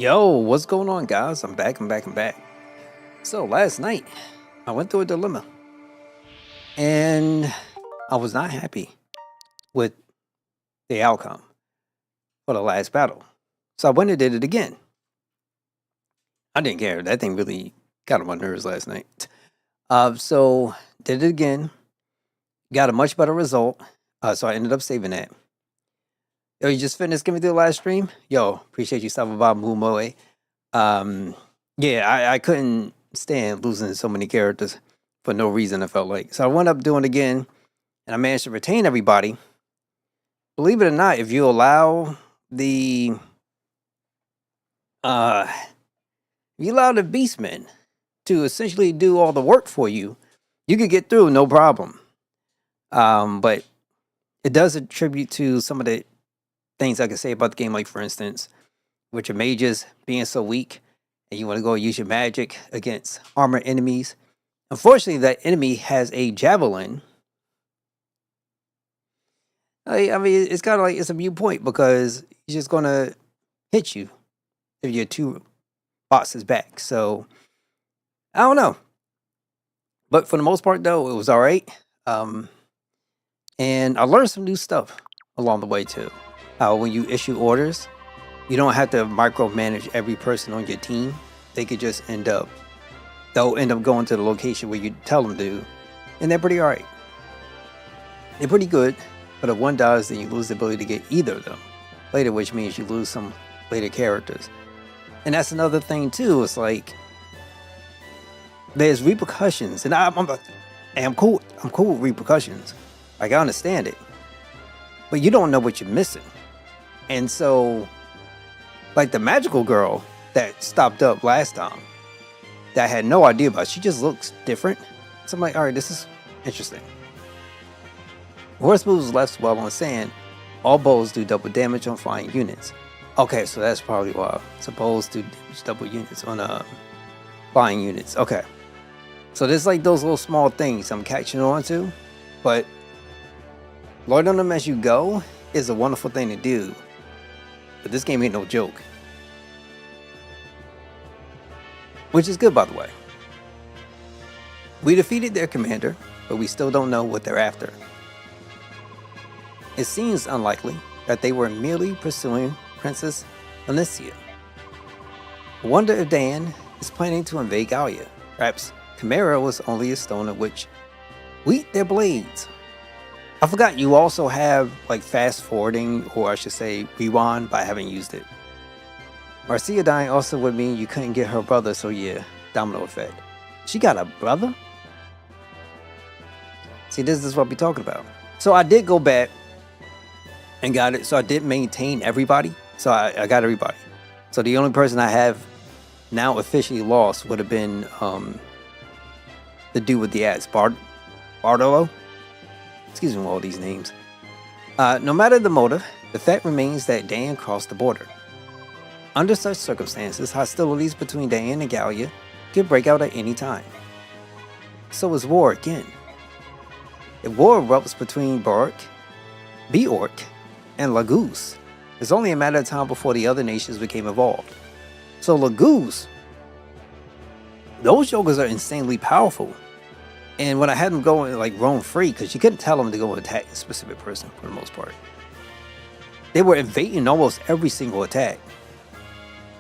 Yo, what's going on, guys? I'm back. So, last night, I went through a dilemma and I was not happy with the outcome for the last battle. So, I went and did it again. I didn't care. That thing really got on my nerves last night. So, did it again, got a much better result. So, I ended up saving that. Yo, you just finished giving me the last stream? Yo, appreciate you stopping by, Moomoe. Um, yeah, I couldn't stand losing so many characters for no reason. I felt like so I went up doing it again, and I managed to retain everybody. Believe it or not, if you allow the uh, if you allow the beastmen to essentially do all the work for you, you could get through no problem. But it does attribute to some of the things I could say about the game, like for instance, with your mages being so weak and you want to go use your magic against armored enemies. Unfortunately, that enemy has a javelin. I mean, it's kind of like it's a mute point because he's just gonna hit you if you're two boxes back. So I don't know, but for the most part, though, it was all right. Um, and I learned some new stuff along the way too. How when you issue orders, you don't have to micromanage every person on your team. They could just they'll end up going to the location where you tell them to, and they're pretty alright. They're pretty good, but if one dies, then you lose the ability to get either of them later, which means you lose some later characters. And that's another thing too. It's like there's repercussions, and I'm cool. I'm cool with repercussions. Like I understand it, but you don't know what you're missing, and so. Like the magical girl that stopped up last time, that I had no idea about. She just looks different. So I'm like, all right, this is interesting. Horse moves left while on sand. All bows do double damage on flying units. Okay, so that's probably why. So bows do damage double units on flying units. Okay. So there's like those little small things I'm catching on to. But learning them as you go is a wonderful thing to do. But this game ain't no joke. Which is good, by the way. We defeated their commander, but we still don't know what they're after. It seems unlikely that they were merely pursuing Princess Anicia. I wonder if Dan is planning to invade Gallia. Perhaps Chimera was only a stone at which wheat their blades. I forgot you also have like fast forwarding, or I should say rewind, but I haven't used it. Marcia dying also would mean you couldn't get her brother, so yeah, domino effect. She got a brother? See, this is what we're talking about. So I did go back and got it. So I did maintain everybody. So I got everybody. So the only person I have now officially lost would have been the dude with the axe, Bartolo. Excuse me with all these names. No matter the motive, the fact remains that Dan crossed the border. Under such circumstances, hostilities between Dan and Gallia could break out at any time. So is war again. If war erupts between Bjork, and Laguz, it's only a matter of time before the other nations became involved. So Laguz, those jokers are insanely powerful. And when I had them going like roam free, because you couldn't tell them to go attack a specific person for the most part, they were evading almost every single attack,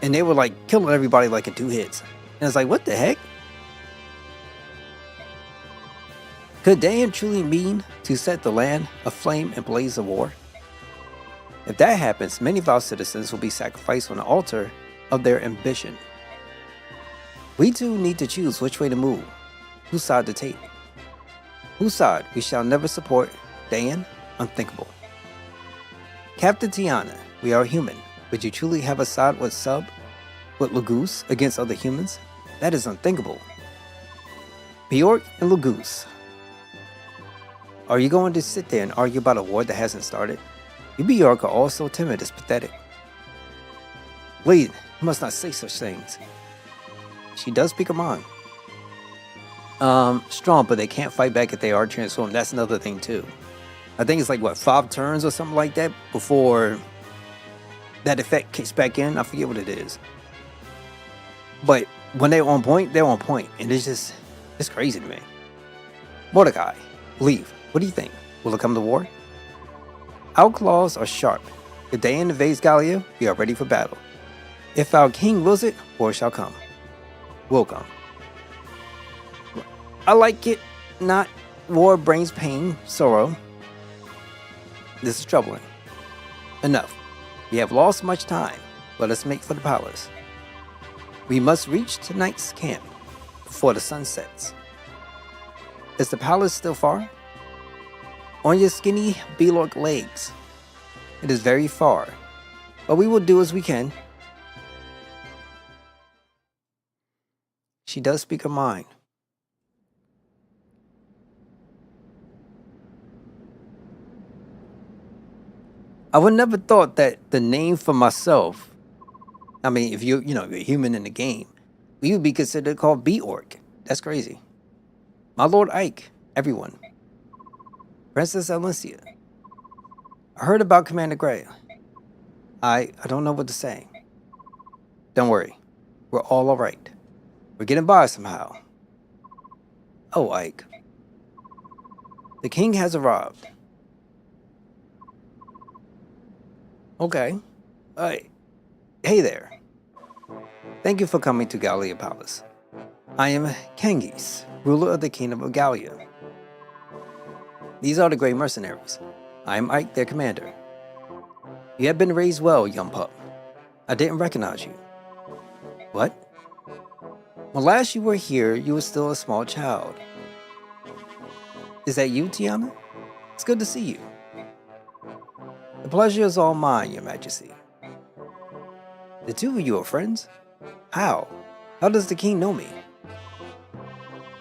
and they were like killing everybody like in 2 hits. And it's like, what the heck? Could Dan truly mean to set the land aflame and blaze of war? If that happens, many of our citizens will be sacrificed on the altar of their ambition. We too need to choose which way to move. Whose side to take? Whose side we shall never support? Dan? Unthinkable. Captain Tiana, we are human. Would you truly have a side with Laguz against other humans? That is unthinkable. Bjork and Laguz. Are you going to sit there and argue about a war that hasn't started? You Bjork are all so timid, it's pathetic. Wait, you must not say such things. She does speak her mind. Strong, but they can't fight back if they are transformed. That's another thing too. I think it's like what, 5 turns or something like that before that effect kicks back in. I forget what it is. But when they're on point, they're on point. And it's crazy to me. Mordecai, leave. What do you think? Will it come to war? Our claws are sharp. If they invade Gallia, we are ready for battle. If our king wills it, war shall come. Will come. I like it. Not war brings pain, sorrow. This is troubling. Enough. We have lost much time. Let us make for the palace. We must reach tonight's camp before the sun sets. Is the palace still far? On your skinny Belork legs. It is very far, but we will do as we can. She does speak her mind. I would never thought that the name for myself, I mean, if you're a human in the game, we would be considered called B-Orc. That's crazy. My Lord Ike, everyone. Princess Alicia. I heard about Commander Gray. I don't know what to say. Don't worry. We're all alright. We're getting by somehow. Oh, Ike. The king has arrived. Okay. Hey there. Thank you for coming to Gallia Palace. I am Kangis, ruler of the Kingdom of Gallia. These are the Grey Mercenaries. I am Ike, their commander. You have been raised well, young pup. I didn't recognize you. What? When last you were here, you were still a small child. Is that you, Tiana? It's good to see you. The pleasure is all mine, Your Majesty. The two of you are friends? How? How does the king know me?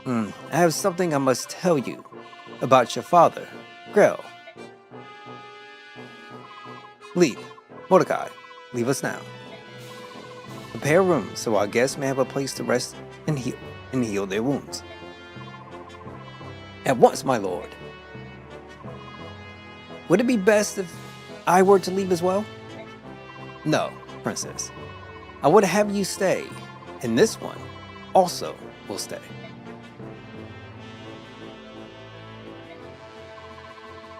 I have something I must tell you about your father, Grell. Leave. Mordecai, leave us now. Prepare rooms so our guests may have a place to rest and heal their wounds. At once, my lord. Would it be best if I were to leave as well? No, princess. I would have you stay, and this one also will stay.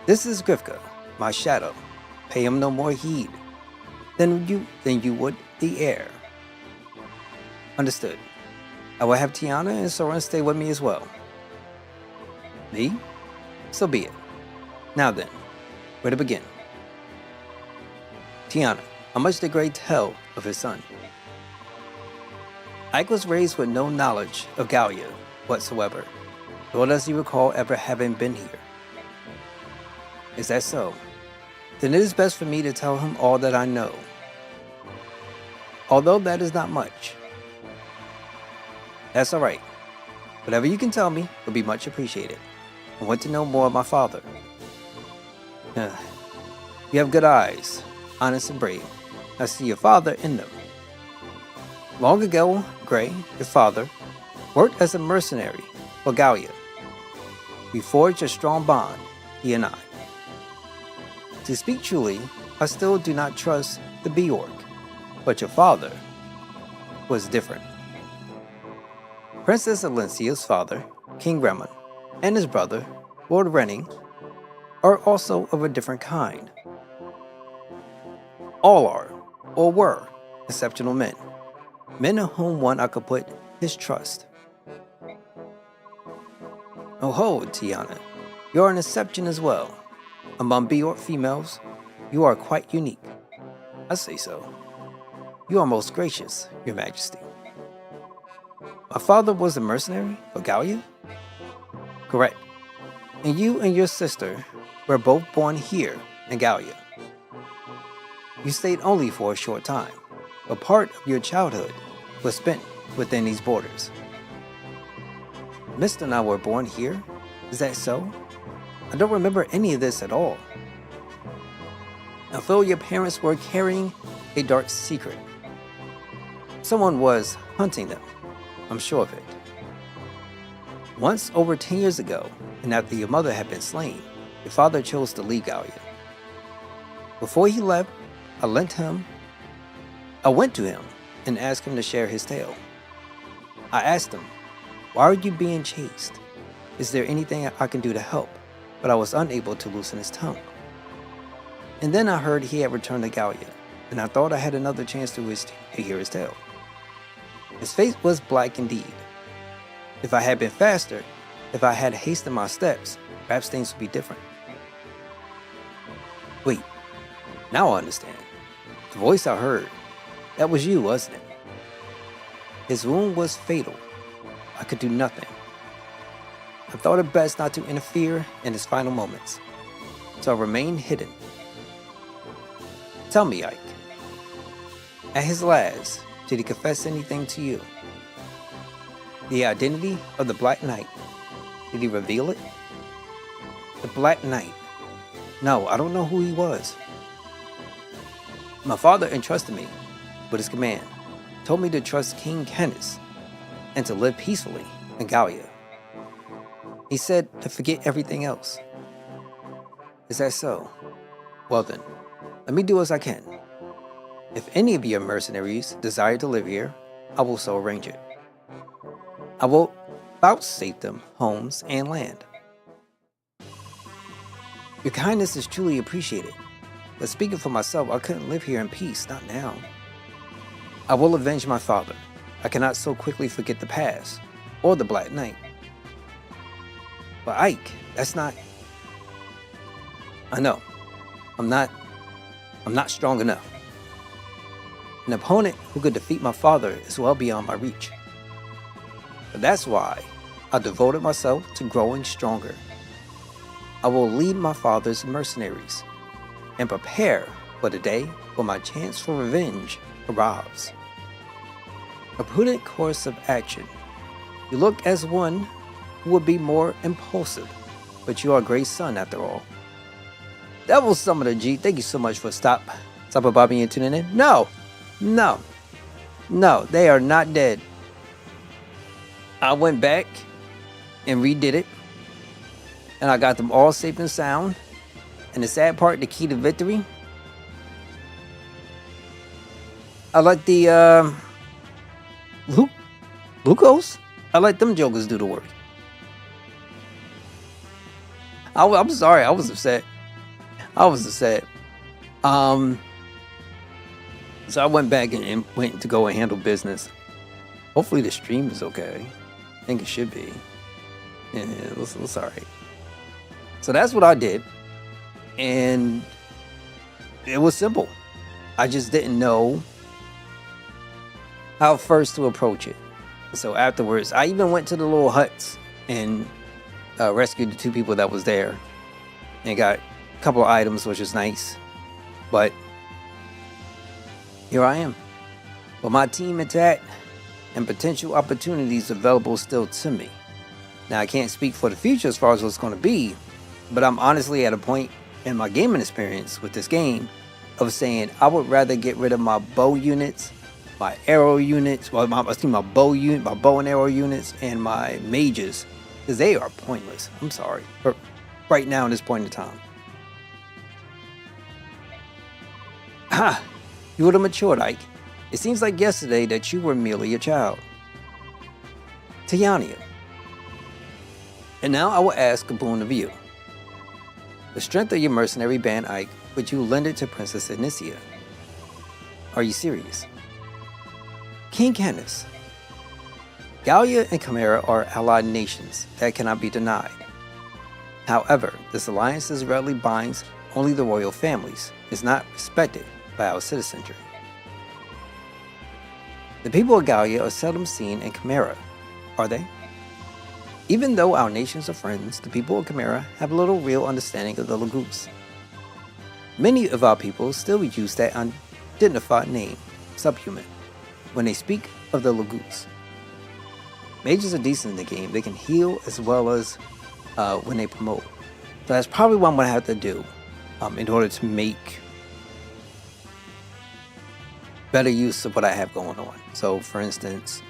This is Grifka, my shadow. Pay him no more heed than you would the air. Understood. I will have Tiana and Soren stay with me as well. Me? So be it. Now then, where to begin? Tiana, how much did Gray tell of his son? Ike was raised with no knowledge of Gallia whatsoever, nor does he recall ever having been here. Is that so? Then it is best for me to tell him all that I know. Although that is not much. That's alright. Whatever you can tell me will be much appreciated. I want to know more of my father. You have good eyes, honest and brave. I see your father in them. Long ago, Gray, your father, worked as a mercenary for Gallia. We forged a strong bond, he and I. To speak truly, I still do not trust the Bjork, but your father was different. Princess Alencia's father, King Remon, and his brother, Lord Renning, are also of a different kind. All are, or were, exceptional men. Men in whom one I could put his trust. Oh ho, Tiana, you are an exception as well. Among Bjork females, you are quite unique. I say so. You are most gracious, Your Majesty. My father was a mercenary for Gallia? Correct. And you and your sister were both born here in Gallia. You stayed only for a short time, but part of your childhood was spent within these borders. Mr. and I were born here? Is that so? I don't remember any of this at all. I feel your parents were carrying a dark secret. Someone was hunting them. I'm sure of it. Once over 10 years ago, and after your mother had been slain, your father chose to leave Gallia. Before he left, I went to him and asked him to share his tale. I asked him, "Why are you being chased? Is there anything I can do to help?" But I was unable to loosen his tongue. And then I heard he had returned to Gallia, and I thought I had another chance to hear his tale. His face was black indeed. If I had been faster, if I had hastened my steps, perhaps things would be different. Wait, now I understand. The voice I heard, that was you, wasn't it? His wound was fatal. I could do nothing. I thought it best not to interfere in his final moments, so I remained hidden. Tell me, Ike, at his last, did he confess anything to you? The identity of the Black Knight, did he reveal it? The Black Knight. No, I don't know who he was. My father entrusted me with his command, told me to trust King Canis and to live peacefully in Gallia. He said to forget everything else. Is that so? Well then, let me do as I can. If any of your mercenaries desire to live here, I will so arrange it. I will vouchsafe them homes and land. Your kindness is truly appreciated, but speaking for myself, I couldn't live here in peace, not now. I will avenge my father. I cannot so quickly forget the past, or the Black Knight. But Ike, that's not... I know. I'm not strong enough. An opponent who could defeat my father is well beyond my reach. But that's why I devoted myself to growing stronger. I will lead my father's mercenaries and prepare for the day when my chance for revenge arrives. A prudent course of action. You look as one who would be more impulsive, but you are a great son after all. That was some of the G. Thank you so much for stopping by me and tuning in. No, they are not dead. I went back and redid it, and I got them all safe and sound. And the sad part, the key to victory, I like the Lucos. I let them jokers do the work. I'm sorry, I was upset. So I went back and went to go and handle business. Hopefully the stream is okay. I think it should be. Yeah, it's all right. So that's what I did. And it was simple. I just didn't know how first to approach it. So afterwards, I even went to the little huts and rescued the two people that was there. And got a couple of items, which is nice. But here I am, with my team intact and potential opportunities available still to me. Now, I can't speak for the future as far as what's going to be, but I'm honestly at a point in my gaming experience with this game of saying I would rather get rid of my bow units, my arrow units, my bow and arrow units, and my mages, because they are pointless. I'm sorry, but right now in this point in time. You would have matured, Ike. It seems like yesterday that you were merely a child. Tiania. And now I will ask a boon of you. The strength of your mercenary band, Ike, would you lend it to Princess Inicia? Are you serious? King Canis. Gallia and Chimera are allied nations that cannot be denied. However, this alliance rarely binds only the royal families, is not respected by our citizenry. The people of Gallia are seldom seen in Chimera, are they? Even though our nations are friends, the people of Chimera have little real understanding of the Lagoots. Many of our people still use that undignified name, subhuman, when they speak of the Lagoots. Mages are decent in the game. They can heal as well as when they promote. So that's probably what I'm going to have to do in order to make better use of what I have going on. So for instance,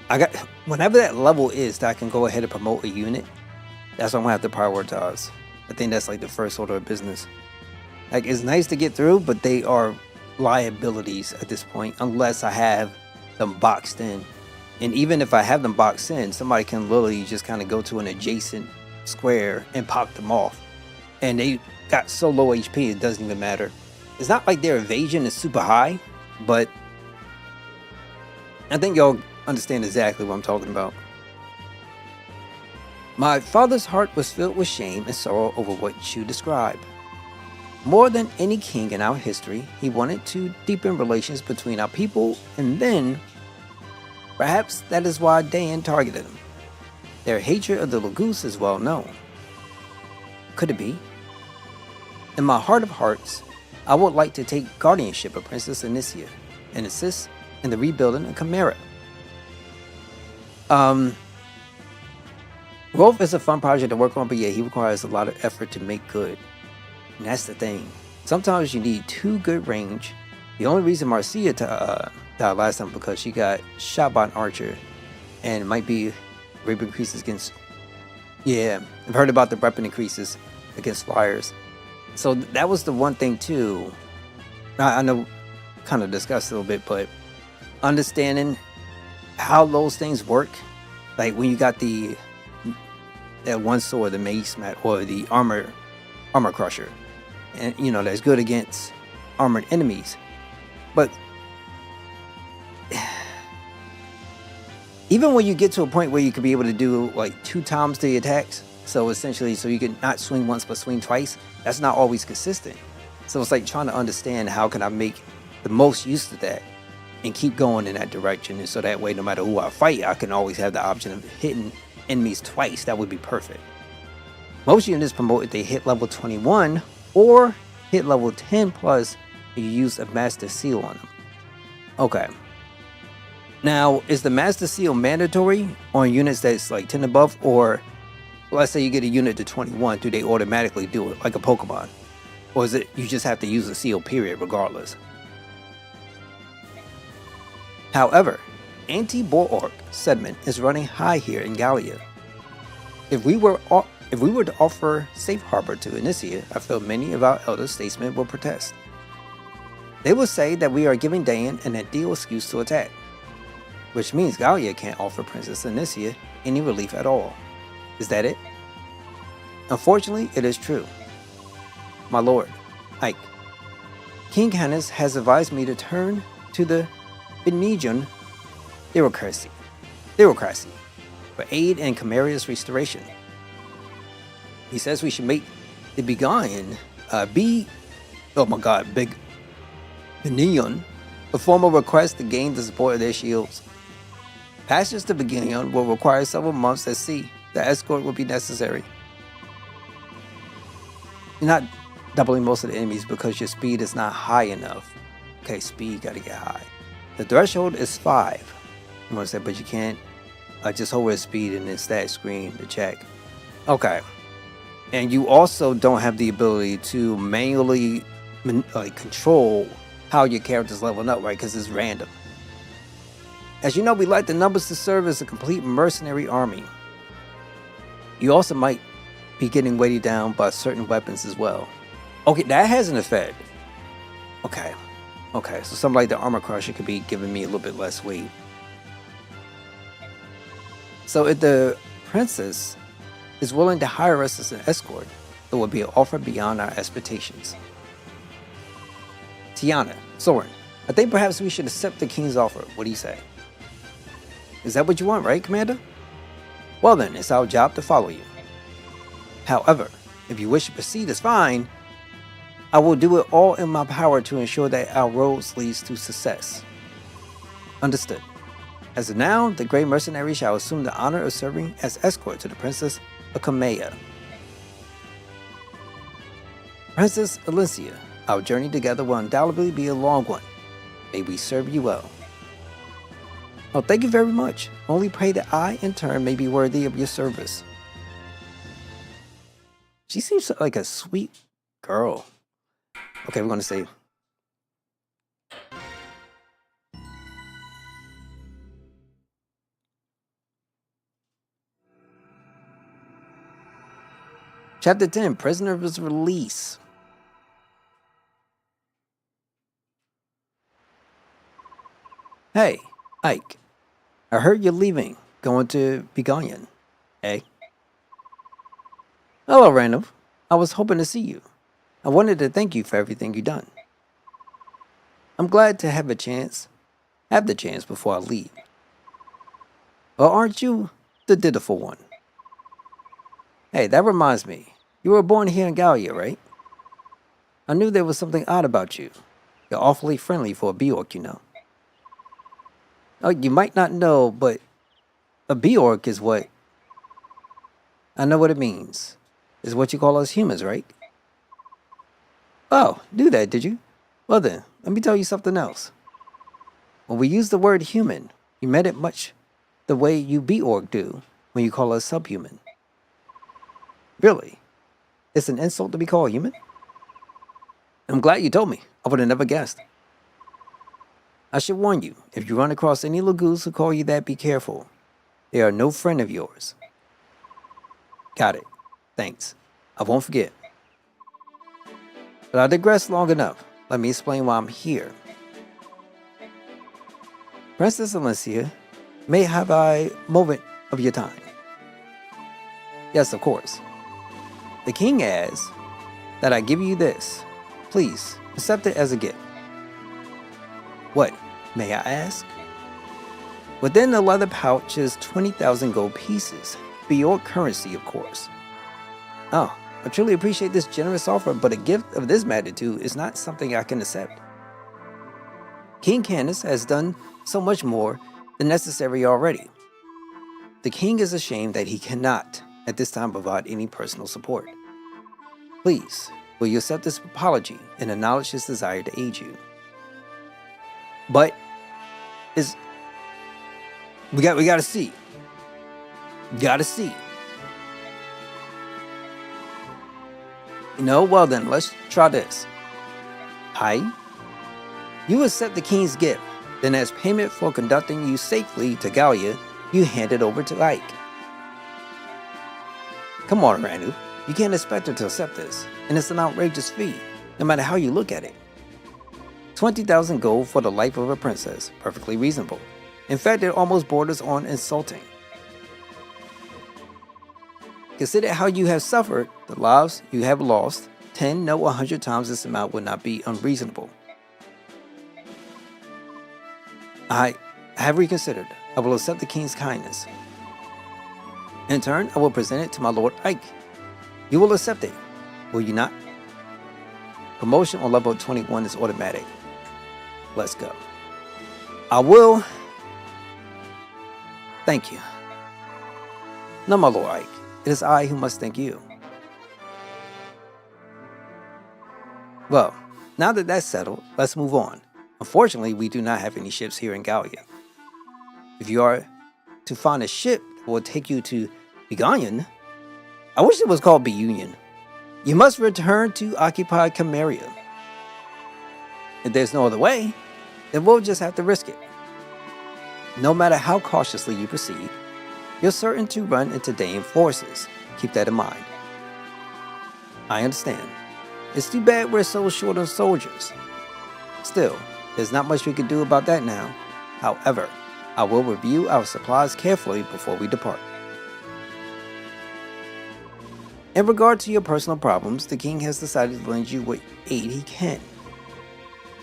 I got whenever that level is that I can go ahead and promote a unit, that's what I'm gonna have to prioritize. I think that's like the first order of business. Like, it's nice to get through, but they are liabilities at this point unless I have them boxed in And even if I have them boxed in, somebody can literally just kind of go to an adjacent square and pop them off. And they got so low HP, it doesn't even matter. It's not like their evasion is super high, but I think y'all understand exactly what I'm talking about. My father's heart was filled with shame and sorrow over what you describe. More than any king in our history, he wanted to deepen relations between our people, and then perhaps that is why Dayan targeted him. Their hatred of the Lagoose is well known. Could it be? In my heart of hearts, I would like to take guardianship of Princess Anicia and assist in the rebuilding of Chimera. Wolf is a fun project to work on, but yeah, he requires a lot of effort to make good. And that's the thing. Sometimes you need 2 good range. The only reason Marcia died last time because she got shot by an archer, and it might be rape increases against. Yeah, I've heard about the weapon increases against flyers. So that was the one thing too. I know, kind of discussed a little bit, but understanding how those things work, like when you got that one sword, the mace mat, or the armor crusher, and that's good against armored enemies, but even when you get to a point where you could be able to do like 2 times the attacks, so essentially so you can not swing once but swing twice, that's not always consistent. So it's like trying to understand how can I make the most use of that and keep going in that direction, and so that way no matter who I fight, I can always have the option of hitting enemies twice. That would be perfect. Most units promote if they hit level 21 or hit level 10 plus if you use a Master Seal on them. Okay. Now, is the Master Seal mandatory on units that's like 10 above, or let's say you get a unit to 21, do they automatically do it like a Pokemon? Or is it you just have to use a seal period regardless? However, anti-Bororc sentiment is running high here in Gallia. If we were to offer safe harbor to Anicia, I feel many of our elder statesmen will protest. They will say that we are giving Dayan an ideal excuse to attack, which means Gallia can't offer Princess Anicia any relief at all. Is that it? Unfortunately, it is true. My lord, Ike, King Hannes has advised me to turn to the Benesian theocracy for aid in Chimera's restoration. He says we should make the Begonian big Benesian a formal request to gain the support of their shields. Passage to Begonian will require several months at sea. The escort will be necessary. You're not doubling most of the enemies because your speed is not high enough. Okay, speed gotta get high. The threshold is 5. You want to say, but you can't just hold with speed in the stat screen to check. Okay. And you also don't have the ability to manually control how your character's leveling up, right? Because it's random. As you know, we like the numbers to serve as a complete mercenary army. You also might be getting weighted down by certain weapons as well. Okay, that has an effect. Okay, so something like the armor crusher could be giving me a little bit less weight. So if the princess is willing to hire us as an escort, it will be an offer beyond our expectations. Tiana, Soren, I think perhaps we should accept the king's offer. What do you say? Is that what you want, right, Commander? Well then, it's our job to follow you. However, if you wish to proceed as fine, I will do it all in my power to ensure that our roads leads to success. Understood. As of now, the Grey Mercenary shall assume the honor of serving as escort to the Princess of Chimera. Princess Alicia, our journey together will undoubtedly be a long one. May we serve you well. Oh, thank you very much. Only pray that I, in turn, may be worthy of your service. She seems like a sweet girl. Okay, we're going to save. Chapter 10, Prisoner's Release. Hey, Ike. I heard you're leaving, going to Begonyan, eh? Hello, Randolph. I was hoping to see you. I wanted to thank you for everything you've done. I'm glad to have the chance before I leave. Or aren't you the dutiful one? Hey, that reminds me. You were born here in Gallia, right? I knew there was something odd about you. You're awfully friendly for a Bjork, you know. Oh, you might not know, but a Bjork is what... I know what it means. Is what you call us humans, right? Oh, knew that, did you? Well then, let me tell you something else. When we use the word human, we meant it much the way you Bjork do when you call us subhuman. Really? It's an insult to be called human? I'm glad you told me. I would have never guessed. I should warn you, if you run across any Lagoos who call you that, be careful. They are no friend of yours. Got it. Thanks. I won't forget. But I digress long enough. Let me explain why I'm here. Princess Alicia, may have a moment of your time. Yes, of course. The king asks that I give you this. Please, accept it as a gift. What, may I ask? Within the leather pouch is 20,000 gold pieces. Bjork currency, of course. Oh, I truly appreciate this generous offer, but a gift of this magnitude is not something I can accept. King Canis has done so much more than necessary already. The king is ashamed that he cannot, at this time, provide any personal support. Please, will you accept this apology and acknowledge his desire to aid you? But we gotta see. Gotta see. Well then, let's try this. Hi. You accept the king's gift, then as payment for conducting you safely to Gallia, you hand it over to Ike. Come on, Ranu. You can't expect her to accept this, and it's an outrageous fee, no matter how you look at it. 20,000 gold for the life of a princess, perfectly reasonable. In fact, it almost borders on insulting. Consider how you have suffered, the lives you have lost. 10, no 100 times this amount would not be unreasonable. I have reconsidered. I will accept the king's kindness. In turn, I will present it to my lord Ike. You will accept it, will you not? Promotion on level 21 is automatic. Let's go. I will. Thank you. No, my lord Ike. It is I who must thank you. Well, now that that's settled, let's move on. Unfortunately, we do not have any ships here in Gallia. If you are to find a ship that will take you to Begonyan, I wish it was called Beunion, you must return to occupied Cameria. If there's no other way, then we'll just have to risk it. No matter how cautiously you proceed, you're certain to run into Dane forces. Keep that in mind. I understand. It's too bad we're so short on soldiers. Still, there's not much we can do about that now. However, I will review our supplies carefully before we depart. In regard to your personal problems, the king has decided to lend you what aid he can.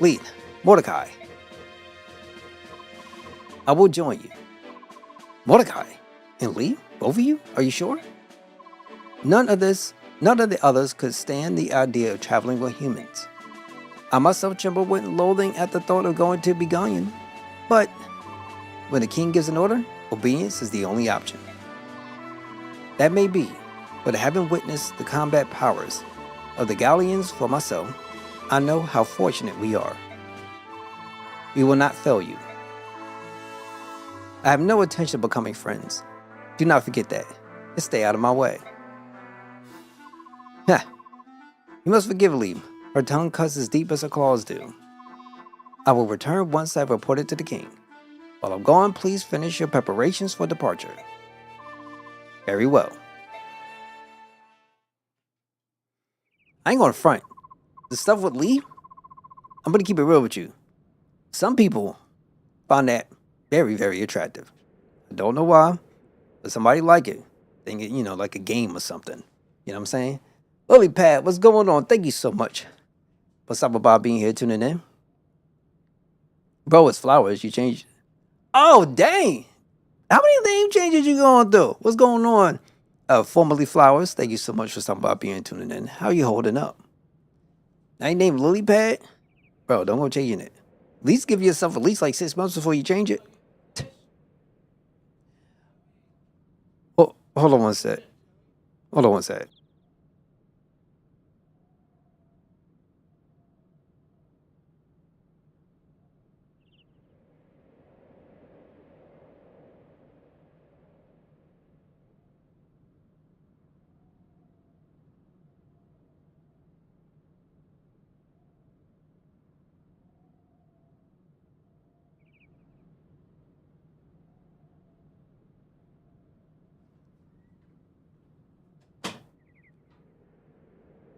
Lead, Mordecai. I will join you. Mordecai and Lee, both of you? Are you sure? None of the others could stand the idea of traveling with humans. I myself tremble with loathing at the thought of going to Begonyan, but when the king gives an order, obedience is the only option. That may be, but having witnessed the combat powers of the Gallians for myself, I know how fortunate we are. We will not fail you. I have no intention of becoming friends. Do not forget that, and stay out of my way. Ha! You must forgive Lee. Her tongue cuts as deep as her claws do. I will return once I have reported to the king. While I'm gone, please finish your preparations for departure. Very well. I ain't gonna front. The stuff with Lee, I'm gonna keep it real with you. Some people find that very, very attractive. I don't know why, but somebody like it. Think it, like a game or something. You know what I'm saying? Lily Pad, what's going on? Thank you so much. What's up about being here, tuning in? Bro, it's flowers. You changed. Oh, dang. How many name changes you going through? What's going on? Formerly Flowers, thank you so much for stopping by being tuning in. How you holding up? I ain't named Lily Pad? Bro, don't go changing it. At least give yourself at least like 6 months before you change it. Oh, hold on one sec. Hold on one sec.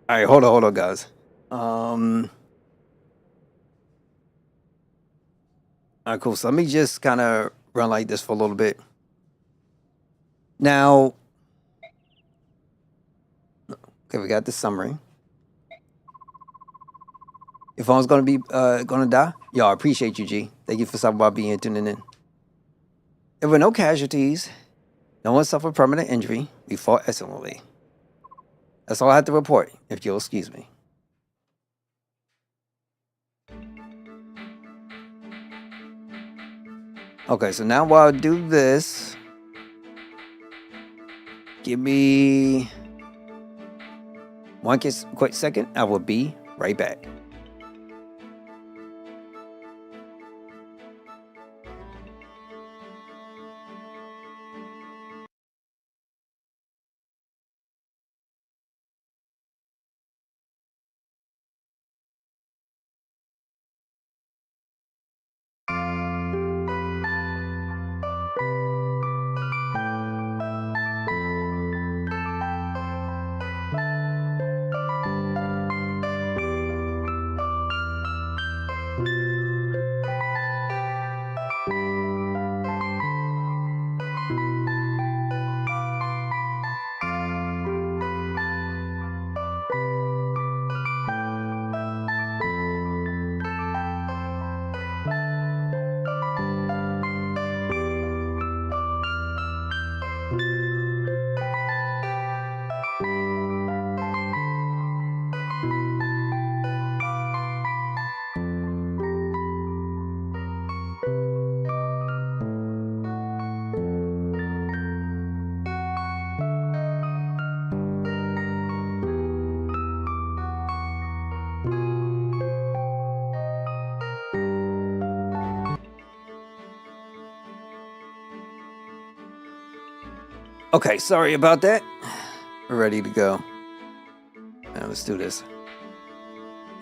All right, hold on, guys. All right, cool. So let me just kind of run like this for a little bit. Now, okay, we got the summary. Your phone's gonna be gonna die. Yo, I appreciate you, G. Thank you for stopping by being here, tuning in. There were no casualties. No one suffered permanent injury. We fought excellently. That's all I have to report, if you'll excuse me. Okay, so now while I do this, give me one quick second. I will be right back. Okay, sorry about that. We're ready to go. Now let's do this.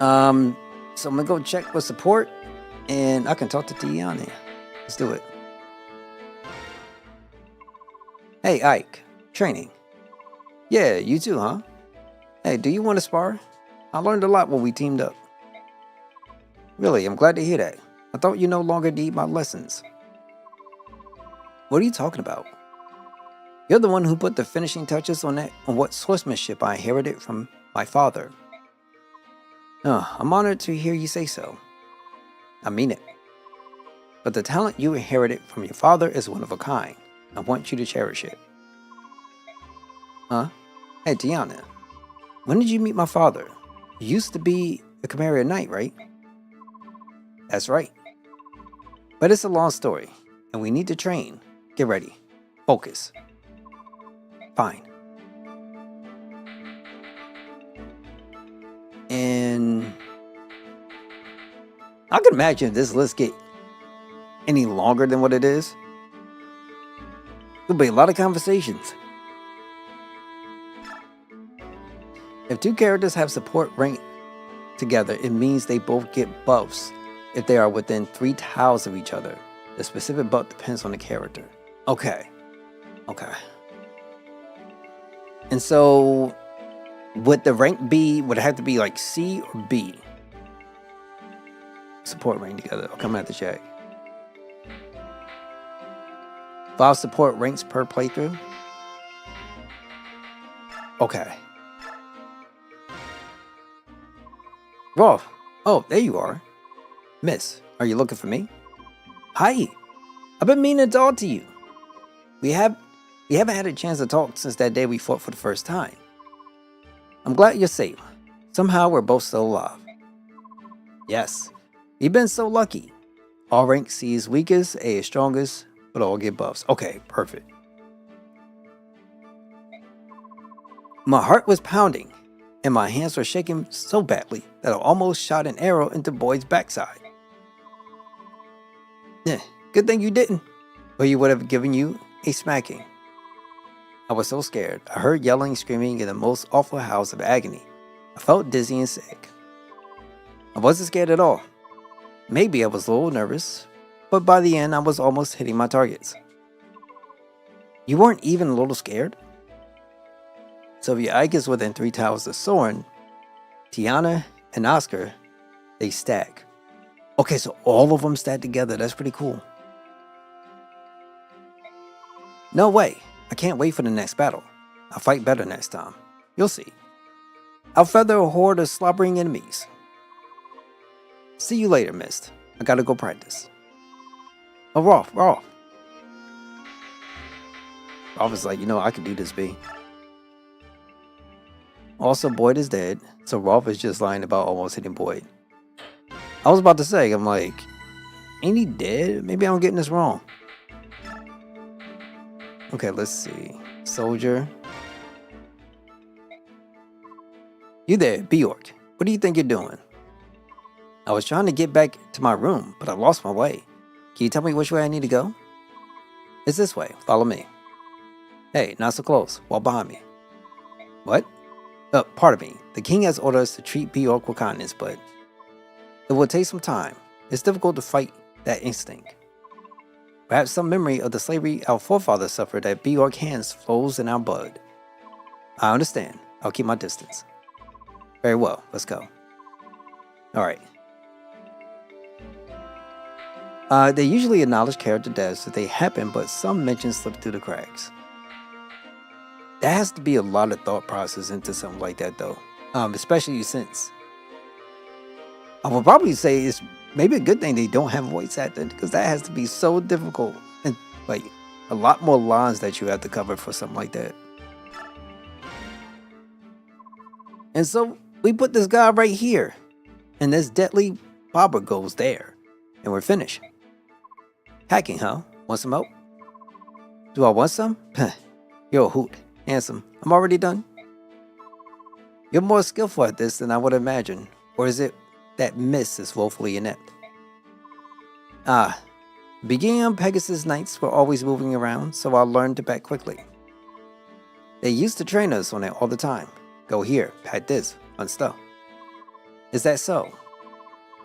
So I'm gonna go check with support, and I can talk to Tiana. Let's do it. Hey, Ike. Training. Yeah, you too, huh? Hey, do you want to spar? I learned a lot when we teamed up. Really, I'm glad to hear that. I thought you no longer need my lessons. What are you talking about? You're the one who put the finishing touches on what swordsmanship I inherited from my father. I'm honored to hear you say so. I mean it. But the talent you inherited from your father is one of a kind. I want you to cherish it. Huh? Hey, Tiana. When did you meet my father? You used to be a Chimera Knight, right? That's right. But it's a long story, and we need to train. Get ready. Focus. Fine. And I can imagine if this list get any longer than what it is. There'll be a lot of conversations. If two characters have support ranked together, it means they both get buffs if they are within 3 tiles of each other. The specific buff depends on the character. Okay. And so, would the rank be, would it have to be like C or B? Support rank together. Okay, I'm gonna have to check. 5 support ranks per playthrough. Okay. Rolf. Oh, there you are. Miss, are you looking for me? Hi. I've been meaning to talk to you. We haven't had a chance to talk since that day we fought for the first time. I'm glad you're safe. Somehow we're both still alive. Yes. We've been so lucky. All rank C is weakest, A is strongest, but all get buffs. Okay, perfect. My heart was pounding, and my hands were shaking so badly that I almost shot an arrow into Boyd's backside. Good thing you didn't, or he would have given you a smacking. I was so scared. I heard yelling, screaming in the most awful howls of agony. I felt dizzy and sick. I wasn't scared at all. Maybe I was a little nervous, but by the end I was almost hitting my targets. You weren't even a little scared? So if your Ike is within 3 towers of Soren, Tiana, and Oscar, they stack. Okay, so all of them stack together. That's pretty cool. No way. I can't wait for the next battle. I'll fight better next time. You'll see. I'll feather a horde of slobbering enemies. See you later, Mist. I gotta go practice. Oh, Rolf. Rolf is like, I can do this, B. Also, Boyd is dead, so Rolf is just lying about almost hitting Boyd. I was about to say, I'm like, ain't he dead? Maybe I'm getting this wrong. Okay, let's see. Soldier. You there, Bjork. What do you think you're doing? I was trying to get back to my room, but I lost my way. Can you tell me which way I need to go? It's this way. Follow me. Hey, not so close. Walk behind me. What? Pardon me. The king has ordered us to treat Bjork with kindness, but it will take some time. It's difficult to fight that instinct. Perhaps some memory of the slavery our forefathers suffered at Bjork hands flows in our blood. I understand. I'll keep my distance. Very well. Let's go. Alright. They usually acknowledge character deaths if they happen, but some mentions slip through the cracks. There has to be a lot of thought process into something like that, though. Especially since I would probably say it's maybe a good thing they don't have voice acting, because that has to be so difficult and like a lot more lines that you have to cover for something like that. And so we put this guy right here, and this deadly bobber goes there, and we're finished. Hacking, huh? Want some help? Do I want some? You're a hoot. Handsome. I'm already done. You're more skillful at this than I would imagine. Or is it that Miss is woefully inept? Beginning on Pegasus Knights were always moving around, so I learned to bat quickly. They used to train us on it all the time. Go here, pat this, fun stuff. Is that so?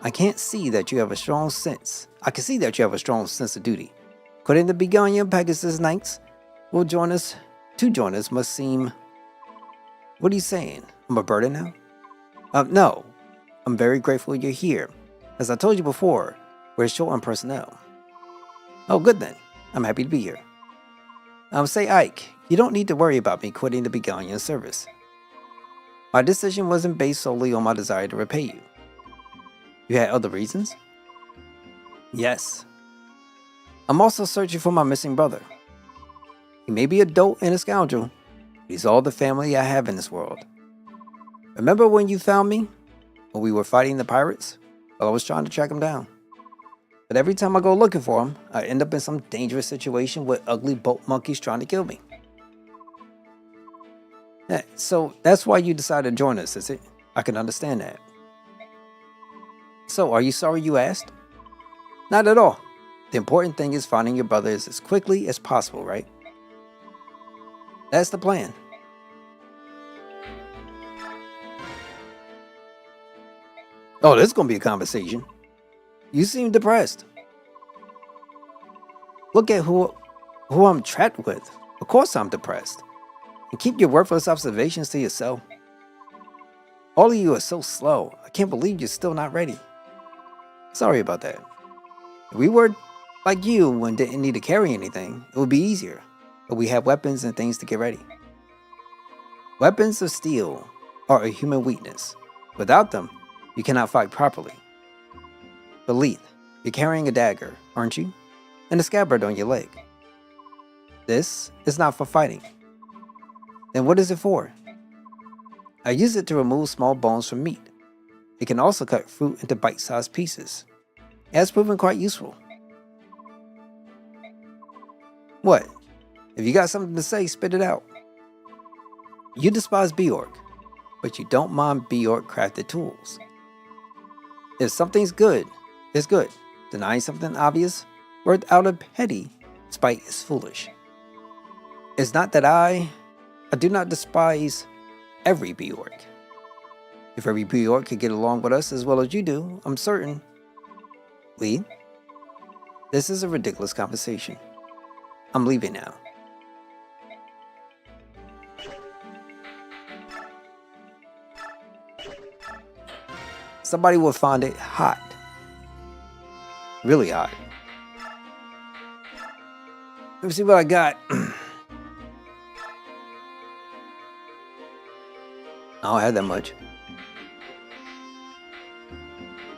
I can see that you have a strong sense of duty. Couldn't the Begonian Pegasus Knights will join us? To join us must seem... What are you saying? I'm a burden now? No. I'm very grateful you're here. As I told you before, we're short on personnel. Oh, good then. I'm happy to be here. Say, Ike, you don't need to worry about me quitting the Begonian service. My decision wasn't based solely on my desire to repay you. You had other reasons? Yes. I'm also searching for my missing brother. He may be a dolt and a scoundrel, but he's all the family I have in this world. Remember when you found me? When we were fighting the pirates? Well, I was trying to track him down. But every time I go looking for him, I end up in some dangerous situation with ugly boat monkeys trying to kill me. Yeah, so that's why you decided to join us, is it? I can understand that. So, are you sorry you asked? Not at all. The important thing is finding your brothers as quickly as possible, right? That's the plan. Oh, this is going to be a conversation. You seem depressed. Look at who I'm trapped with. Of course I'm depressed. And keep your worthless observations to yourself. All of you are so slow. I can't believe you're still not ready. Sorry about that. If we were Like you, and didn't need to carry anything, it would be easier. But we have weapons and things to get ready. Weapons of steel are a human weakness. Without them, you cannot fight properly. But Leith, you're carrying a dagger, aren't you? And a scabbard on your leg. This is not for fighting. Then what is it for? I use it to remove small bones from meat. It can also cut fruit into bite-sized pieces. It has proven quite useful. What? If you got something to say, spit it out. You despise Bjork, but you don't mind Bjork crafted tools. If something's good, it's good. Denying something obvious or out of petty spite is foolish. It's not that I do not despise every Bjork. If every Bjork could get along with us as well as you do, I'm certain. Lee, this is a ridiculous conversation. I'm leaving now. Somebody will find it hot. Really hot. Let me see what I got. I don't have that much.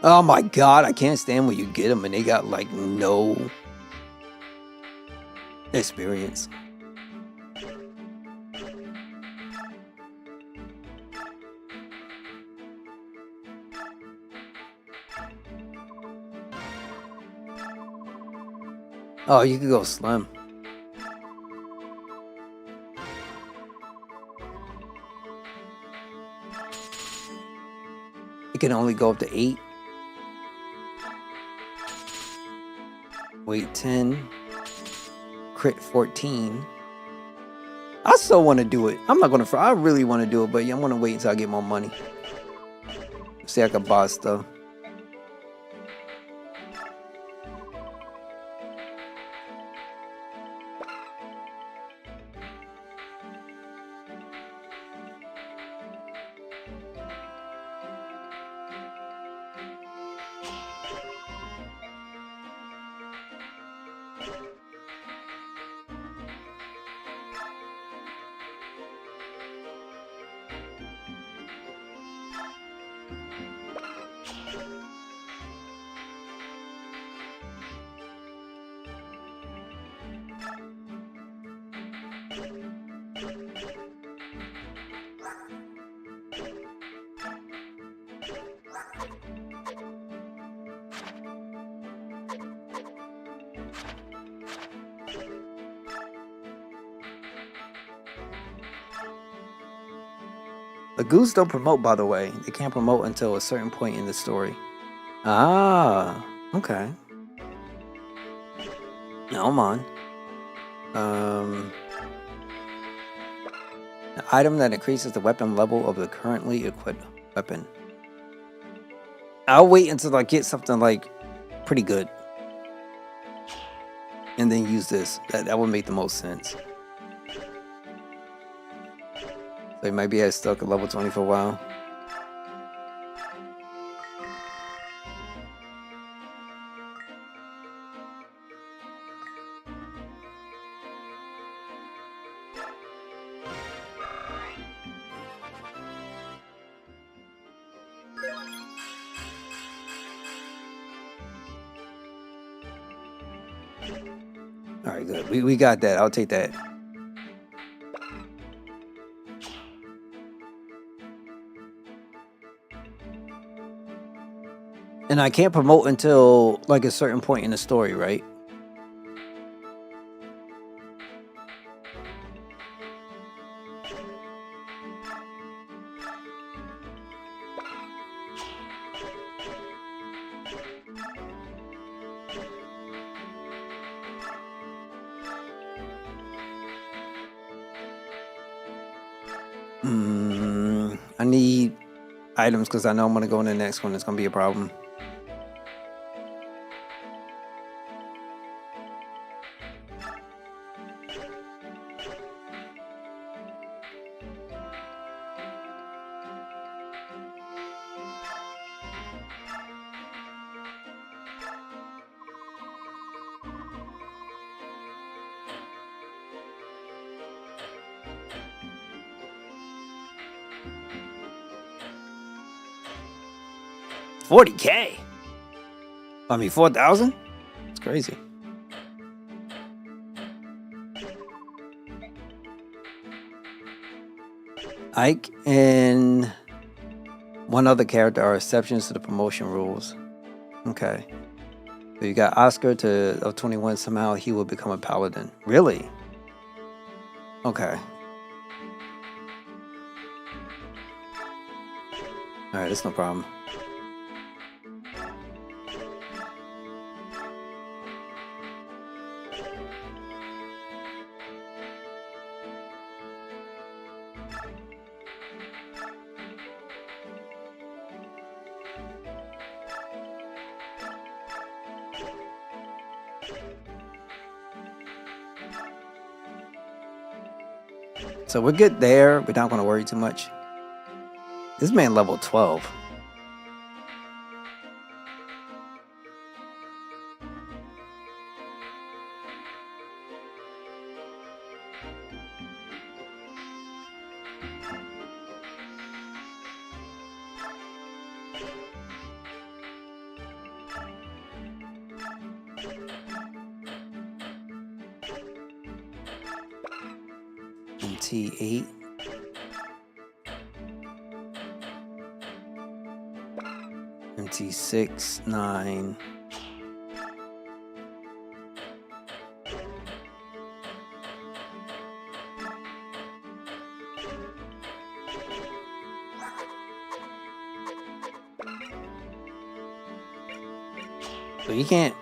Oh my god, I can't stand when you get them and they got like no experience. Oh, you could go slim. It can only go up to 8. Weight 10. Crit 14. I still want to do it. I'm not going to, I really want to do it, but I'm going to wait until I get more money. See, I can buy stuff. The goose don't promote, by the way. They can't promote until a certain point in the story. Ah, okay. No, I'm on. An item that increases the weapon level of the currently equipped weapon. I'll wait until I get something like pretty good. And then use this. That would make the most sense. So you might be stuck at level 20 for a while. Alright, good. We got that. I'll take that. And I can't promote until like a certain point in the story, right? I need items because I know I'm going to go in the next one. It's going to be a problem. 40K? I mean, 4,000? It's crazy. Ike and one other character are exceptions to the promotion rules. Okay. So you got Oscar of 21. Somehow he will become a paladin. Really? Okay. Alright, that's no problem. So we're good there. We're not going to worry too much. This man level 12. MT8. MT6, 9. So you can't.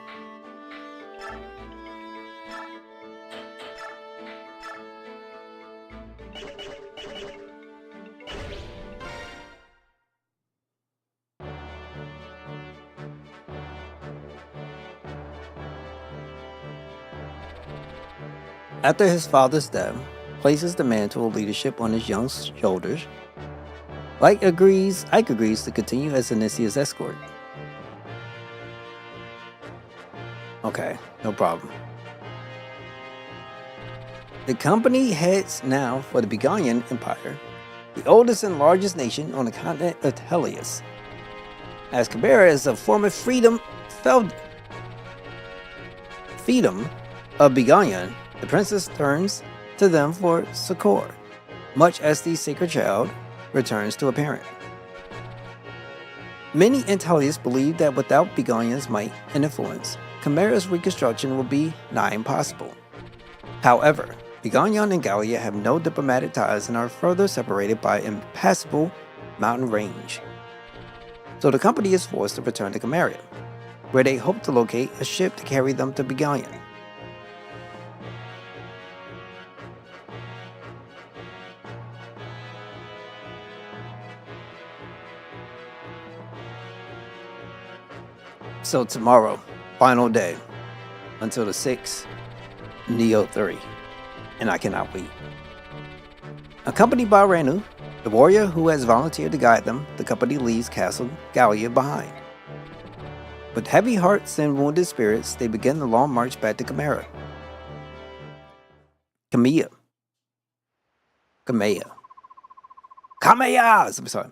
After his father's death, places the mantle of leadership on his young shoulders. Ike agrees to continue as Anicia's escort. Okay, no problem. The company heads now for the Begonian Empire, the oldest and largest nation on the continent of Helios. As Chimera is a former fiefdom of Begonian, the princess turns to them for succor, much as the sacred child returns to a parent. Many in Helios believe that without Begonian's might and influence, Chimera's reconstruction will be nigh impossible. However, Begonian and Gallia have no diplomatic ties and are further separated by impassable mountain range. So the company is forced to return to Chimera, where they hope to locate a ship to carry them to Begonian. So tomorrow, final day, until the 6th, Neo 3, and I cannot wait. Accompanied by Ranu, the warrior who has volunteered to guide them, the company leaves Castle Gallia behind. With heavy hearts and wounded spirits, they begin the long march back to Chimera. Kamea. I'm sorry.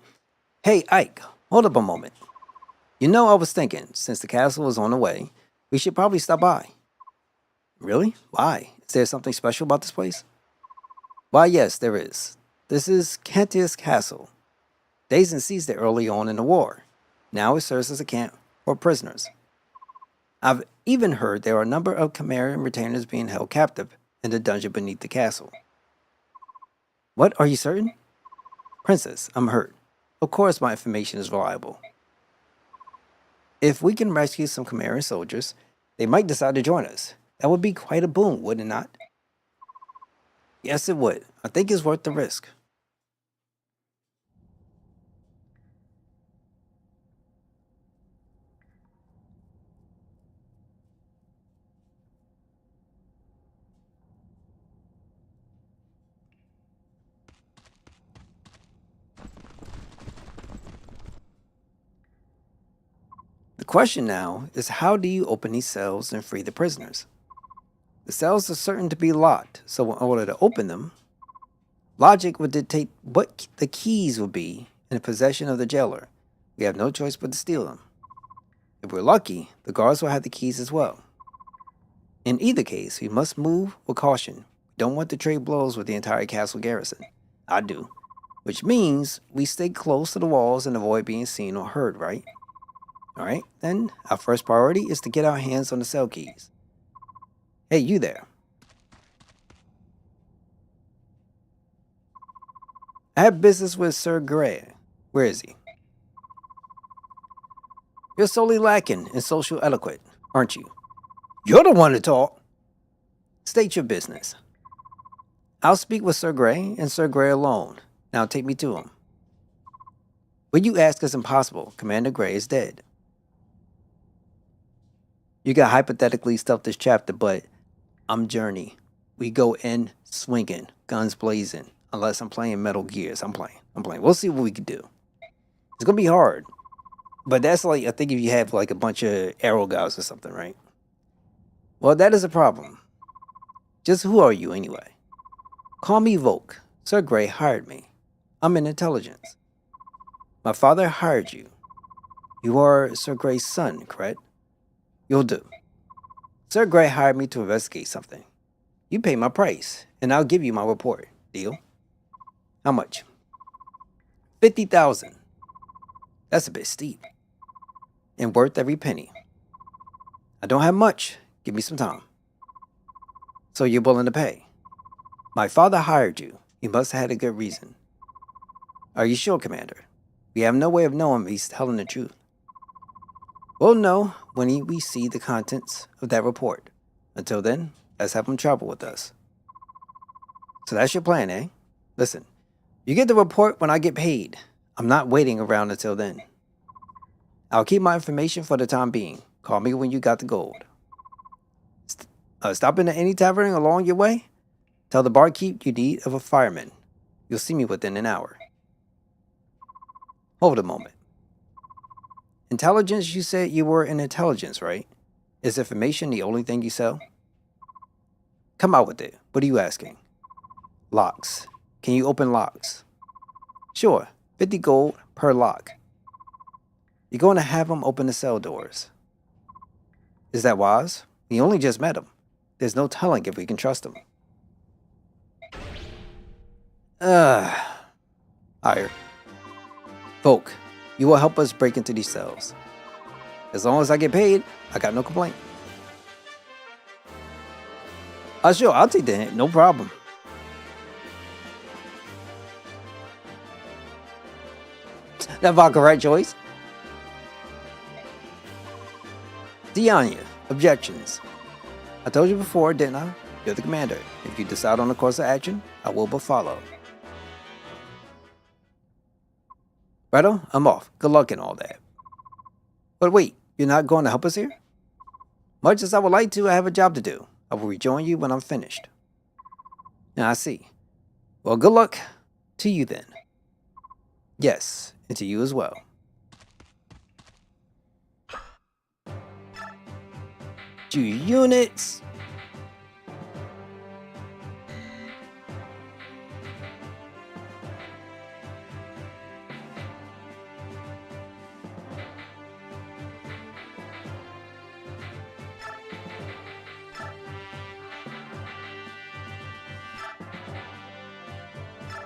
Hey, Ike, hold up a moment. You know, I was thinking, since the castle is on the way, we should probably stop by. Really? Why? Is there something special about this place? Why, yes, there is. This is Cantius Castle. Dazen seized it early on in the war. Now it serves as a camp for prisoners. I've even heard there are a number of Chimerian retainers being held captive in the dungeon beneath the castle. What, are you certain? Princess, I'm hurt. Of course my information is reliable. If we can rescue some Chimerian soldiers, they might decide to join us. That would be quite a boon, would it not? Yes, it would. I think it's worth the risk. The question now is, how do you open these cells and free the prisoners? The cells are certain to be locked, so in order to open them, logic would dictate what the keys would be in the possession of the jailer. We have no choice but to steal them. If we're lucky, the guards will have the keys as well. In either case, we must move with caution. We don't want to trade blows with the entire castle garrison. I do. Which means we stay close to the walls and avoid being seen or heard, right? Alright, then our first priority is to get our hands on the cell keys. Hey, you there. I have business with Sir Gray. Where is he? You're solely lacking in social etiquette, aren't you? You're the one to talk. State your business. I'll speak with Sir Gray and Sir Gray alone. Now take me to him. What you ask is impossible. Commander Gray is dead. You can hypothetically stuff this chapter, but I'm Journey. We go in swinging, guns blazing. Unless I'm playing Metal Gears. I'm playing. We'll see what we can do. It's gonna be hard. But that's like, I think if you have like a bunch of arrow guys or something, right? Well, that is a problem. Just who are you anyway? Call me Volk. Sir Gray hired me. I'm in intelligence. My father hired you. You are Sir Gray's son, correct? You'll do. Sir Gray hired me to investigate something. You pay my price, and I'll give you my report. Deal? How much? 50,000. That's a bit steep. And worth every penny. I don't have much. Give me some time. So you're willing to pay? My father hired you. He must have had a good reason. Are you sure, Commander? We have no way of knowing if he's telling the truth. We'll know when we see the contents of that report. Until then, let's have him travel with us. So that's your plan, eh? Listen, you get the report when I get paid. I'm not waiting around until then. I'll keep my information for the time being. Call me when you got the gold. Stop in at any tavern along your way. Tell the barkeep you need of a fireman. You'll see me within an hour. Hold a moment. Intelligence, you said you were in intelligence, right? Is information the only thing you sell? Come out with it. What are you asking? Locks. Can you open locks? Sure. 50 gold per lock. You're going to have him open the cell doors. Is that wise? We only just met him. There's no telling if we can trust him. Hired. Folk, you will help us break into these cells. As long as I get paid, I got no complaint. Sure, I'll take the hint, no problem. That vodka, right, Joyce? Dianya, objections. I told you before, didn't I? You're the commander. If you decide on a course of action, I will but follow. Righto, I'm off. Good luck and all that. But wait, you're not going to help us here? Much as I would like to, I have a job to do. I will rejoin you when I'm finished. Now I see. Well, good luck to you then. Yes, and to you as well. Two units.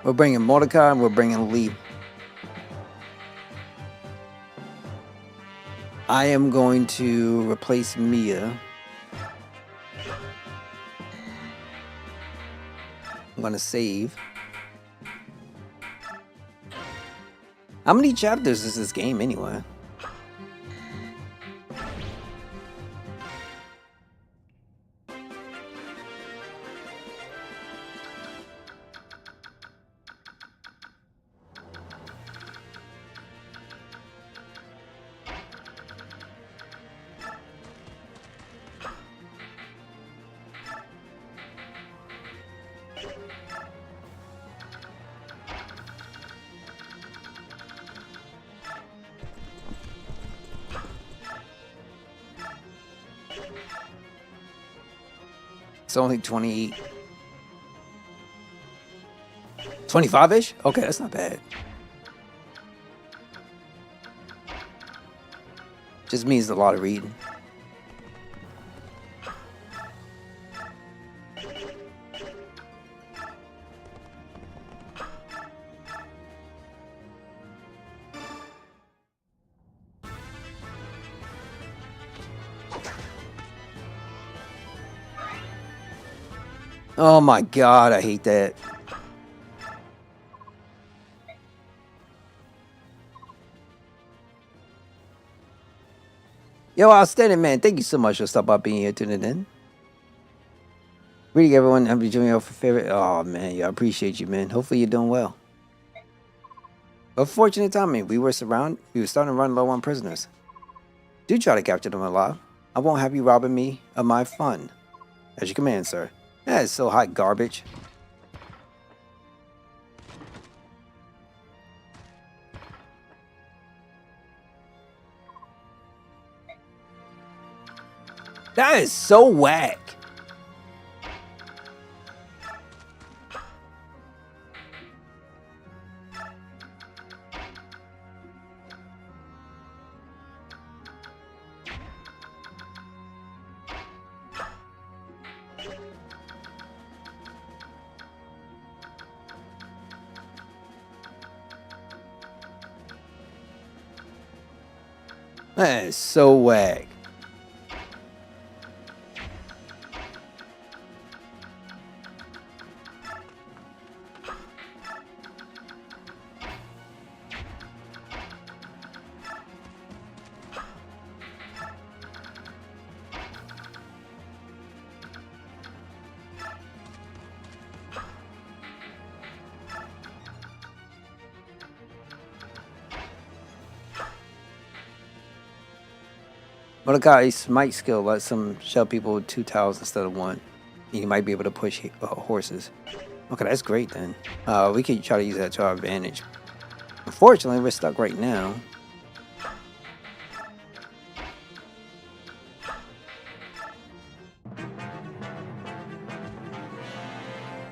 We're bringing Mordecai and we're bringing Lee. I am going to replace Mia. I'm going to save. How many chapters is this game anyway? It's only 28. 25-ish? Okay, that's not bad. Just means a lot of reading. Oh my god, I hate that. Yo, outstanding, man. Thank you so much for stopping by being here, tuning in. Greeting everyone. I'm enjoying your favorite. Oh man, yeah, I appreciate you, man. Hopefully you're doing well. But fortunate timing, we were starting to run low on prisoners. Do try to capture them alive. I won't have you robbing me of my fun. As you command, sir. That is so hot garbage. That is so whack. That is so whack. Mordecai's might skill lets him shove people with 2 tiles instead of 1. You might be able to push horses. Okay, that's great then. We could try to use that to our advantage. Unfortunately, we're stuck right now.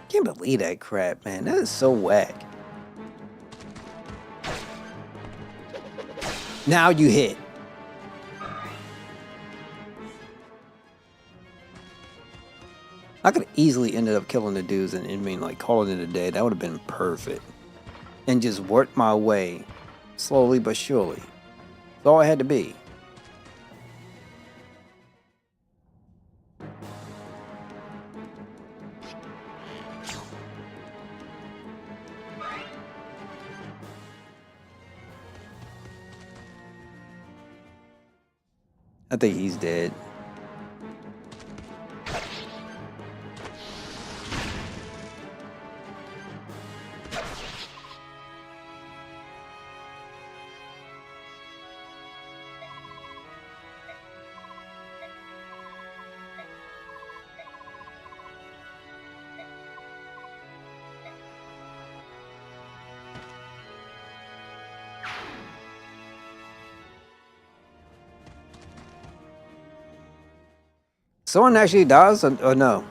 Can't believe that crap, man. That is so whack. Now you hit. I could easily ended up killing the dudes and like calling it a day. That would have been perfect. And just worked my way slowly but surely. That's all I had to be. I think he's dead. Someone actually dies or no?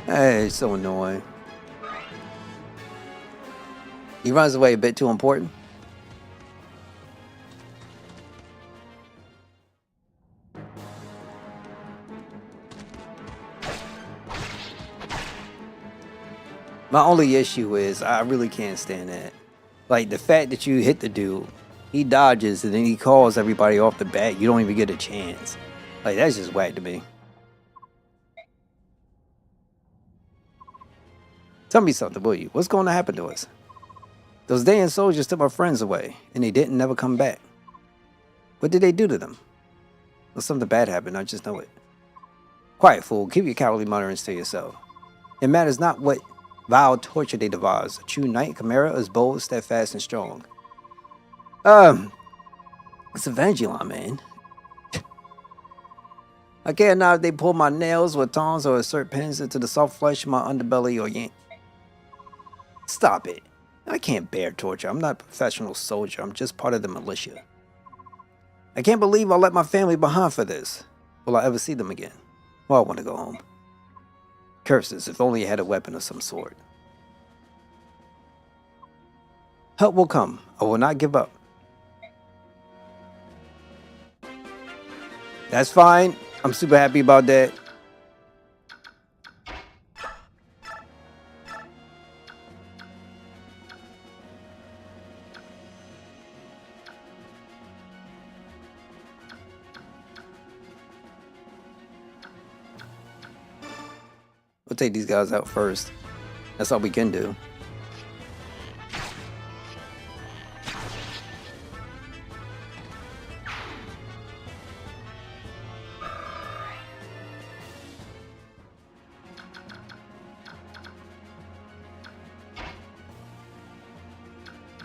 Hey, it's so annoying. He runs away a bit too important. My only issue is I really can't stand that. Like the fact that you hit the dude, he dodges and then he calls everybody off the bat. You don't even get a chance. Like that's just whack to me. Tell me something, will you? What's going to happen to us? Those damn soldiers took my friends away and they didn't never come back. What did they do to them? Well, something bad happened, I just know it. Quiet, fool. Keep your cowardly mutterings to yourself. It matters not what vile torture they devise. A true knight chimera is bold, steadfast, and strong. It's Evangelon, man. I care not if they pull my nails with tongs or insert pins into the soft flesh of my underbelly or yank. Stop it. I can't bear torture. I'm not a professional soldier. I'm just part of the militia. I can't believe I let my family behind for this. Will I ever see them again? Well, I want to go home. Curses, if only I had a weapon of some sort. Help will come. I will not give up. That's fine. I'm super happy about that. We'll take these guys out first. That's all we can do.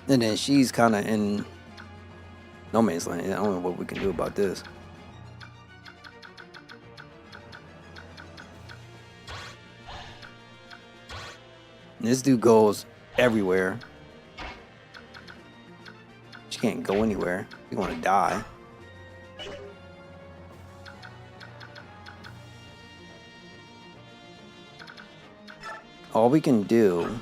And then she's kind of in no man's land. I don't know what we can do about this. And this dude goes everywhere. She can't go anywhere. You're going to die. All we can do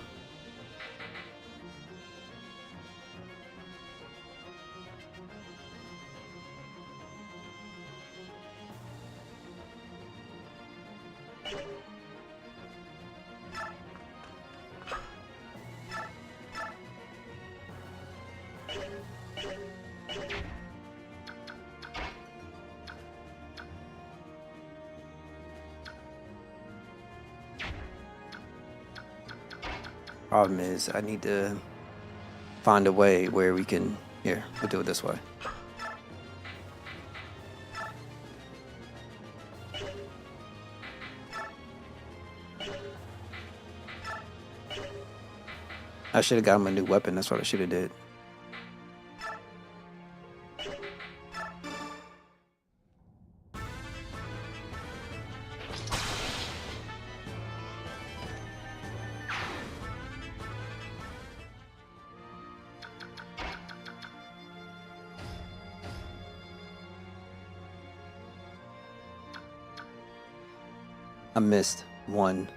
problem is I need to find a way where we can, here, we'll do it this way. I should have got him a new weapon. That's what I should have did. I missed one.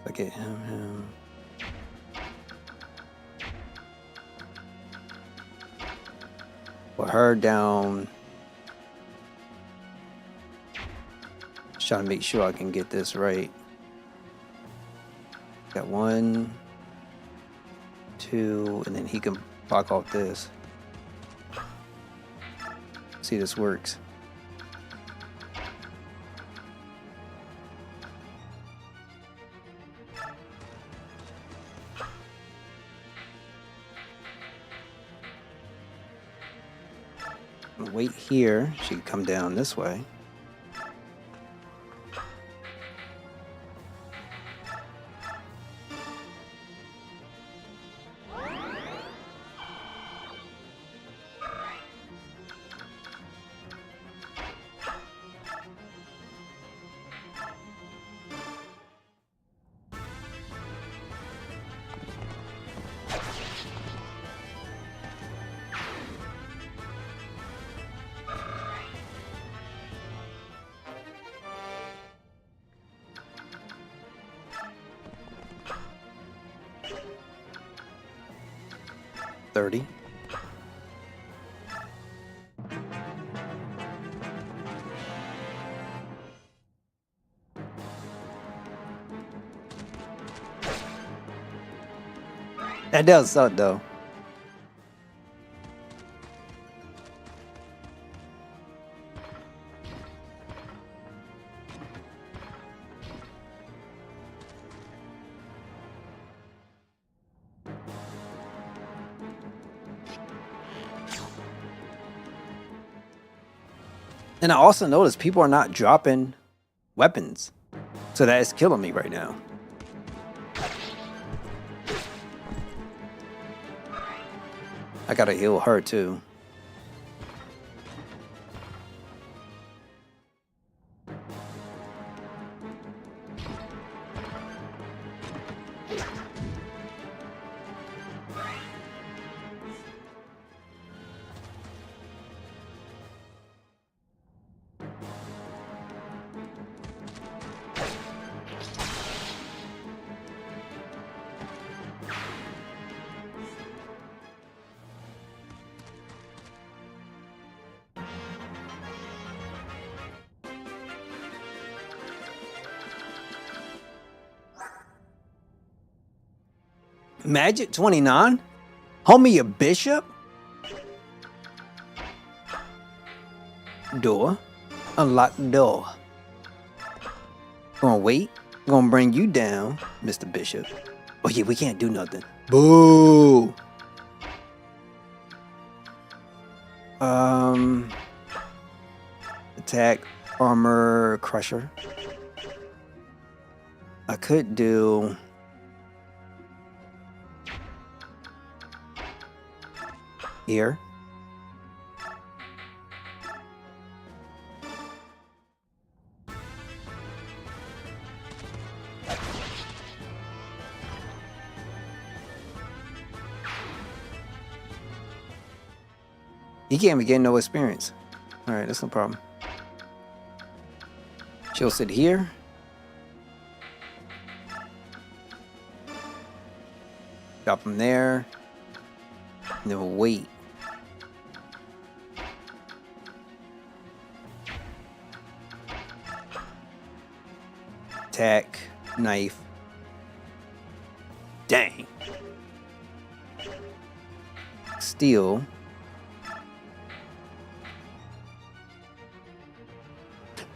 Okay, put her down. Just trying to make sure I can get this right. Got 1, 2, and then he can block off this. See, this works. Wait here. She can come down this way. $30. That does suck though. And I also noticed people are not dropping weapons. So that is killing me right now. I gotta heal her too. Magic 29? Homie, a bishop? Door. Unlock the door. Gonna wait. Gonna bring you down, Mr. Bishop. Oh yeah, we can't do nothing. Boo! Attack, armor, crusher. I could do... here. He can't be getting no experience. Alright, that's no problem. She'll sit here. Drop him there. And then we'll wait. Attack, knife. Dang. Steal.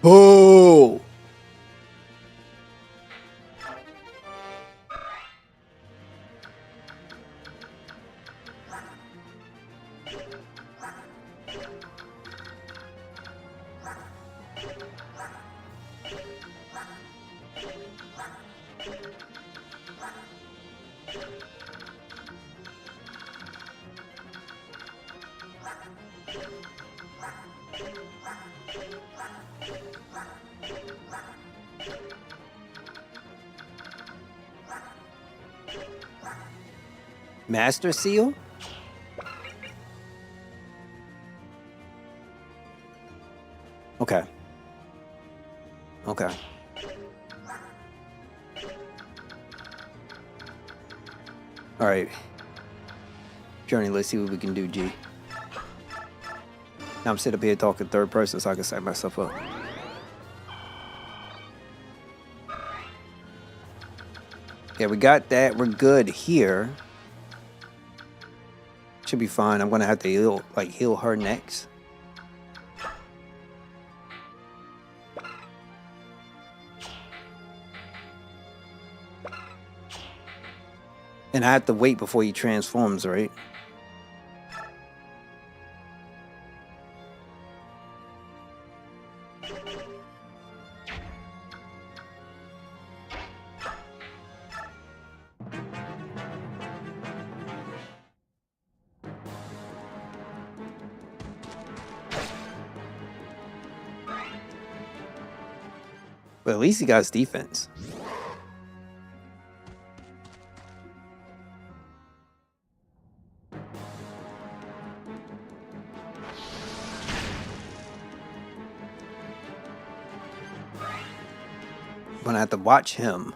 Oh! Master Seal? Okay. Okay. Alright. Journey, let's see what we can do, G. Now I'm sitting up here talking third person so I can set myself up. Yeah, we got that. We're good here. Should be fine. I'm gonna have to heal her next. And I have to wait before he transforms, right? But at least he got his defense. I'm gonna have to watch him.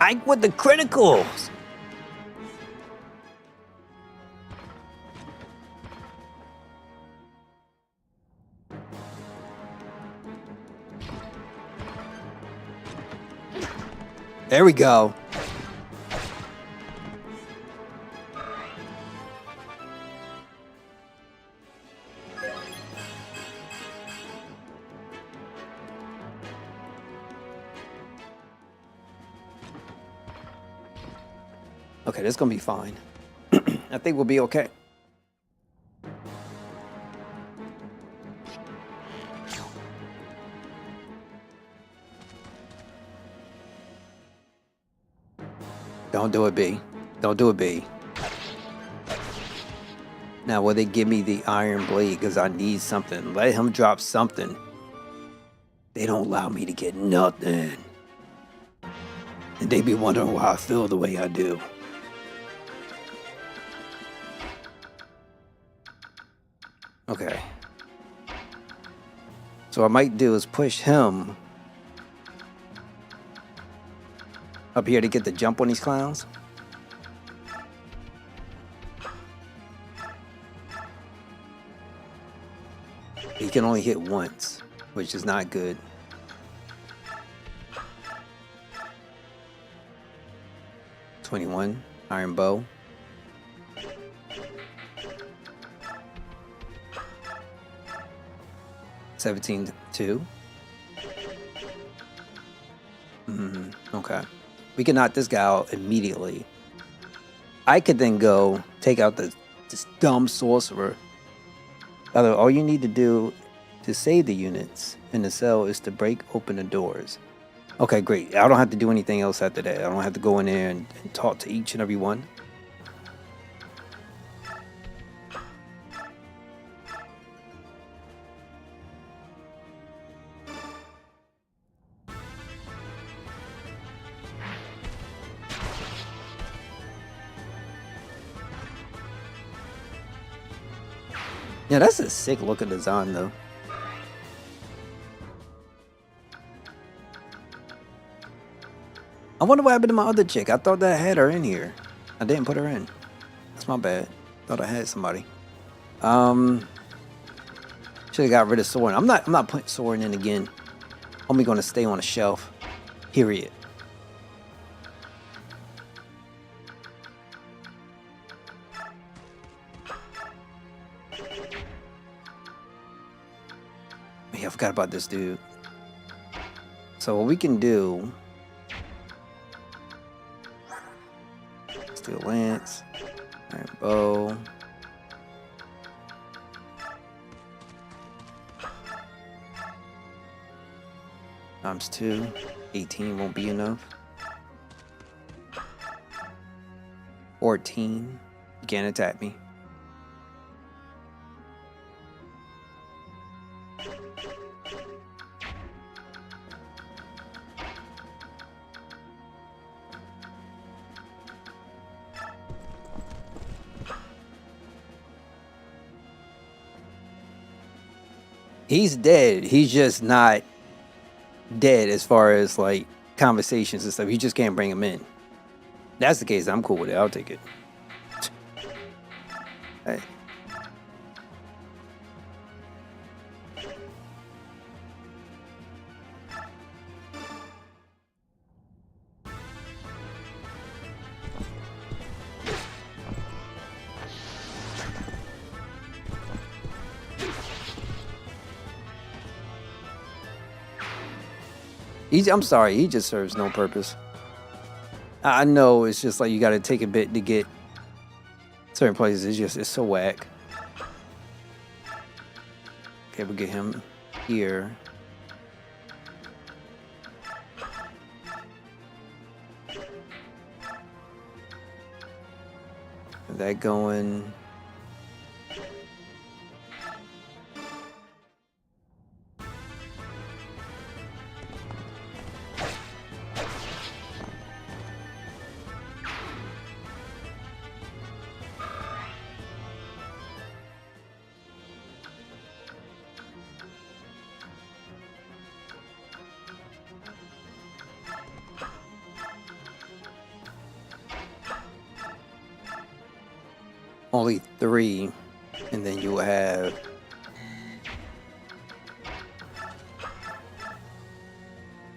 Ike with the criticals! There we go. Okay, this is gonna be fine. I think we'll be okay. Don't do it, B. Don't do it, B. Now, will they give me the iron blade because I need something? Let him drop something. They don't allow me to get nothing. And they be wondering why I feel the way I do. Okay. So what I might do is push him up here to get the jump on these clowns. He can only hit once, which is not good. $21, iron bow. $17-2. Okay. We can knock this guy out immediately. I could then go take out this dumb sorcerer. All you need to do to save the units in the cell is to break open the doors. Okay, great. I don't have to do anything else after that. I don't have to go in there and talk to each and every one. Yeah, that's a sick looking design though. I wonder what happened to my other chick. I thought that I had her in here. I didn't put her in. That's my bad. Thought I had somebody. Should have got rid of Soren. I'm not putting Soren in again. Only gonna stay on a shelf. Period. Yeah, I forgot about this dude. So what we can do, steel lance, iron bow, times 2, 18 won't be enough. 14, you can't attack me. He's dead. He's just not dead as far as like conversations and stuff. You just can't bring him in. That's the case. I'm cool with it. I'll take it. Hey. I'm sorry, he just serves no purpose. I know it's just like you got to take a bit to get certain places. It's so whack. Okay, we'll get him here. That going. Only 3, and then you will have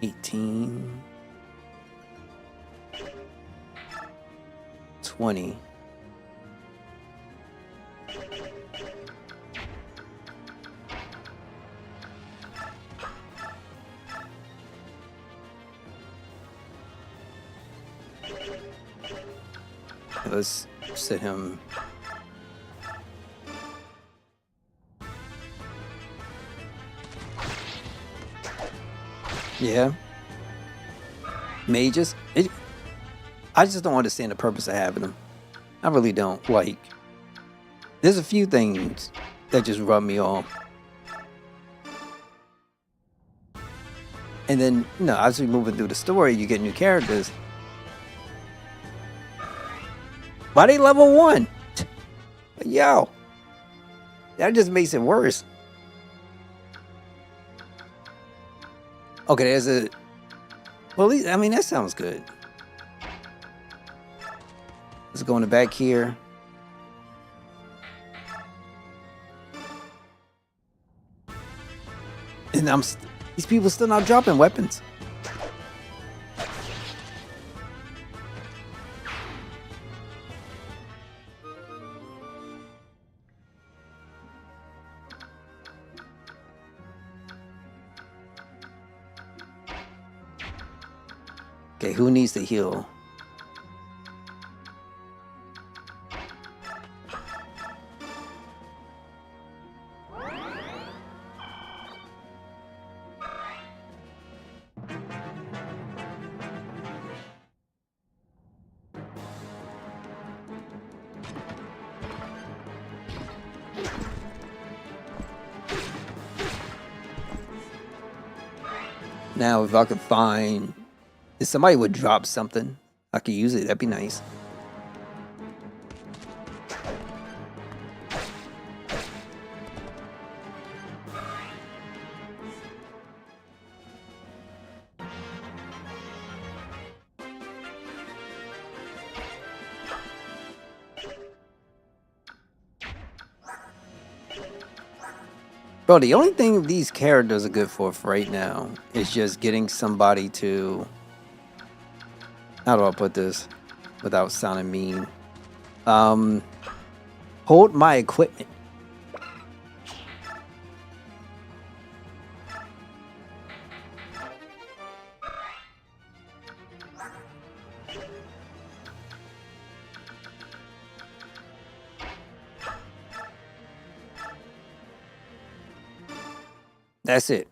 18, 20. Let's set him. Yeah. Mages. I just don't understand the purpose of having them. I really don't. Like, there's a few things that just rub me off. And then, as we moving through the story, you get new characters. Why they level 1? Yo, that just makes it worse. Okay, there's a... Well, at least, I mean, that sounds good. Let's go in the back here. And these people still not dropping weapons. Okay, who needs to heal? Now, if I could find... If somebody would drop something, I could use it. That'd be nice. Bro, the only thing these characters are good for right now is just getting somebody to... How do I put this without sounding mean? Hold my equipment. That's it.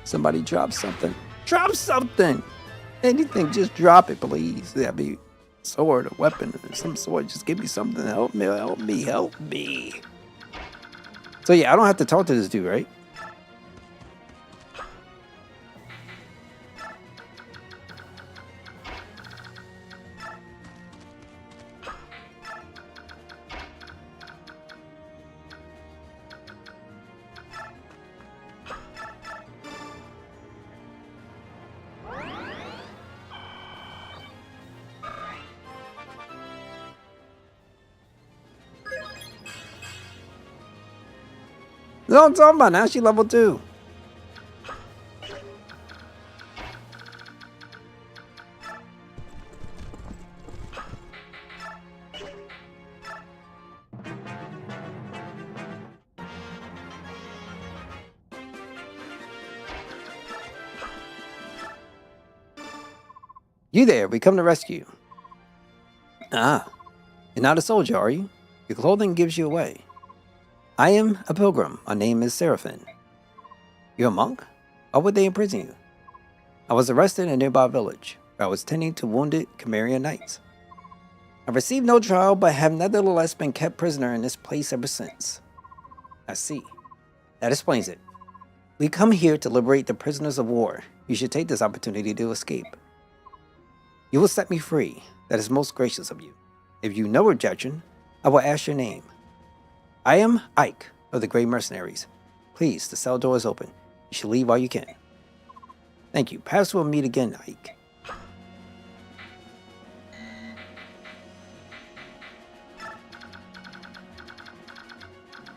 Somebody drop something. Drop something! Anything, just drop it, please. That'd be a sword, a weapon, or some sort. Just give me something. Help me, help me, help me. So yeah, I don't have to talk to this dude, right? No, I'm talking about now. She level 2. You there? We come to rescue. Ah, you're not a soldier, are you? Your clothing gives you away. I am a pilgrim. My name is Seraphim. You're a monk? Why would they imprison you? I was arrested in a nearby village, where I was tending to wounded Cimmerian knights. I received no trial, but have nevertheless been kept prisoner in this place ever since. I see. That explains it. We come here to liberate the prisoners of war. You should take this opportunity to escape. You will set me free. That is most gracious of you. If you no objection, I will ask your name. I am Ike of the Grey Mercenaries. Please, the cell door is open. You should leave while you can. Thank you. Perhaps we'll meet again, Ike.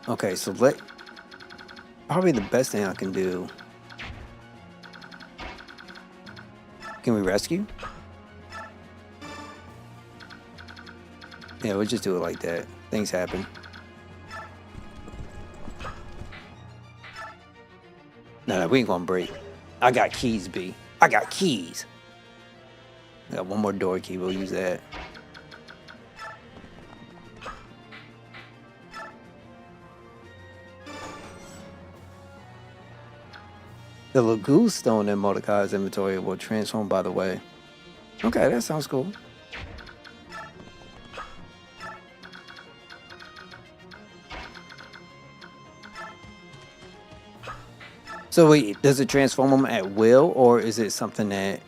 Okay, so probably the best thing I can do. Can we rescue? Yeah, we'll just do it like that. Things happen. No, we ain't gonna break. I got keys, B. I got keys. I got one more door key. We'll use that. The Lagoon Stone in Mordecai's inventory will transform, by the way. Okay, that sounds cool. So wait, does it transform them at will, or is it something that...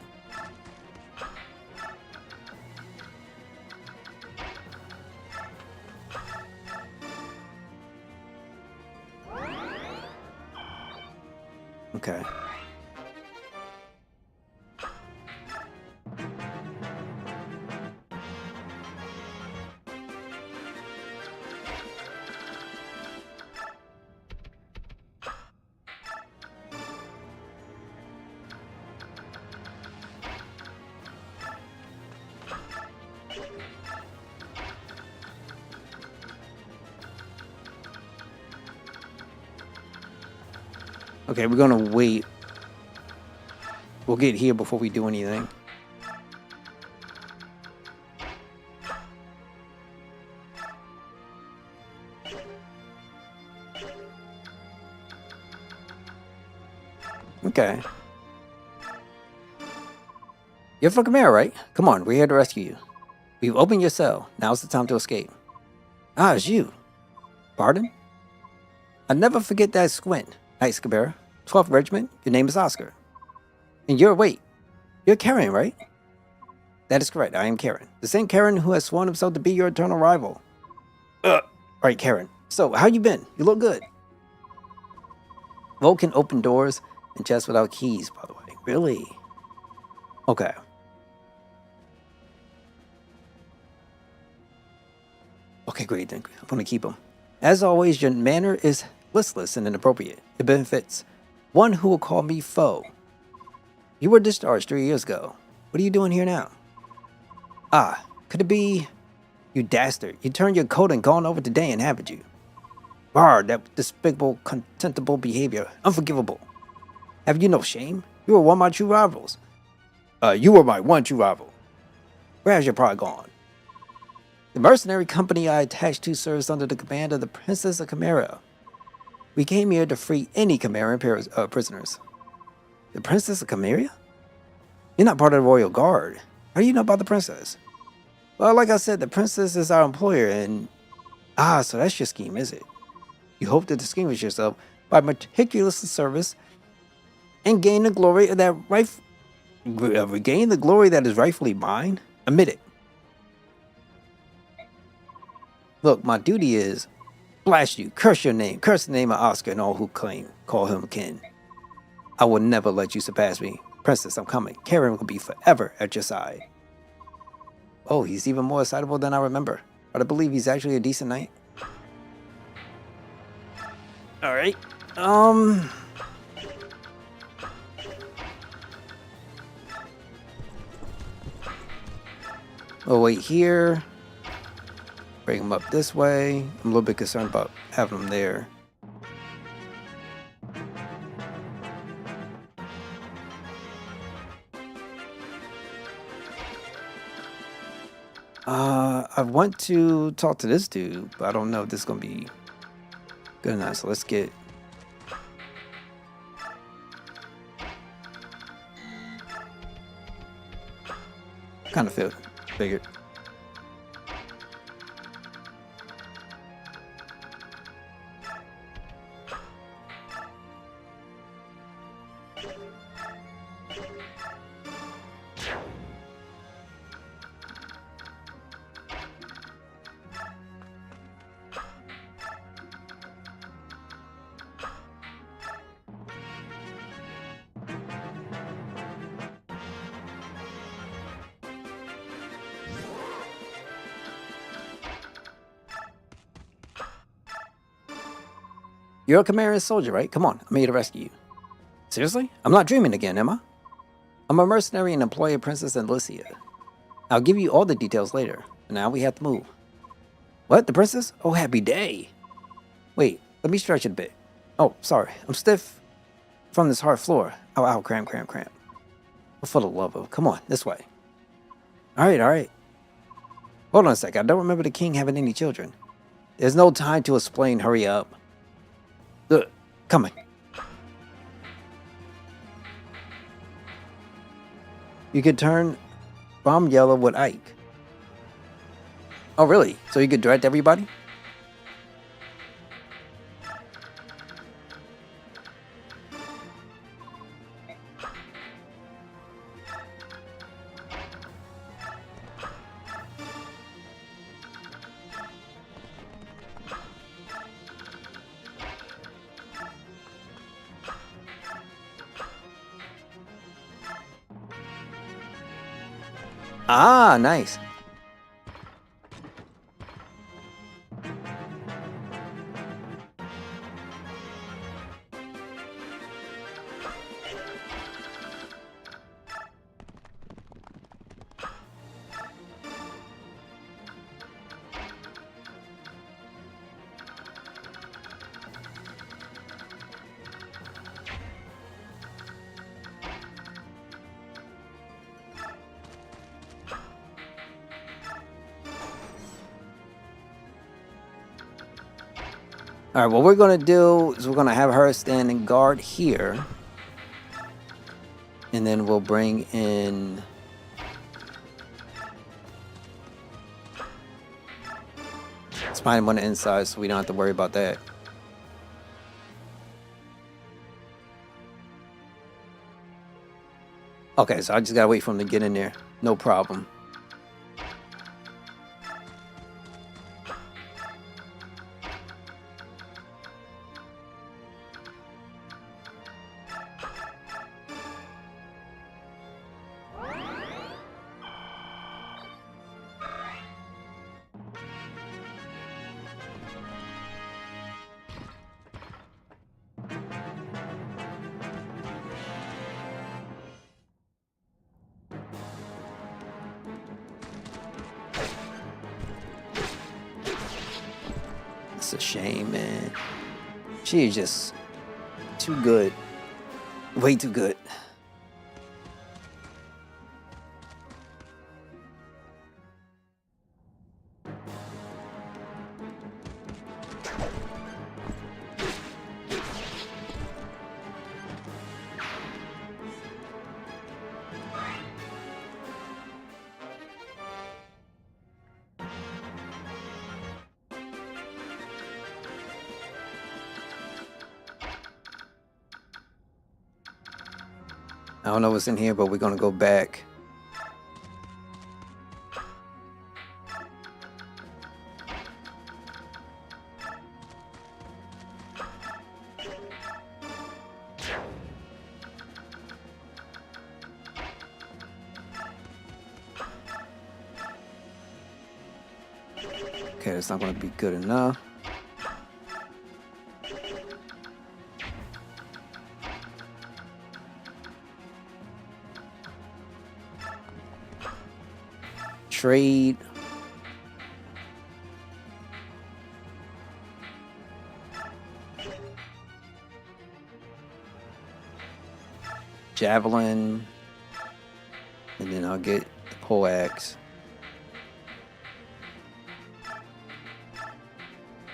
Okay. Okay, we're gonna wait. We'll get here before we do anything. Okay. You're from Chimera, right? Come on, we're here to rescue you. We've opened your cell. Now's the time to escape. Ah, it's you. Pardon? I'll never forget that squint. Nice, Chimera. 12th Regiment, your name is Oscar. And you're Karen, right? That is correct, I am Karen. The same Karen who has sworn himself to be your eternal rival. Right, Karen. So, how you been? You look good. Volk can open doors and chests without keys, by the way. Really? Okay. Okay, great, then. I'm gonna keep them. As always, your manner is listless and inappropriate. It benefits one who will call me foe. You were discharged 3 years ago. What are you doing here now? Ah, could it be... You dastard. You turned your coat and gone over today, and haven't you? Bar, that despicable, contemptible behavior. Unforgivable. Have you no shame? You were one of my true rivals. You were my one true rival. Where has your pride gone? The mercenary company I attached to serves under the command of the Princess of Chimera. We came here to free any Chimeran prisoners. The Princess of Chimera? You're not part of the Royal Guard. How do you know about the princess? Well, like I said, the princess is our employer, and... Ah, so that's your scheme, is it? You hope to distinguish yourself by meticulous service and gain the glory that regain the glory that is rightfully mine? Admit it. Look, my duty is... Blast you, curse your name, curse the name of Oscar and all who call him kin. I will never let you surpass me. Princess, I'm coming. Karen will be forever at your side. Oh, he's even more excitable than I remember. But I believe he's actually a decent knight. Alright. We'll wait here. Bring him up this way. I'm a little bit concerned about having him there. I want to talk to this dude, but I don't know if this is going to be good enough. So let's get... Kind of figured. You're a Chimerian soldier, right? Come on, I'm here to rescue you. Seriously? I'm not dreaming again, am I? I'm a mercenary and employee of Princess Alicia. I'll give you all the details later. Now we have to move. What? The princess? Oh, happy day. Wait, let me stretch it a bit. Oh, sorry. I'm stiff from this hard floor. Ow, ow, cramp. Oh, for the love of... Come on, this way. All right. Hold on a sec. I don't remember the king having any children. There's no time to explain. Hurry up. Look, coming. You could turn bomb yellow with Ike. Oh, really? So you could direct everybody? Ah, nice. All right, what we're going to do is we're going to have her standing guard here. And then we'll bring in... Spine on the inside so we don't have to worry about that. Okay, so I just got to wait for him to get in there. No problem. It's a shame, man. She is just too good. Way too good. I don't know what's in here, but we're gonna go back. Okay, that's not gonna be good enough. Trade. Javelin. And then I'll get the poleaxe.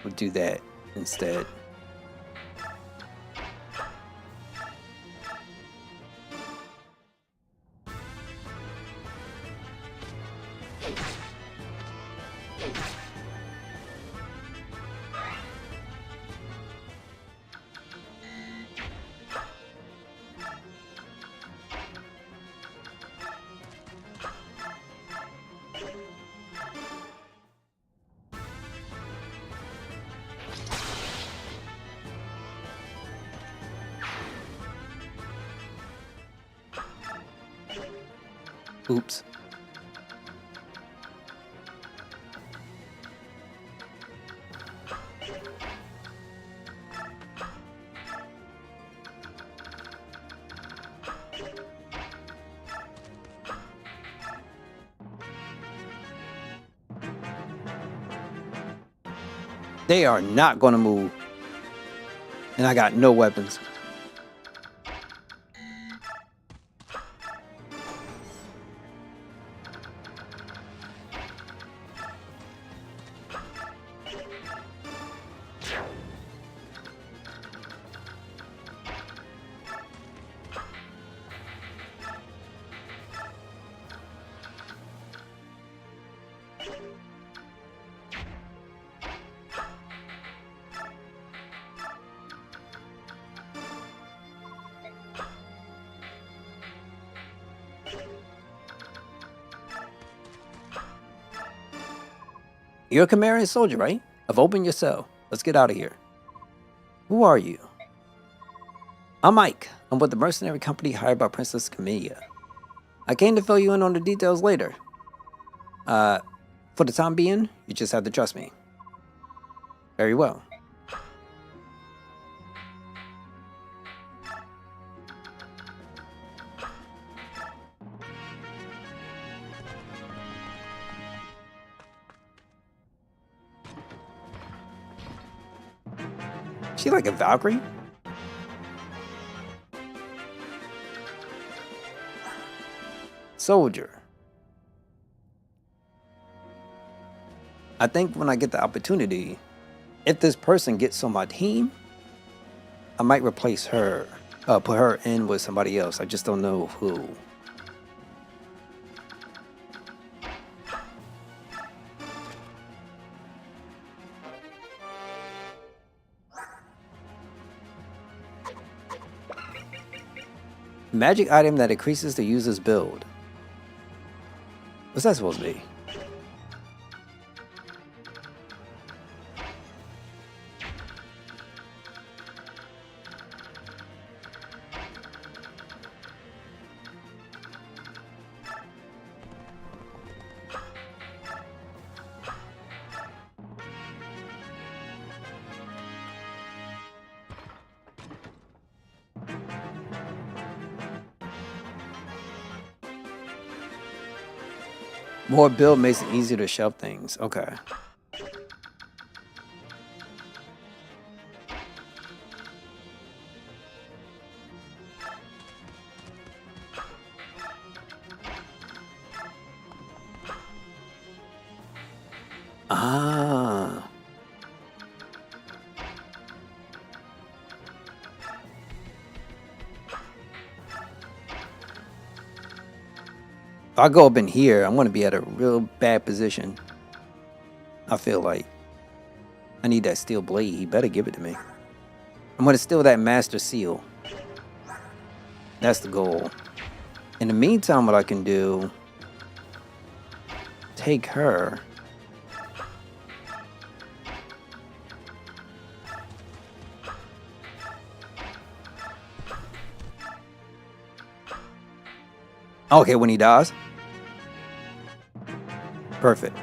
We'll do that instead. Oops. They are not going to move. And I got no weapons. You're a Camarian soldier, right? I've opened your cell. Let's get out of here. Who are you? I'm Mike. I'm with the mercenary company hired by Princess Camilla. I came to fill you in on the details later. For the time being, you just have to trust me. Very well. She like a Valkyrie? Soldier. I think when I get the opportunity, if this person gets on my team, I might replace her, put her in with somebody else. I just don't know who. Magic item that increases the user's build. What's that supposed to be? More build makes it easier to shelf things. Okay. Ah. If I go up in here, I'm going to be at a real bad position. I feel like I need that steel blade. He better give it to me. I'm going to steal that master seal. That's the goal. In the meantime, what I can do, take her. Okay, when he dies. Perfect.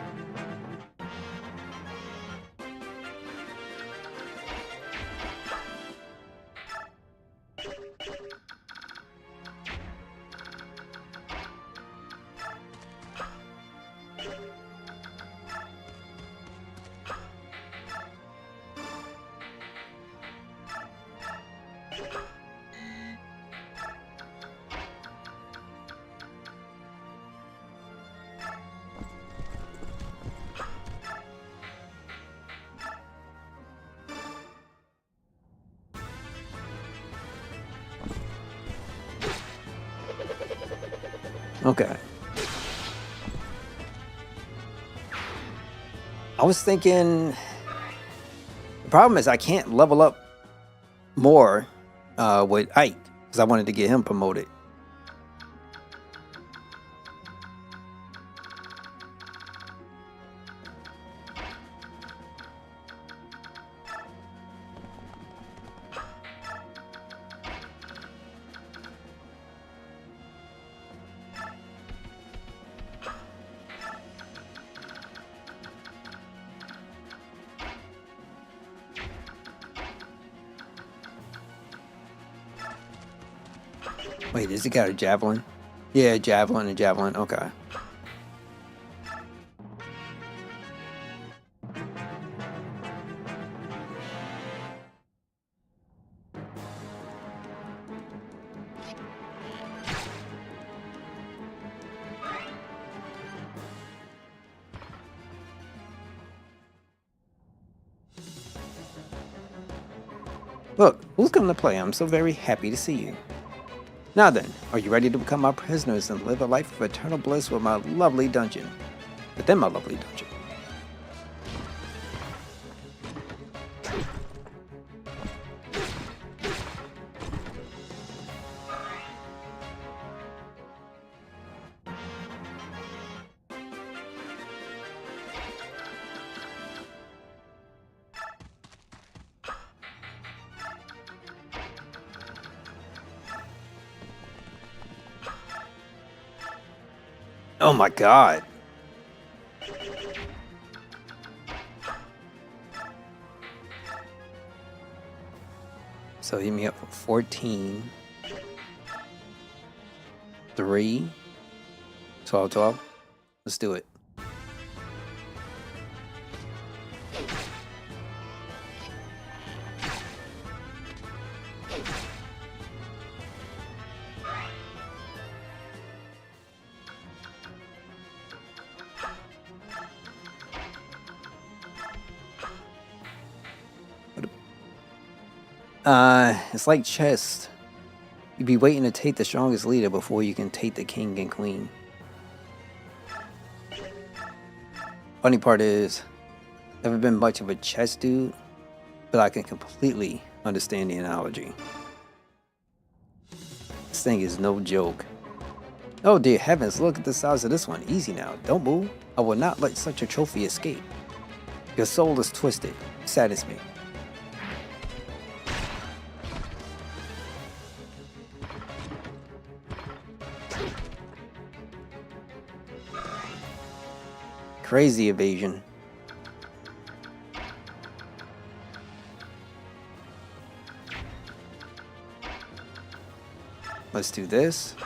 Okay. I was thinking, the problem is I can't level up more with Ike because I wanted to get him promoted. Wait, does he got a javelin? Yeah, javelin and javelin. Okay. Look, who's come to play? I'm so very happy to see you. Now then, are you ready to become my prisoners and live a life of eternal bliss with my lovely dungeon? Within my lovely dungeon. Oh my god. So hit me up for 14, 3, 12, 12. Let's do it. It's like chess. You'd be waiting to take the strongest leader before you can take the king and queen. Funny part is, never been much of a chess dude, but I can completely understand the analogy. This thing is no joke. Oh dear heavens, look at the size of this one. Easy now, don't move. I will not let such a trophy escape. Your soul is twisted. Saddens me. Crazy evasion. Let's do this.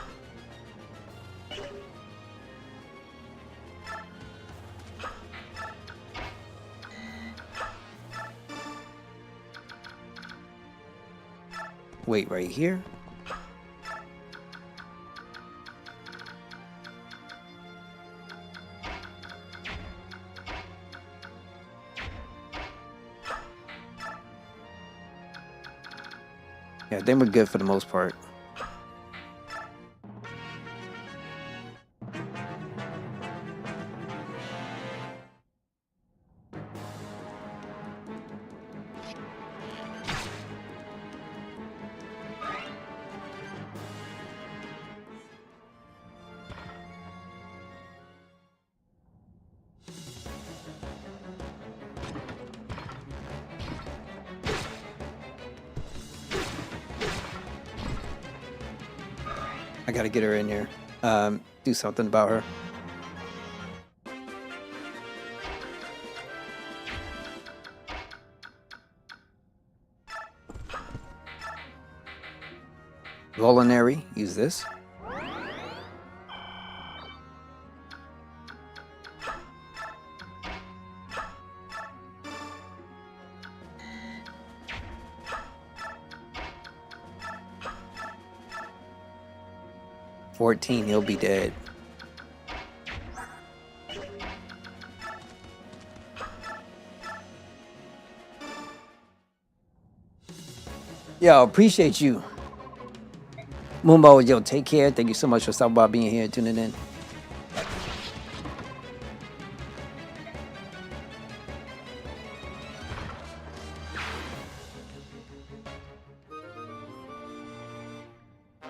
Wait right here. Yeah, I think we're good for the most part. I gotta get her in here. Do something about her. Culinary, use this. $14, he'll be dead. Yo, appreciate you. Moonbo, yo, take care. Thank you so much for stopping by, being here, tuning in.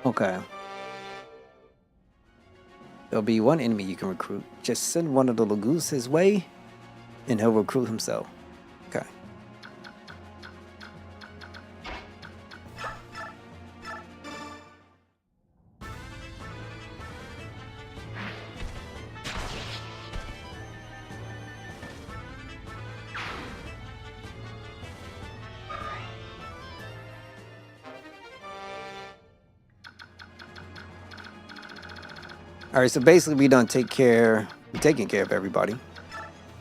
Okay. There'll be one enemy you can recruit. Just send one of the Lagoos his way, and he'll recruit himself. Okay. All right, so basically we're taking care of everybody.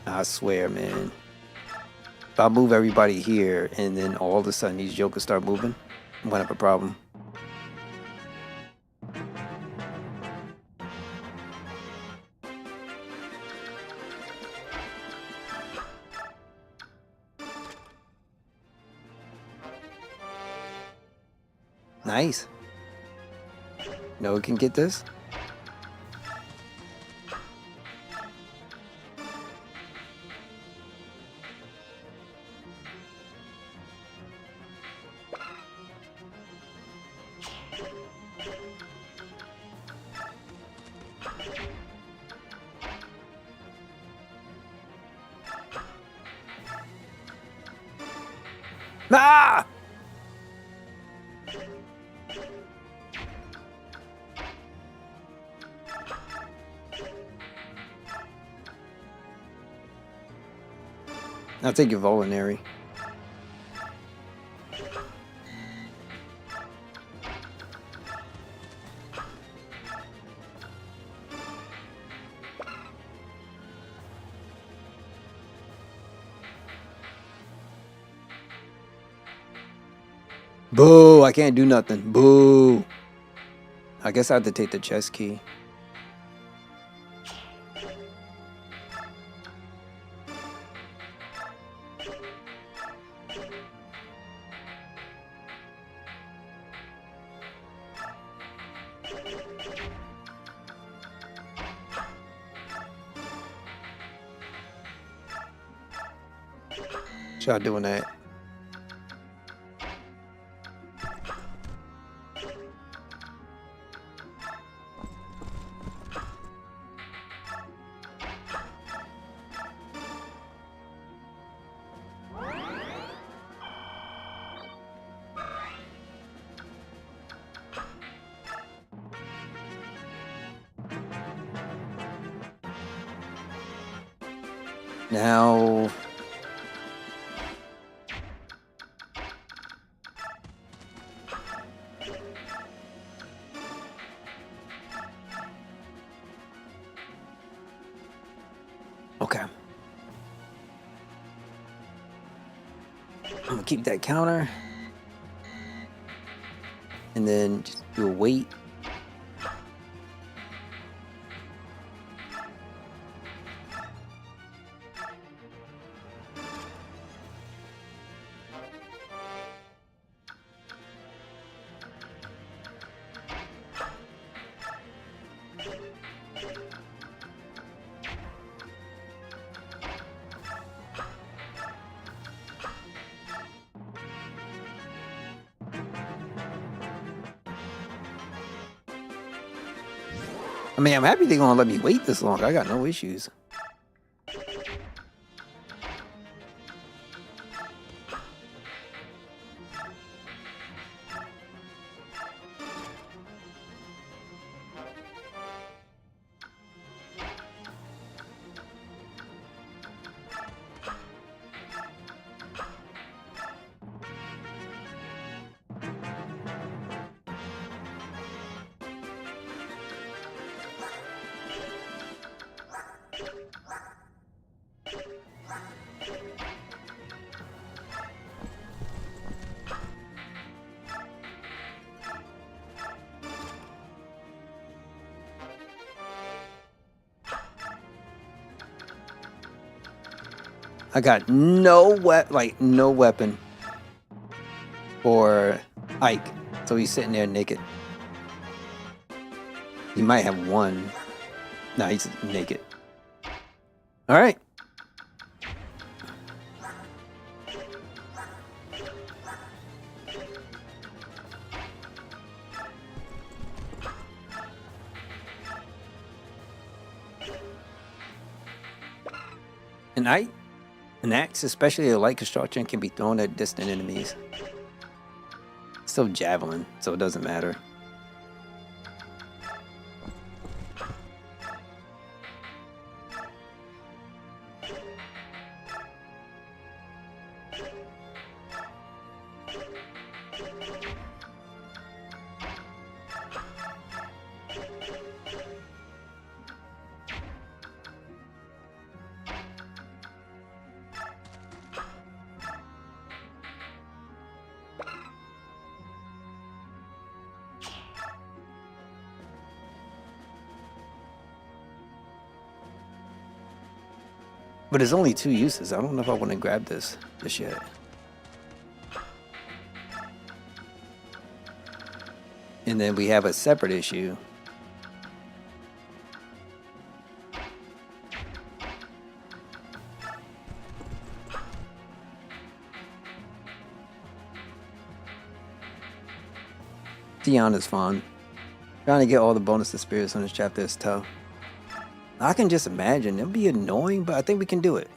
I swear, man. If I move everybody here and then all of a sudden these jokers start moving, I'm gonna have a problem. Nice. No one can get this. Ah! I'll take your Volinary. Boo! I can't do nothing. Boo! I guess I have to take the chest key. Try doing that. Now, okay. I'm gonna keep that counter and then just do a wait. I mean, I'm happy they're gonna let me wait this long. I got no issues. I got no weapon for Ike, so he's sitting there naked. He might have one. No, he's naked. All right. An axe, especially a light construction, can be thrown at distant enemies. It's still javelin, so it doesn't matter. But there's only 2 uses. I don't know if I want to grab this just yet. And then we have a separate issue. Dion is fun. Trying to get all the bonus to spirits on this chapter is tough. I can just imagine. It'll be annoying, but I think we can do it.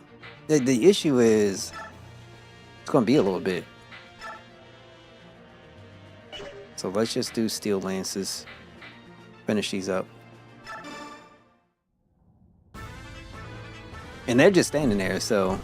The issue is it's going to be a little bit. So let's just do steel lances. Finish these up. And they're just standing there, so...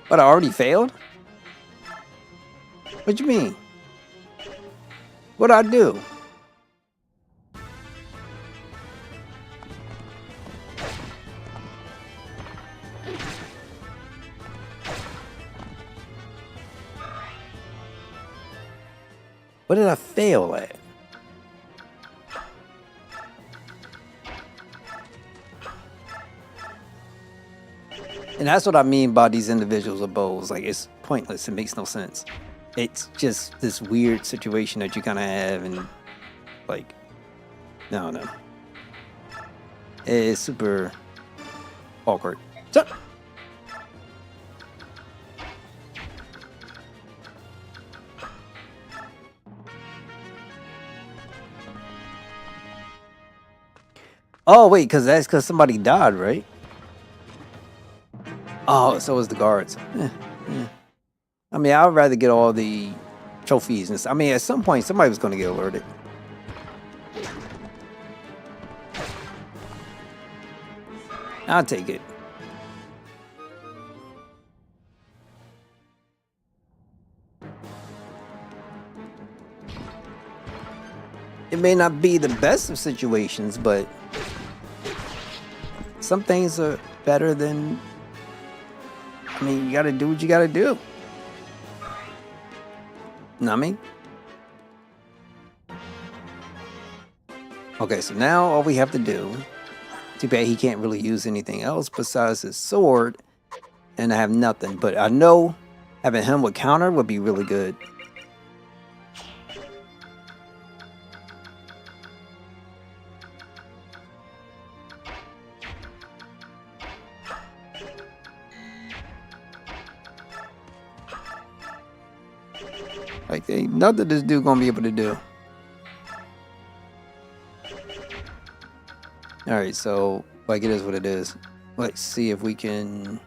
But I already failed? What you mean? What'd I do? What did I fail at? And that's what I mean by these individuals of bows. Like, it's pointless. It makes no sense. It's just this weird situation that you kind of have, and like, no. It's super awkward. So, oh wait, because somebody died, right? Oh, so was the guards. I mean, I would rather get all the trophies. And I mean, at some point, somebody was going to get alerted. I'll take it. It may not be the best of situations, but some things are better than... I mean, you gotta do what you gotta do. Know what I mean? Okay, so now all we have to do... Too bad he can't really use anything else besides his sword. And I have nothing. But I know having him with counter would be really good. Like, ain't nothing this dude gonna be able to do. Alright, so, like, it is what it is. Let's see if we can...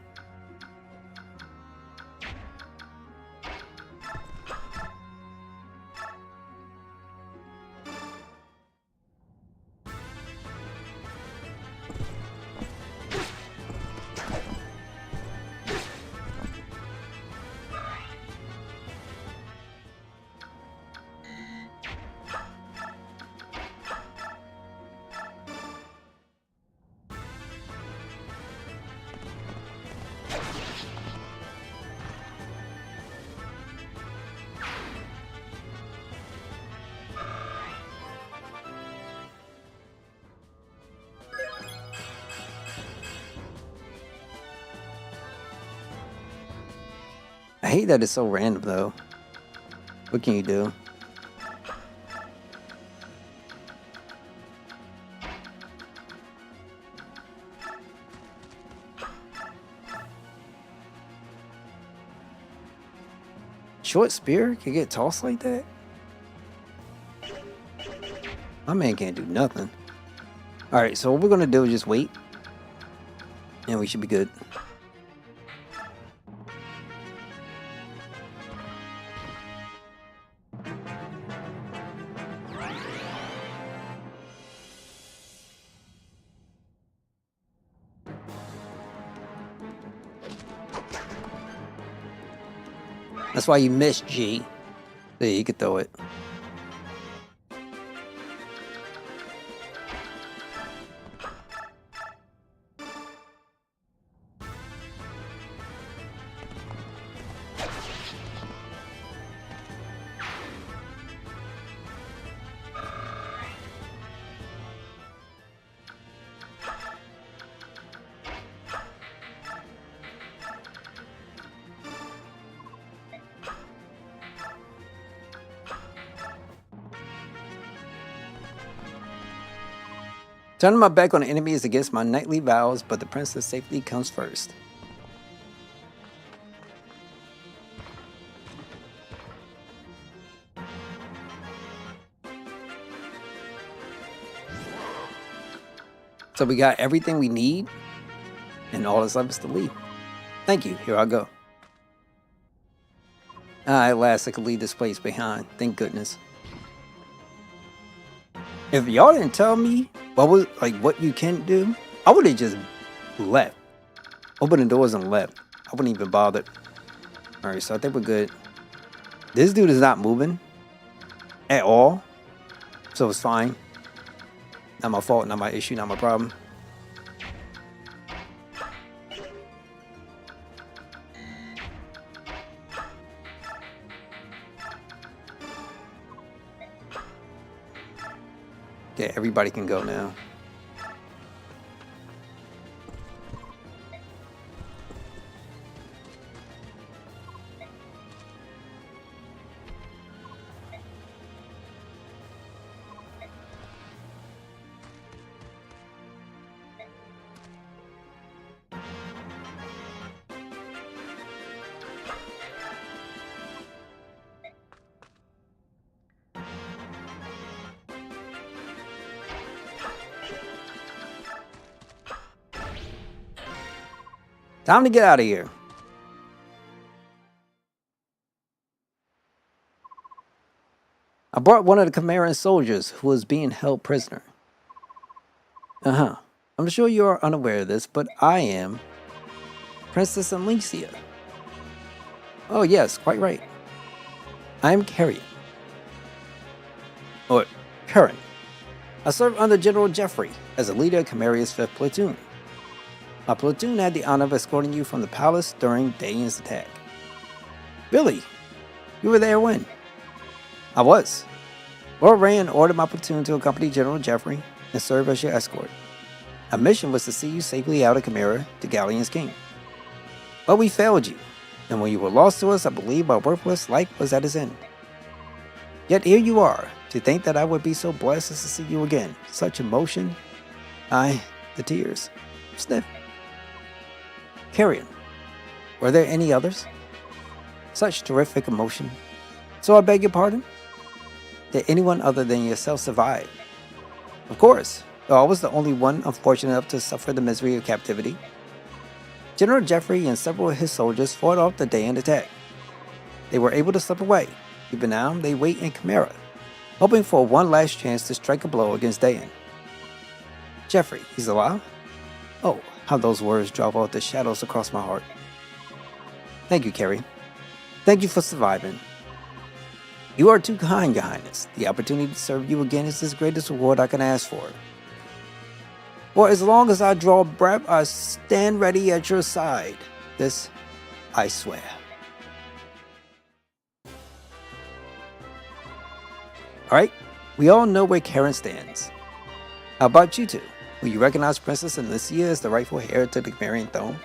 I hate that it's so random, though. What can you do? Short spear can get tossed like that? My man can't do nothing. Alright, so what we're gonna do is just wait. And we should be good. That's why you missed, G. There, you could throw it. Turning my back on the enemy is against my knightly vows, but the princess safety comes first. So we got everything we need, and all that's left is to leave. Thank you. Here I go. At last I could leave this place behind. Thank goodness. If y'all didn't tell me what you can do, I would have just left. Opened the doors and left. I wouldn't even bothered. Alright, so I think we're good. This dude is not moving at all. So it's fine. Not my fault, not my issue, not my problem. Yeah, everybody can go now. Time to get out of here. I brought one of the Chimeran soldiers who was being held prisoner. I'm sure you are unaware of this, but I am Princess Alicia. Oh yes, quite right. I am Carrion. Or Karen. I serve under General Jeffrey as the leader of Chimera's 5th platoon. My platoon had the honor of escorting you from the palace during Dane's attack. Really? You were there when? I was. Lord Rand ordered my platoon to accompany General Jeffrey and serve as your escort. Our mission was to see you safely out of Chimera to Galleon's king. But we failed you, and when you were lost to us, I believe our worthless life was at its end. Yet here you are, to think that I would be so blessed as to see you again. Such emotion. The tears. Sniff. Carrion. Were there any others? Such terrific emotion. So I beg your pardon? Did anyone other than yourself survive? Of course, though I was the only one unfortunate enough to suffer the misery of captivity. General Jeffrey and several of his soldiers fought off the Dayan attack. They were able to slip away. Even now, they wait in Chimera, hoping for one last chance to strike a blow against Dayan. Jeffrey, he's alive? Oh, how those words drove out the shadows across my heart. Thank you, Carrie. Thank you for surviving. You are too kind, Your Highness. The opportunity to serve you again is the greatest reward I can ask for. For as long as I draw breath, I stand ready at your side. This, I swear. Alright, we all know where Karen stands. How about you two? Will you recognize Princess Alicia as the rightful heir to the Chimerian throne?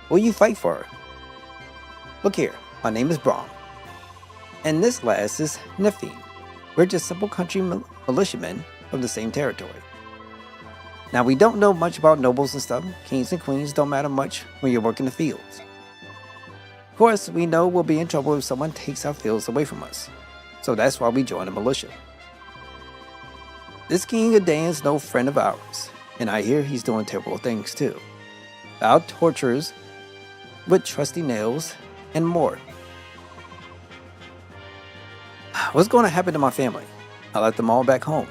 Will you fight for her? Look here, my name is Braum. And this last is Nephine. We're just simple country militiamen from the same territory. Now we don't know much about nobles and stuff. Kings and queens don't matter much when you're working the fields. Of course, we know we'll be in trouble if someone takes our fields away from us. So that's why we join the militia. This King of Dayan's no friend of ours. And I hear he's doing terrible things too. Foul tortures with trusty nails and more. What's going to happen to my family? I left them all back home,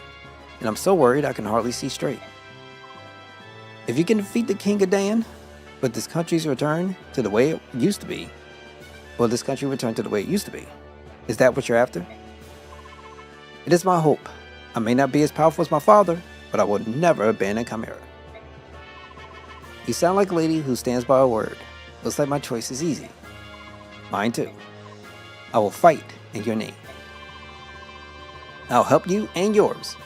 and I'm so worried I can hardly see straight. If you can defeat the King of Dayan, but this country's return to the way it used to be, will this country return to the way it used to be? Is that what you're after? It is my hope. I may not be as powerful as my father, but I will never abandon Chimera. You sound like a lady who stands by her word. Looks like my choice is easy. Mine too. I will fight in your name. I'll help you and yours.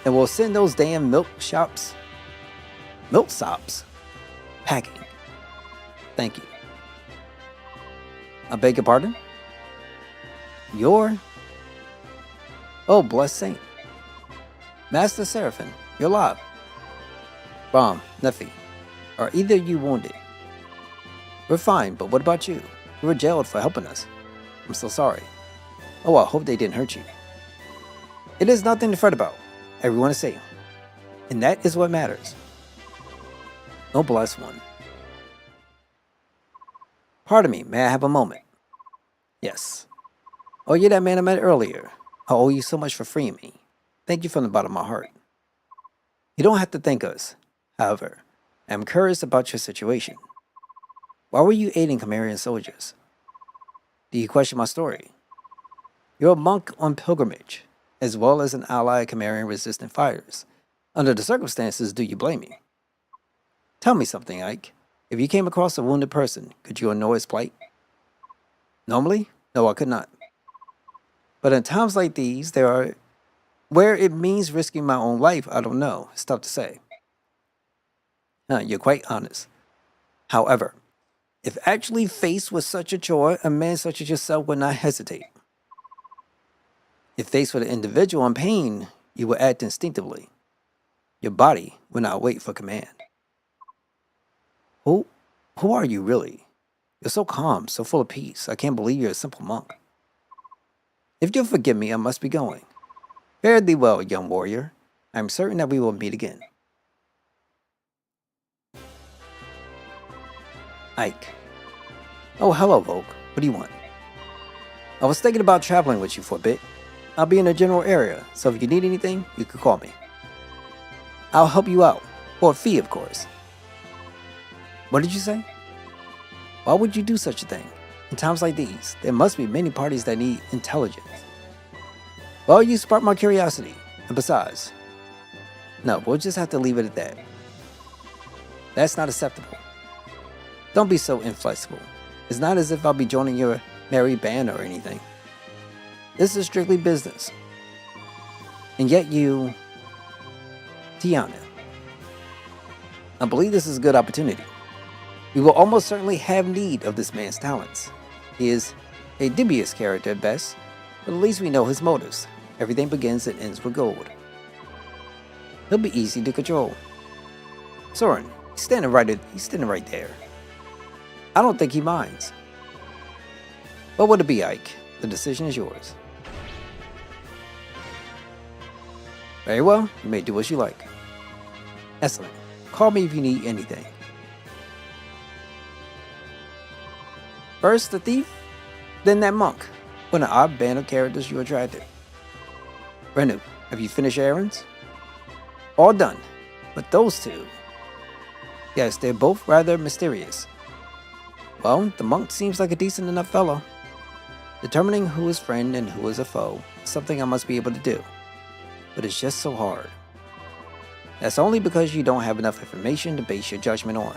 And we'll send those damn milk sops packing. Thank you. I beg your pardon? Oh, blessed saint. Master Seraphim, you're alive. Rom, Nephi, are either of you wounded? We're fine, but what about you? You were jailed for helping us. I'm so sorry. Oh, I hope they didn't hurt you. It is nothing to fret about. Everyone is safe. And that is what matters. Oh, bless one. Pardon me, may I have a moment? Yes. Oh, you're that man I met earlier. I owe you so much for freeing me. Thank you from the bottom of my heart. You don't have to thank us. However, I am curious about your situation. Why were you aiding Camarian soldiers? Do you question my story? You're a monk on pilgrimage, as well as an ally of Camarian resistant fighters. Under the circumstances, do you blame me? Tell me something, Ike. If you came across a wounded person, could you ignore his plight? Normally, no, I could not. But in times like these, where it means risking my own life, I don't know. It's tough to say. You're quite honest. However, if actually faced with such a chore, a man such as yourself would not hesitate. If faced with an individual in pain, you would act instinctively. Your body would not wait for command. Who are you really? You're so calm, so full of peace. I can't believe you're a simple monk. If you'll forgive me, I must be going. Fare thee well, young warrior. I am certain that we will meet again. Ike. Oh, hello, Volk. What do you want? I was thinking about traveling with you for a bit. I'll be in the general area, so if you need anything, you can call me. I'll help you out. For a fee, of course. What did you say? Why would you do such a thing? In times like these, there must be many parties that need intelligence. Well, you sparked my curiosity. And besides, no, we'll just have to leave it at that. That's not acceptable. Don't be so inflexible. It's not as if I'll be joining your merry band or anything. This is strictly business. And yet you... Tiana. I believe this is a good opportunity. We will almost certainly have need of this man's talents. He is a dubious character at best, but at least we know his motives. Everything begins and ends with gold. He'll be easy to control. Soren, he's standing right there. I don't think he minds. What would it be, Ike? The decision is yours. Very well, you may do as you like. Excellent. Call me if you need anything. First the thief, then that monk. What an odd band of characters you attracted. Renu, have you finished your errands? All done, but those two... Yes, they're both rather mysterious. Well, the monk seems like a decent enough fellow. Determining who is friend and who is a foe is something I must be able to do. But it's just so hard. That's only because you don't have enough information to base your judgment on.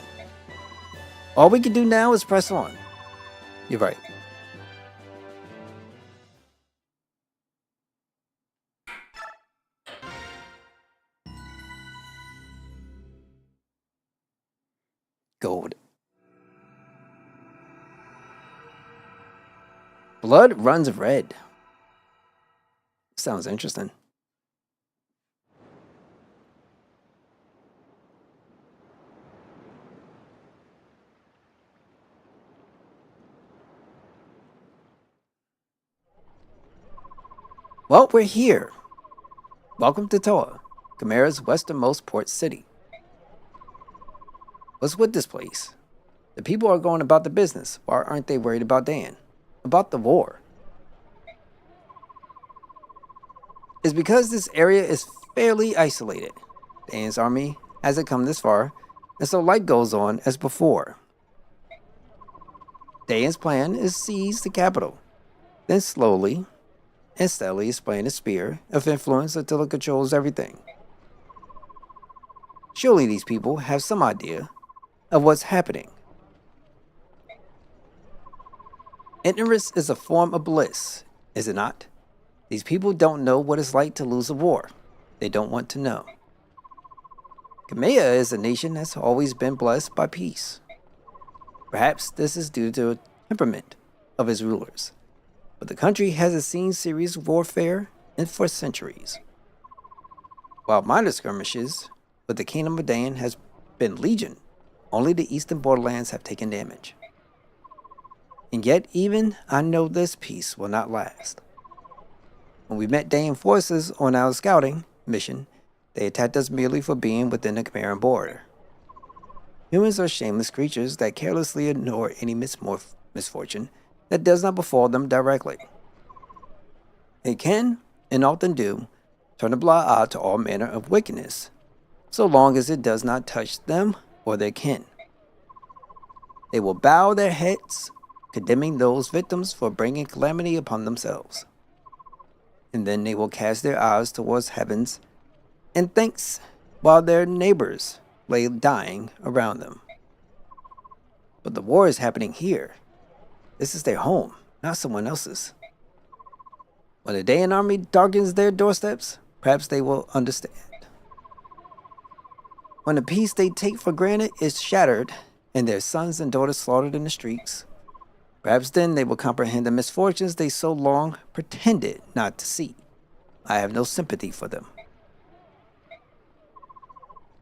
All we can do now is press on. You're right. Gold. Blood runs red. Sounds interesting. Well, we're here. Welcome to Toa, Chimera's westernmost port city. What's with this place? The people are going about the business. Why aren't they worried about Dan? About the war? It's because this area is fairly isolated. Dan's army hasn't come this far, and so life goes on as before. Dan's plan is seize the capital, then slowly and steadily expand its sphere of influence until it controls everything. Surely these people have some idea of what's happening. Ignorance is a form of bliss, is it not? These people don't know what it's like to lose a war. They don't want to know. Kamea is a nation that's always been blessed by peace. Perhaps this is due to the temperament of its rulers, but the country hasn't seen serious warfare for centuries. While minor skirmishes but the Kingdom of Dan has been legion. Only the eastern borderlands have taken damage. And yet, even I know this peace will not last. When we met Dan forces on our scouting mission, they attacked us merely for being within the Chimeran border. Humans are shameless creatures that carelessly ignore any misfortune that does not befall them directly. They can, and often do, turn a blind eye to all manner of wickedness, so long as it does not touch them or their kin. They will bow their heads, condemning those victims for bringing calamity upon themselves. And then they will cast their eyes towards heavens and thanks while their neighbors lay dying around them. But the war is happening here. This is their home, not someone else's. When the Dayan army darkens their doorsteps, perhaps they will understand. When the peace they take for granted is shattered and their sons and daughters slaughtered in the streets, perhaps then they will comprehend the misfortunes they so long pretended not to see. I have no sympathy for them.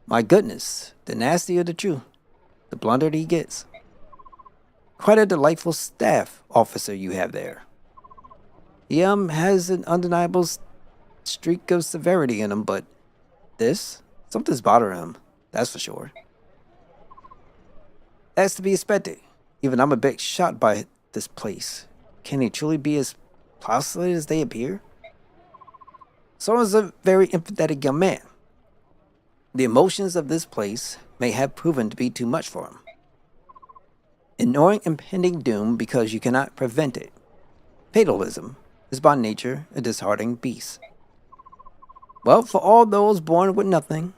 My goodness, the nastier the truth, the blunter he gets. Quite a delightful staff officer you have there. He has an undeniable streak of severity in him, but something's bothering him, that's for sure. That's to be expected. Even I'm a bit shocked by this place. Can he truly be as placid as they appear? Someone's a very empathetic young man. The emotions of this place may have proven to be too much for him. Ignoring impending doom because you cannot prevent it. Fatalism is by nature a disheartening beast. Well, for all those born with nothing,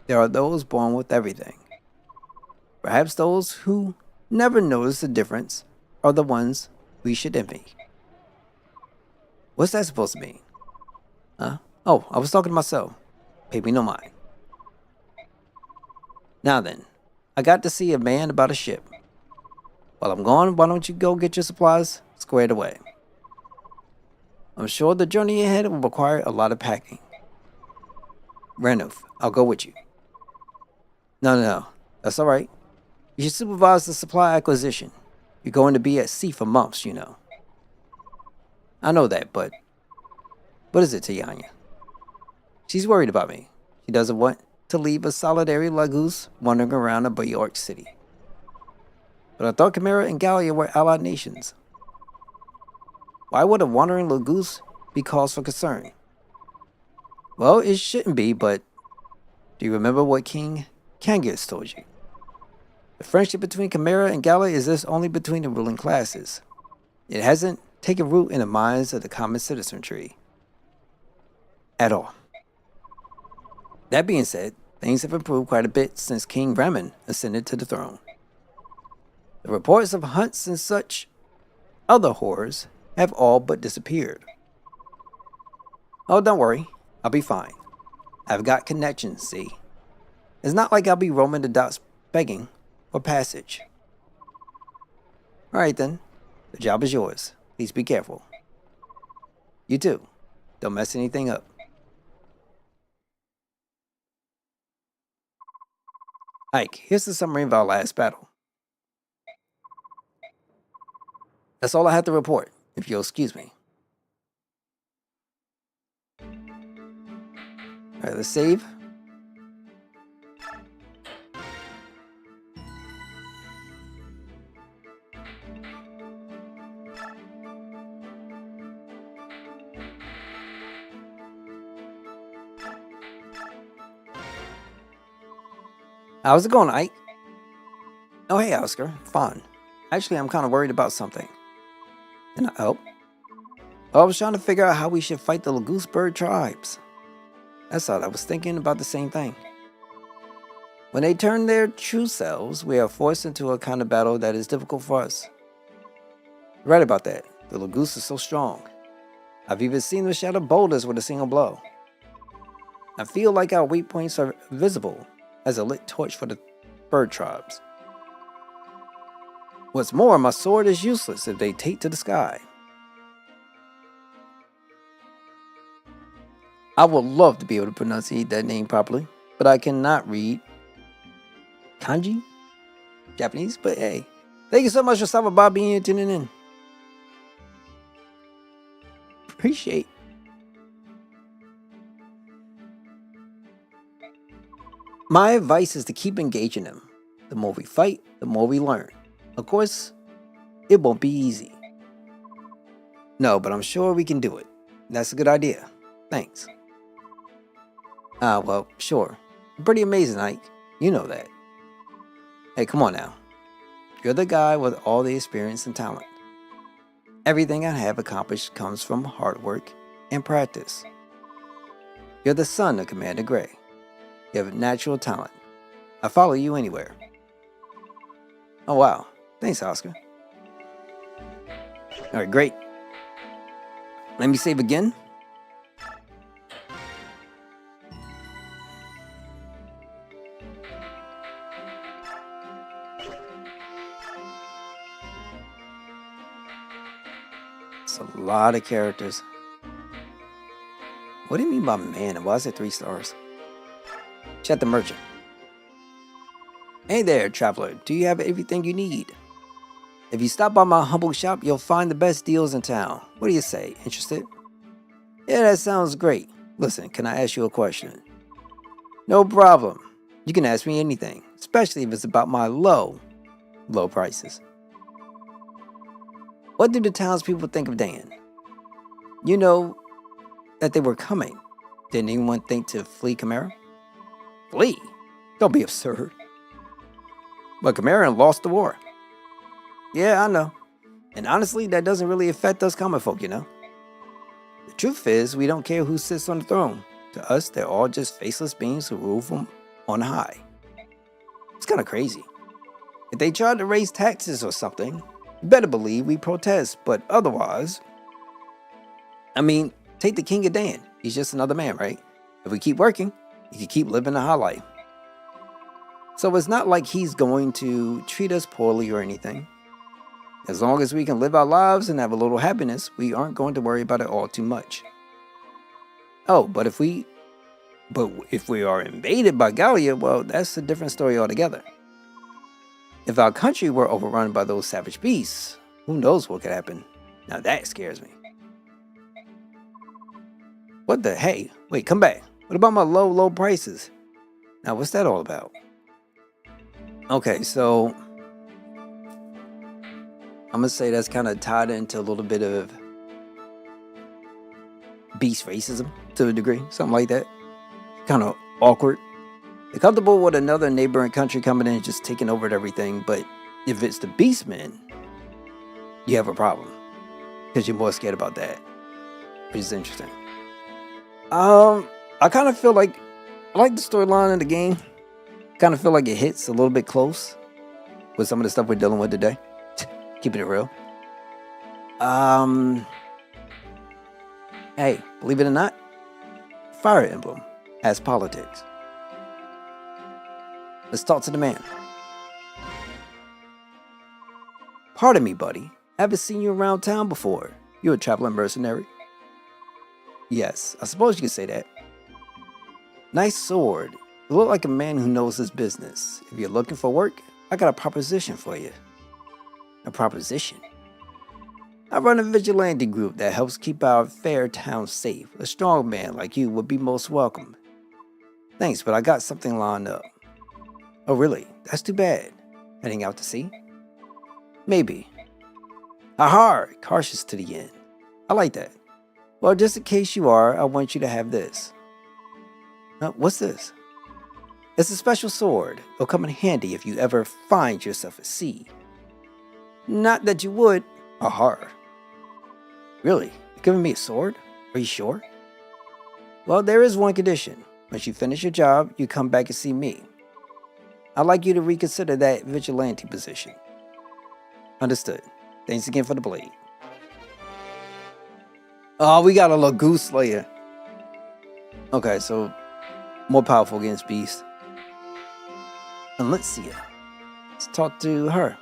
there are those born with everything. Perhaps those who never notice the difference are the ones we should envy. What's that supposed to mean? Huh? Oh, I was talking to myself. Pay me no mind. Now then, I got to see a man about a ship. While I'm gone, why don't you go get your supplies squared away? I'm sure the journey ahead will require a lot of packing. Ranulph, I'll go with you. No, that's all right. You should supervise the supply acquisition. You're going to be at sea for months, you know. I know that, but what is it, Tiyanya? She's worried about me. She doesn't want to leave a solitary Lagoose wandering around a Bajork city. But I thought Chimera and Gallia were allied nations. Why would a wandering Lagoose be cause for concern? Well, it shouldn't be, but do you remember what King Kangas told you? The friendship between Chimera and Gallia is this only between the ruling classes. It hasn't taken root in the minds of the common citizenry at all. That being said, things have improved quite a bit since King Raman ascended to the throne. The reports of hunts and such other horrors have all but disappeared. Oh, don't worry, I'll be fine. I've got connections, see? It's not like I'll be roaming the docks begging for passage. Alright then, the job is yours. Please be careful. You too. Don't mess anything up. Ike, here's the summary of our last battle. That's all I have to report, if you'll excuse me. Alright, let's save. How's it going, Ike? Oh, hey, Oscar. Fine. Actually, I'm kind of worried about something. Can I help? Well, I was trying to figure out how we should fight the Lagoose Bird tribes. That's all. I was thinking about the same thing. When they turn their true selves, we are forced into a kind of battle that is difficult for us. You're right about that. The Lagoose is so strong. I've even seen them shatter boulders with a single blow. I feel like our weak points are visible as a lit torch for the bird tribes. What's more, my sword is useless if they take to the sky. I would love to be able to pronounce that name properly. but I cannot read kanji, Japanese. But hey, thank you so much for stopping by, being here, tuning in. Appreciate. My advice is to keep engaging them. The more we fight, the more we learn. Of course, it won't be easy. No, but I'm sure we can do it. That's a good idea. Thanks. Well, sure. Pretty amazing, Ike. You know that. Hey, come on now. You're the guy with all the experience and talent. Everything I have accomplished comes from hard work and practice. You're the son of Commander Gray. You have natural talent. I follow you anywhere. Oh, wow. Thanks, Oscar. All right, great. Let me save again. It's a lot of characters. What do you mean by man? And why is it 3 stars? Chat the merchant. Hey there, traveler. Do you have everything you need? If you stop by my humble shop, you'll find the best deals in town. What do you say? Interested? Yeah, that sounds great. Listen, can I ask you a question? No problem. You can ask me anything, especially if it's about my low prices. What do the townspeople think of Dan? You know that they were coming. Didn't anyone think to flee Chimera? Flee? Don't be absurd. But Chimera lost the war. Yeah, I know. And honestly, that doesn't really affect us common folk, you know? The truth is, we don't care who sits on the throne. To us, they're all just faceless beings who rule from on high. It's kind of crazy. If they tried to raise taxes or something, you better believe we protest, but otherwise... I mean, take the King of Dan. He's just another man, right? If we keep working, he can keep living a high life. So it's not like he's going to treat us poorly or anything. As long as we can live our lives and have a little happiness, we aren't going to worry about it all too much. Oh, but if we are invaded by Gallia, well, that's a different story altogether. If our country were overrun by those savage beasts, who knows what could happen? Now that scares me. What the hey? Wait, come back. What about my low prices? Now what's that all about? Okay, so I'm gonna say that's kind of tied into a little bit of beast racism to a degree, something like that. Kind of awkward. They're comfortable with another neighboring country coming in and just taking over everything, but if it's the beastmen, you have a problem because you're more scared about that, which is interesting. I kind of feel like I like the storyline in the game. Kind of feel like it hits a little bit close with some of the stuff we're dealing with today. Keeping it real. Hey, believe it or not, Fire Emblem has politics. Let's talk to the man. Pardon me, buddy. I haven't seen you around town before. You're a traveling mercenary. Yes, I suppose you could say that. Nice sword. You look like a man who knows his business. If you're looking for work, I got a proposition for you. A proposition? I run a vigilante group that helps keep our fair town safe. A strong man like you would be most welcome. Thanks, but I got something lined up. Oh really? That's too bad. Heading out to sea? Maybe. Aha! Cautious to the end. I like that. Well, just in case you are, I want you to have this. What's this? It's a special sword. It'll come in handy if you ever find yourself at sea. Not that you would. Aha. Really? You're giving me a sword? Are you sure? Well, there is one condition. Once you finish your job, you come back and see me. I'd like you to reconsider that vigilante position. Understood. Thanks again for the blade. Oh, we got a Lagoose Slayer. Okay, so more powerful against Beast. And let's see her. Let's talk to her.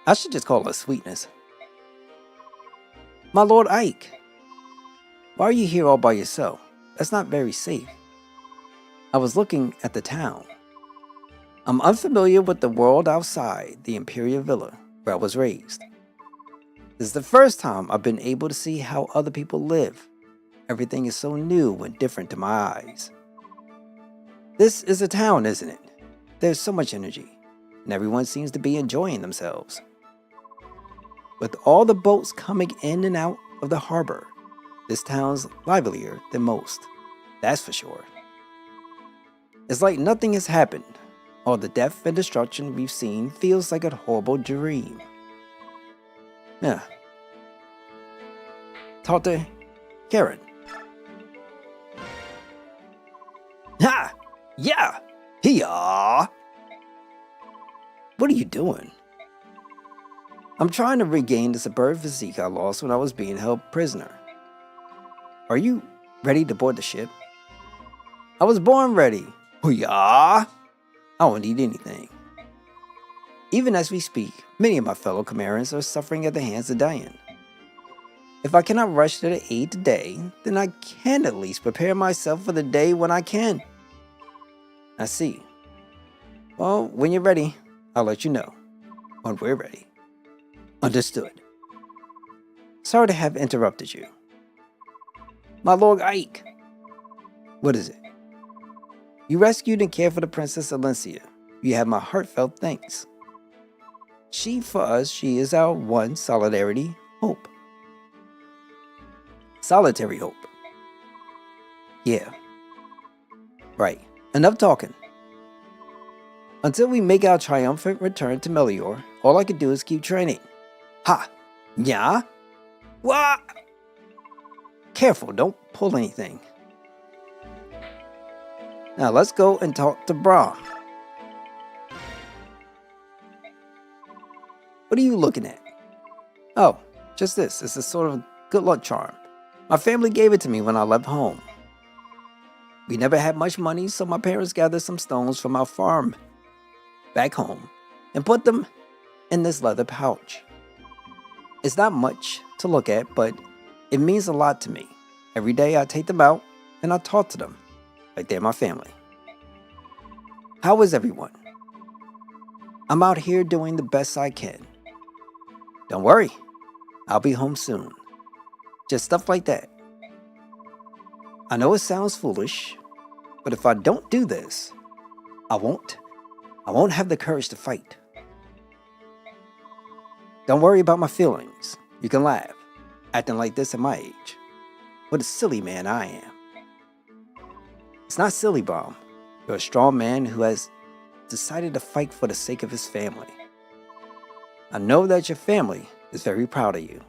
I should just call her Sweetness. My Lord Ike, why are you here all by yourself? That's not very safe. I was looking at the town. I'm unfamiliar with the world outside the Imperial Villa where I was raised. This is the first time I've been able to see how other people live. Everything is so new and different to my eyes. This is a town, isn't it? There's so much energy, and everyone seems to be enjoying themselves. With all the boats coming in and out of the harbor, this town's livelier than most. That's for sure. It's like nothing has happened. All the death and destruction we've seen feels like a horrible dream. Yeah. Talk to Karen. Ha! Yeah! Hiya! What are you doing? I'm trying to regain the superb physique I lost when I was being held prisoner. Are you ready to board the ship? I was born ready. Hiya! I don't need anything. Even as we speak, many of my fellow Camerans are suffering at the hands of Diane. If I cannot rush to their aid today, then I can at least prepare myself for the day when I can. I see. Well, when you're ready, I'll let you know. When we're ready. Understood. Sorry to have interrupted you. My Lord Ike. What is it? You rescued and cared for the Princess Alencia. You have my heartfelt thanks. She is our one solidarity hope. Solitary hope. Yeah. Right. Enough talking. Until we make our triumphant return to Melior, all I can do is keep training. Ha! Yeah? What? Careful, don't pull anything. Now let's go and talk to Bra. What are you looking at? Oh, just this. It's a sort of good luck charm. My family gave it to me when I left home. We never had much money, so my parents gathered some stones from our farm back home and put them in this leather pouch. It's not much to look at, but it means a lot to me. Every day I take them out and I talk to them like they're my family. How is everyone? I'm out here doing the best I can. Don't worry, I'll be home soon. Just stuff like that. I know it sounds foolish, but if I don't do this, I won't have the courage to fight. Don't worry about my feelings. You can laugh, acting like this at my age. What a silly man I am. It's not silly, Baum. You're a strong man who has decided to fight for the sake of his family. I know that your family is very proud of you.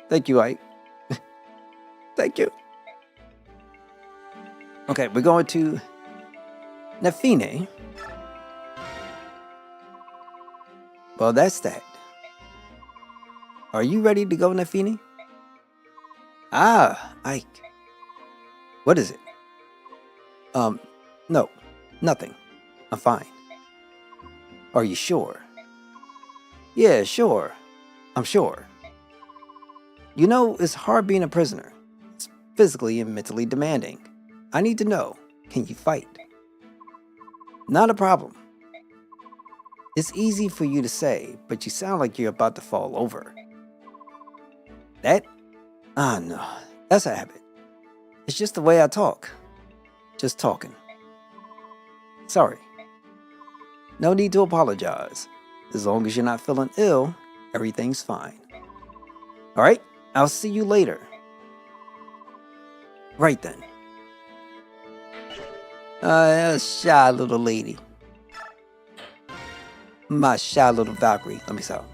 Thank you, Ike. Thank you. Okay, we're going to Nefine. Well, that's that. Are you ready to go, Nefine? Ah, Ike. What is it? No, nothing. I'm fine. Are you sure? Yeah, sure. I'm sure. You know, it's hard being a prisoner. It's physically and mentally demanding. I need to know, can you fight? Not a problem. It's easy for you to say, but you sound like you're about to fall over. That? Ah, no. That's a habit. It's just the way I talk. Just talking. Sorry. No need to apologize. As long as you're not feeling ill, everything's fine. Alright? I'll see you later. Right then. Shy little lady. My shy little Valkyrie. Let me stop.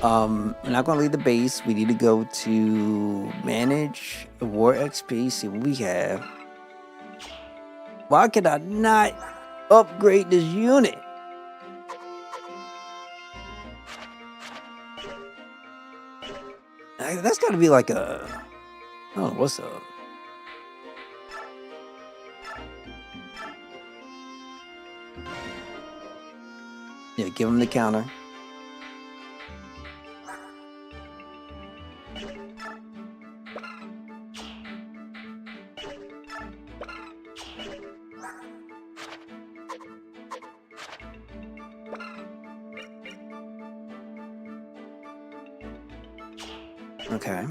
We're not gonna leave the base. We need to go to manage war XP, see what we have. Why can I not upgrade this unit? That's gotta be like a... Oh, what's up? Yeah, give him the counter. Okay.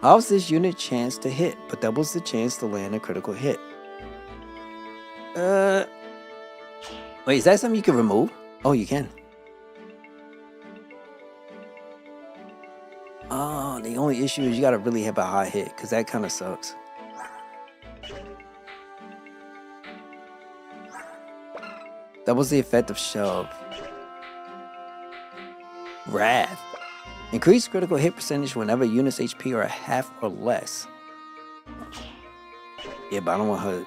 Halves this unit chance to hit, but doubles the chance to land a critical hit. Wait, is that something you can remove? Oh, you can. Oh, the only issue is you gotta really have a high hit, because that kind of sucks. Doubles the effect of shove. Wrath. Increase critical hit percentage whenever unit's HP are half or less. Yeah, but I don't want her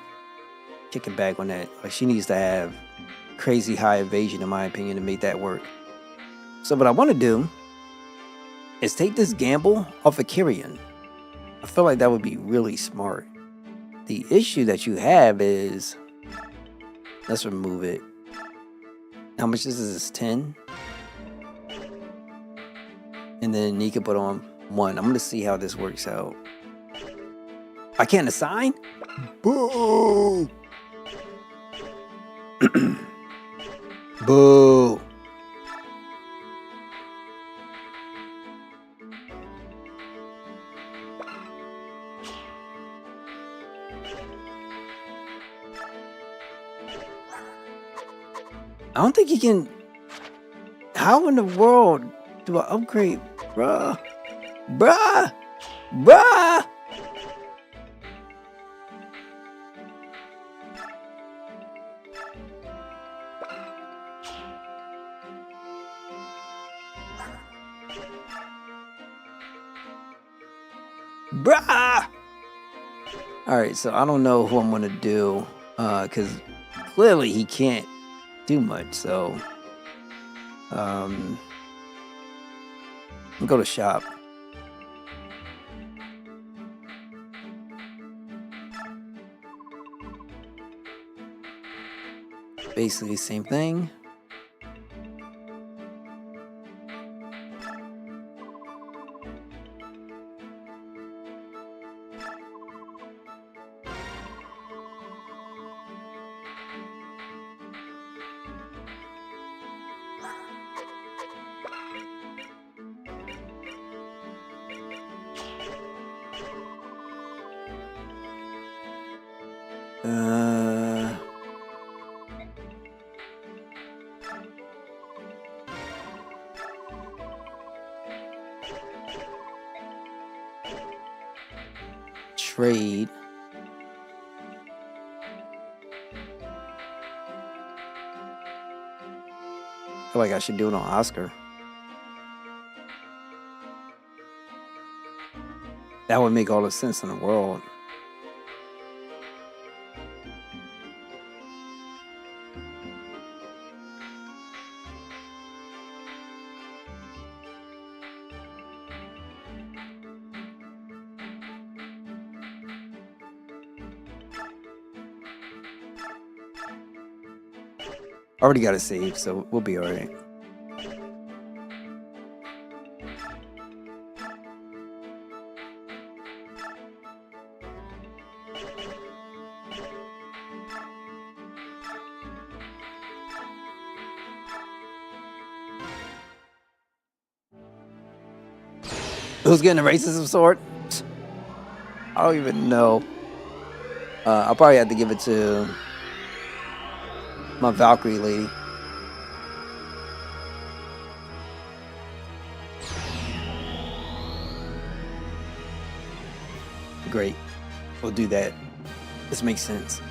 kicking back on that. Like, she needs to have crazy high evasion, in my opinion, to make that work. So what I want to do is take this gamble off of Kyrian. I feel like that would be really smart. The issue that you have is, let's remove it. How much is this? 10? And then Nika put on 1. I'm going to see how this works out. I can't assign? Boo! Boo! I don't think you can. How in the world do I upgrade? Bruh. Bruh. Bruh. Bruh. Alright, so I don't know who I'm gonna do. Because clearly he can't do much, so I'll go to shop. Basically same thing. Trade. I feel like I should do it on Oscar. That would make all the sense in the world. Already got it saved, so we'll be alright. Who's getting a racism sword? I don't even know. I'll probably have to give it to my Valkyrie lady. Great. We'll do that. This makes sense.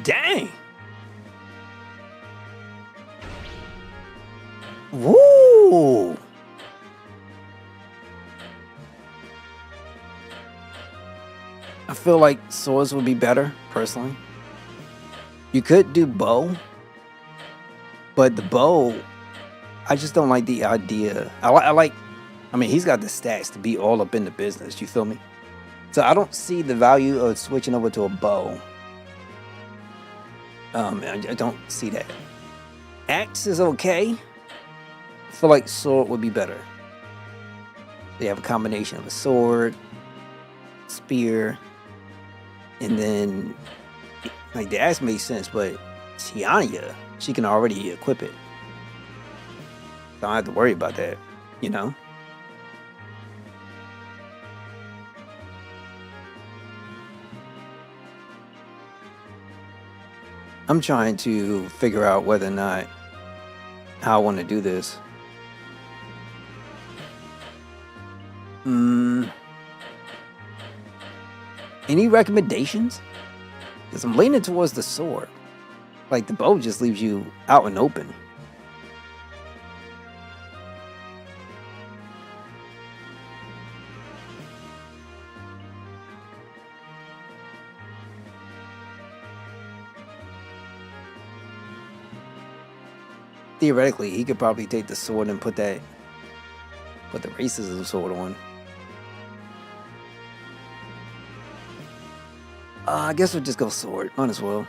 Dang! Woo! I feel like swords would be better, personally. You could do bow, but the bow, I just don't like the idea. I mean, he's got the stats to be all up in the business, you feel me? So I don't see the value of switching over to a bow. I don't see that. Axe is okay. I feel like sword would be better. They have a combination of a sword, spear, and then like the axe makes sense, but Tiania, she can already equip it. So I don't have to worry about that, you know? I'm trying to figure out whether or not how I want to do this. Any recommendations? Because I'm leaning towards the sword. Like the bow just leaves you out and open. Theoretically, he could probably take the sword and put the racism sword on. I guess we'll just go sword. Might as well.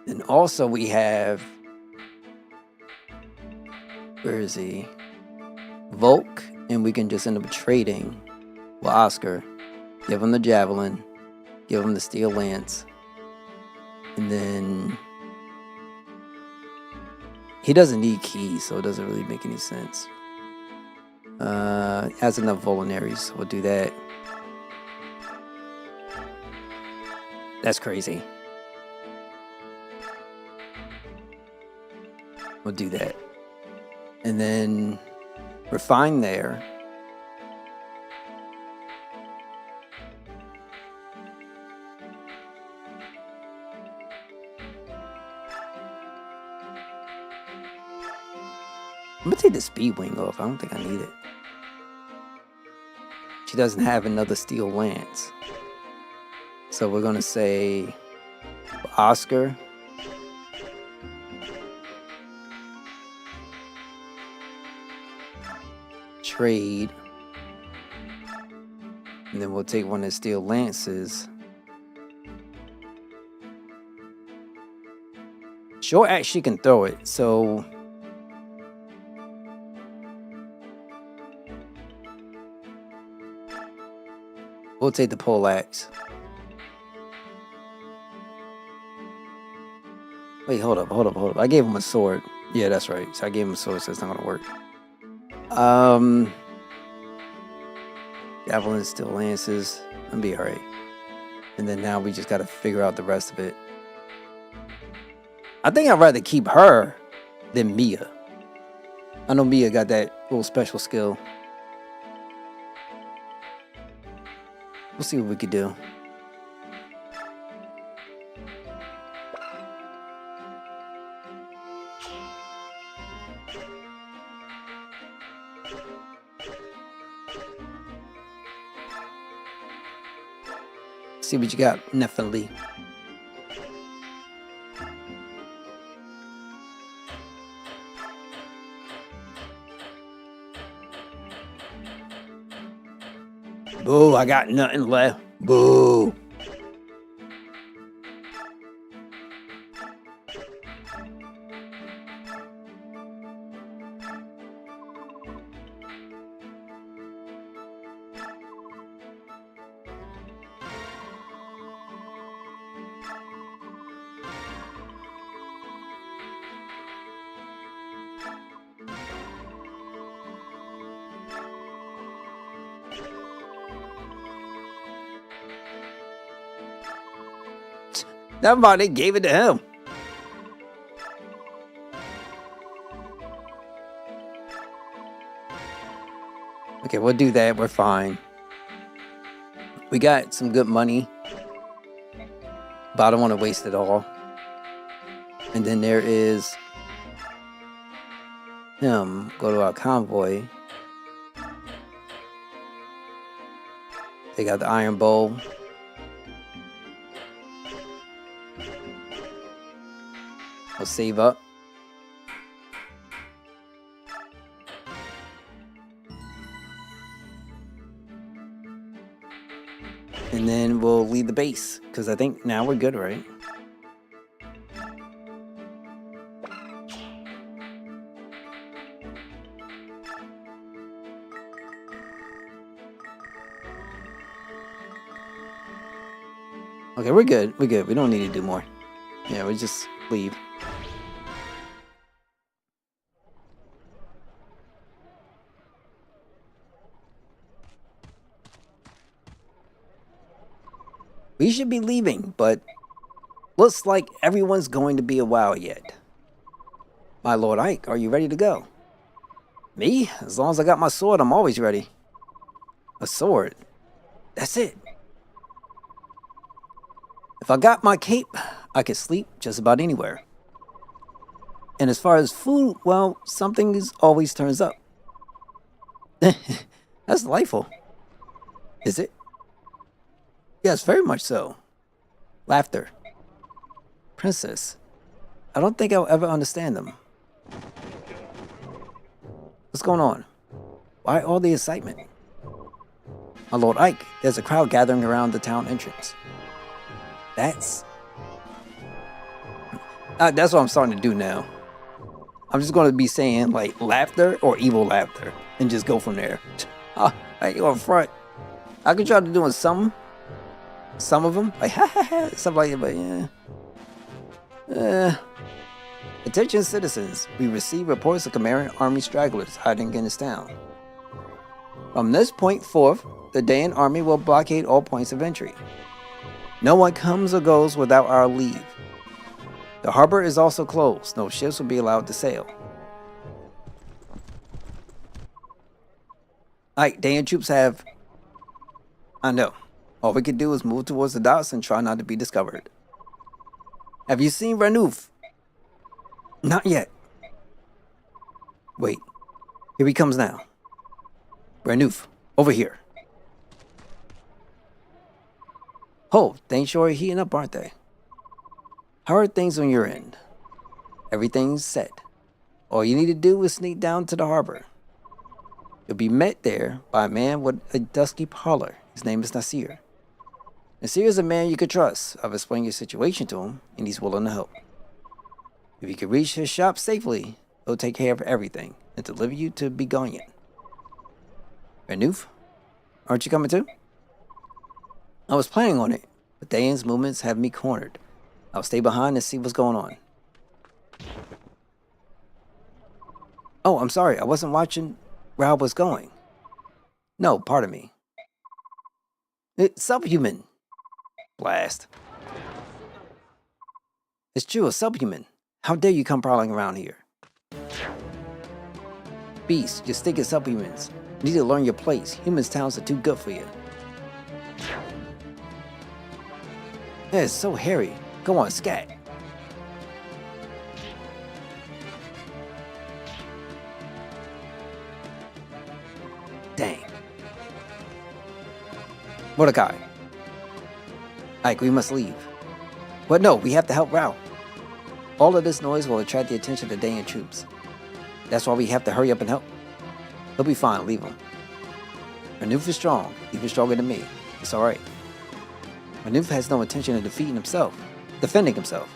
And also we have... Where is he? Volk. And we can just end up trading with Oscar. Give him the javelin. Give him the steel lance. And then... He doesn't need keys, so it doesn't really make any sense. Has enough vulneraries, so we'll do that. That's crazy. We'll do that. And then refine there. I'm gonna take the speed wing off. I don't think I need it. She doesn't have another steel lance. So we're gonna say Oscar. Trade. And then we'll take one of the steel lances. Short axe, she can throw it, so... We'll take the pole axe. Wait, hold up. I gave him a sword. Yeah, that's right. So I gave him a sword, so it's not gonna work. Javelin, steel lances. I'll be alright. And then now we just gotta figure out the rest of it. I think I'd rather keep her than Mia. I know Mia got that little special skill. We'll see what we could do. See what you got, Nephilim. Boo, I got nothing left. Boo. Never mind, they gave it to him. Okay, we'll do that. We're fine. We got some good money, but I don't want to waste it all. And then there is him. Go to our convoy. They got the iron bow. We'll save up. And then we'll leave the base, because I think now we're good, right? Okay, we're good. We're good. We don't need to do more. Yeah, we just leave. We should be leaving, but looks like everyone's going to be a while yet. My Lord Ike, are you ready to go? Me? As long as I got my sword, I'm always ready. A sword? That's it. If I got my cape, I could sleep just about anywhere. And as far as food, well, something always turns up. That's delightful. Is it? Yes, very much so. Laughter. Princess. I don't think I'll ever understand them. What's going on? Why all the excitement? My Lord Ike, there's a crowd gathering around the town entrance. That's what I'm starting to do now. I'm just going to be saying like laughter or evil laughter and just go from there. I ain't going front. I could try to do some of them like ha ha ha, stuff like that, but yeah. Attention citizens, we receive reports of Khmeran army stragglers hiding in this town. From this point forth, the Dayan army will blockade all points of entry. No one comes or goes without our leave. The harbor is also closed. No ships will be allowed to sail. Alright, Dayan troops have... I know. All we can do is move towards the docks and try not to be discovered. Have you seen Renouf? Not yet. Wait. Here he comes now. Renouf, over here. Oh, things sure are heating up, aren't they? How are things on your end? Everything's set. All you need to do is sneak down to the harbor. You'll be met there by a man with a dusky pallor. His name is Nasir. Nasir is a man you could trust. I've explained your situation to him, and he's willing to help. If you can reach his shop safely, he'll take care of everything and deliver you to Begonyan. Renouf, aren't you coming too? I was planning on it, but Dayan's movements have me cornered. I'll stay behind and see what's going on. Oh, I'm sorry. I wasn't watching where I was going. No, pardon me. It's subhuman. Blast. It's true, a subhuman. How dare you come prowling around here? Beast, you're stinking subhumans. You need to learn your place. Humans' towns are too good for you. Yeah, it's so hairy. Go on, scat. Dang. Mordecai. Ike, we must leave. But no, we have to help Rao. All of this noise will attract the attention of the Dayan troops. That's why we have to hurry up and help. He'll be fine, leave him. Renouf is strong, even stronger than me. It's alright. Renouf has no intention of defending himself.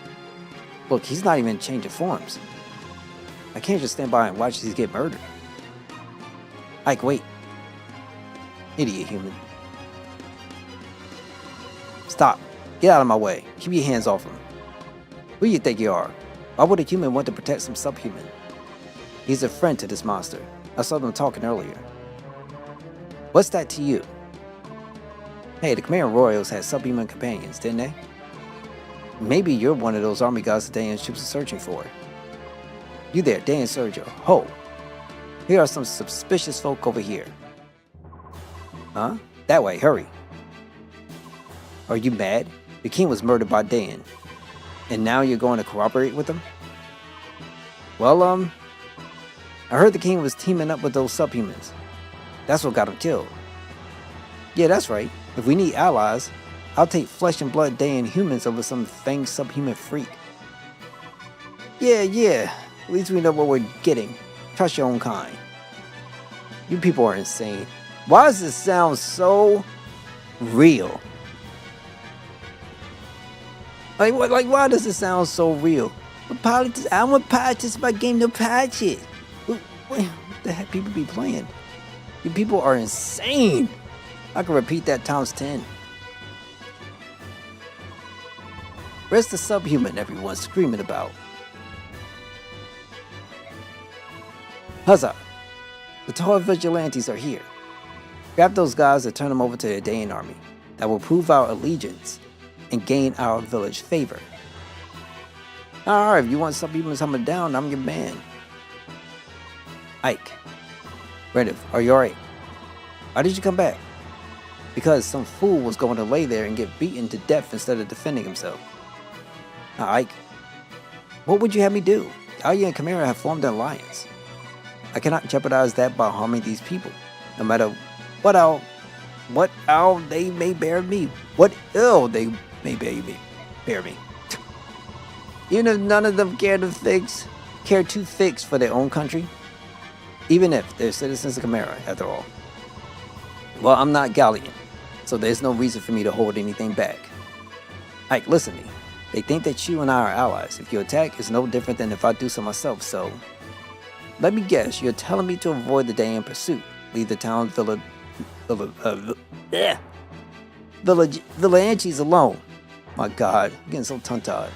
Look, he's not even changing forms. I can't just stand by and watch these get murdered. Ike, wait. Idiot human. Stop. Get out of my way. Keep your hands off him. Who do you think you are? Why would a human want to protect some subhuman? He's a friend to this monster. I saw them talking earlier. What's that to you? Hey, the Khmer royals had subhuman companions, didn't they? Maybe you're one of those army guys the Dayan troops are searching for. You there, Dayan Sergio. Ho! Here are some suspicious folk over here. Huh? That way, hurry. Are you mad? The king was murdered by Dayan. And now you're going to cooperate with him? Well, I heard the king was teaming up with those subhumans. That's what got him killed. Yeah, that's right. If we need allies, I'll take flesh and blood Dayan humans over some fanged subhuman freak. Yeah. At least we know what we're getting. Trust your own kind. You people are insane. Why does this sound so real? Like why does it sound so real? I want politics about game no politics. What the heck people be playing? You people are insane. I can repeat that times 10. Where's the subhuman everyone's screaming about? Huzzah! The toy vigilantes are here. Grab those guys and turn them over to the Dayan army. That will prove our allegiance and gain our village favor. Alright, if you want subhumans coming down, I'm your man. Ike. Renif, are you alright? Why did you come back? Because some fool was going to lay there and get beaten to death instead of defending himself. Now, Ike, what would you have me do? Alia and Chimera have formed an alliance. I cannot jeopardize that by harming these people, no matter what ill they may bear me. What ill they may bear me. Even if none of them care too fix for their own country, even if they're citizens of Chimera, after all. Well, I'm not Gallian, so there's no reason for me to hold anything back. Ike, listen to me. They think that you and I are allies. If you attack, it's no different than if I do so myself, so... Let me guess, you're telling me to avoid the Dayan pursuit. Leave the town vigilantes alone. My God, I'm getting so tongue-tied.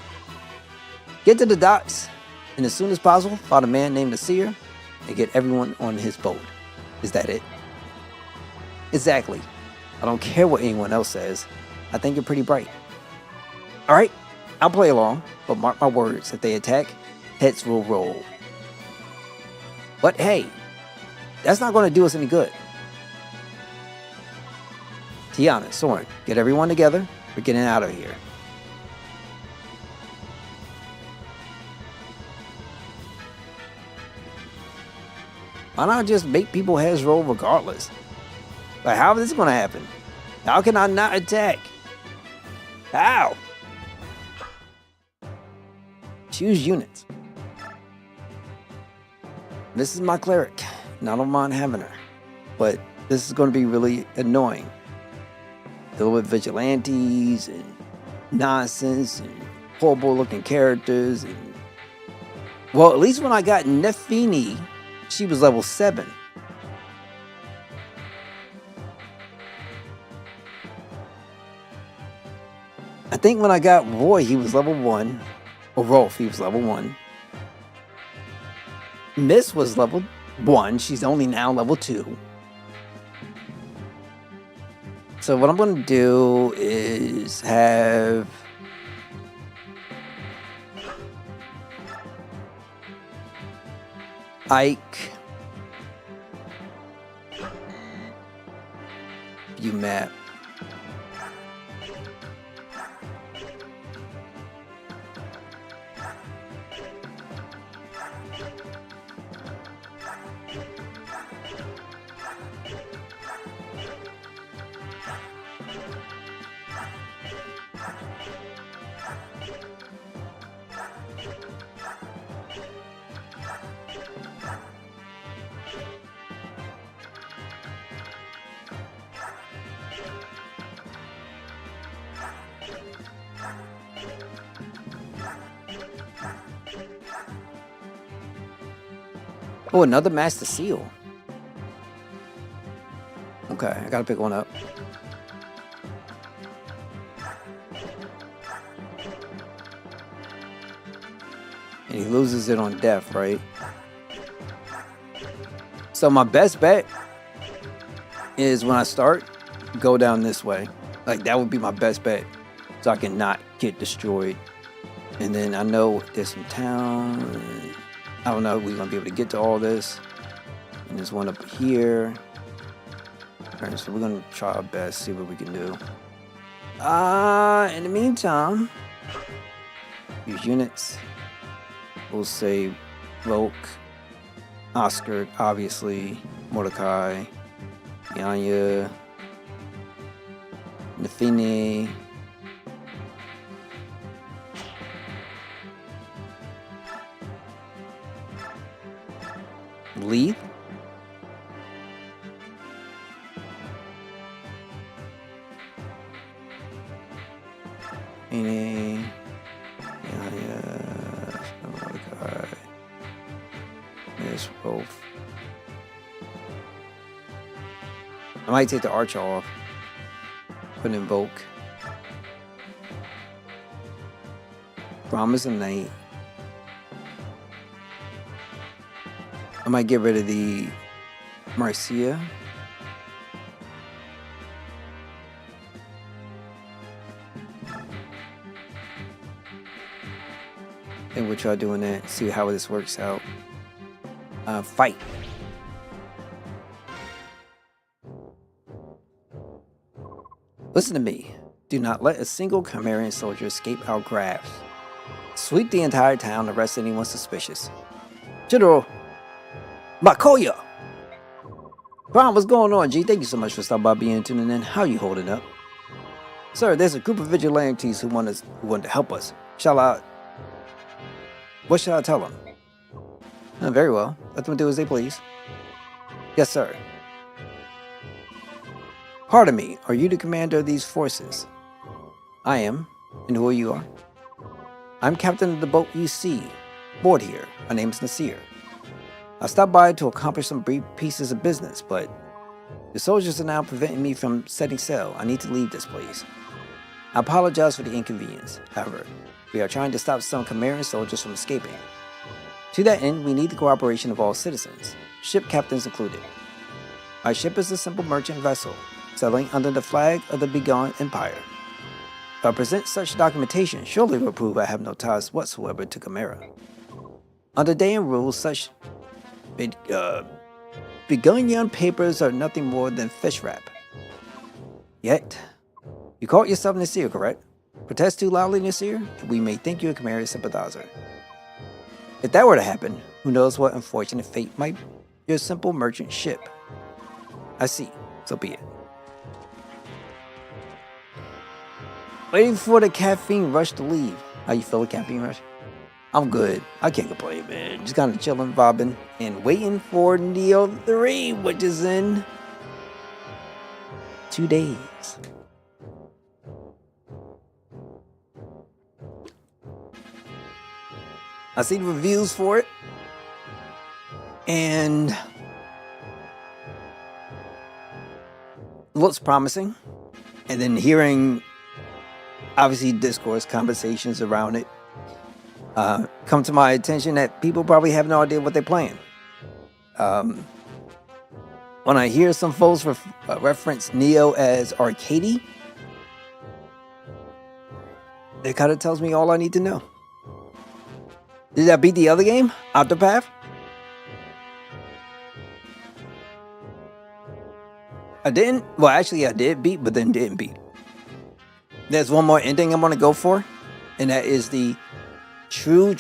Get to the docks, and as soon as possible, find a man named the Seer, and get everyone on his boat. Is that it? Exactly. I don't care what anyone else says. I think you're pretty bright. Alright, I'll play along, but mark my words, if they attack, heads will roll. But hey, that's not going to do us any good. Tiana, Soren, get everyone together. We're getting out of here. Why not just make people heads roll regardless? Like, how is this going to happen? How can I not attack? How? Choose units. This is my cleric, and I don't mind having her, but this is going to be really annoying. Dealing with vigilantes and nonsense and horrible looking characters. And... Well, at least when I got Nefini, she was level 7. I think when I got Roy, he was level 1. Or Rolf, he was level 1. Miss was level 1. She's only now level 2. So what I'm going to do is have... Ike. View map. Oh, another Master Seal. Okay, I gotta pick one up. And he loses it on death, right? So my best bet is when I start, go down this way. Like, that would be my best bet. So I can not get destroyed. And then I know there's some town. I don't know if we're going to be able to get to all this. And there's one up here. Alright, so we're going to try our best, see what we can do. In the meantime, use units. We'll say Volk, Oscar, obviously, Mordecai, Yanya, Nefini. Leave. Any. Yeah. Mordecai. Miss Wolf. I might take the archer off. Put in Volk. Promise and night. I might get rid of the Marcia. And we'll try doing that. See how this works out. Fight. Listen to me. Do not let a single Chimerian soldier escape our grasp. Sweep the entire town and arrest anyone suspicious. General Makoya! Brian, what's going on, G? Thank you so much for stopping by and tuning in. How you holding up? Sir, there's a group of vigilantes who want to help us. What shall I tell them? Very well. Let them do as they please. Yes, sir. Pardon me, are you the commander of these forces? I am. And who are you? I'm captain of the boat you see. Board here. My name's Nasir. I stopped by to accomplish some brief pieces of business, but the soldiers are now preventing me from setting sail. I need to leave this place. I apologize for the inconvenience. However, we are trying to stop some Chimerian soldiers from escaping. To that end, we need the cooperation of all citizens, ship captains included. My ship is a simple merchant vessel, sailing under the flag of the Begone Empire. If I present such documentation, surely will prove I have no ties whatsoever to Chimera. Under Dayan rules, such Begonian papers are nothing more than fish wrap. Yet, you call yourself Nasir, correct? Protest too loudly, Nasir, and we may think you a Chimera sympathizer. If that were to happen, who knows what unfortunate fate might your simple merchant ship. I see, so be it. Waiting for the caffeine rush to leave. How you feel the caffeine rush? I'm good. I can't complain, man. Just kind of chilling, vibing, and waiting for Neo 3, which is in 2 days. I see the reviews for it, and looks promising. And then hearing, obviously, discourse, conversations around it, come to my attention that people probably have no idea what they're playing. When I hear some folks reference Neo as arcadey, it kind of tells me all I need to know. Did I beat the other game? Octopath? I didn't? Well, actually, I did beat, but then didn't beat. There's one more ending I'm going to go for, and that is the true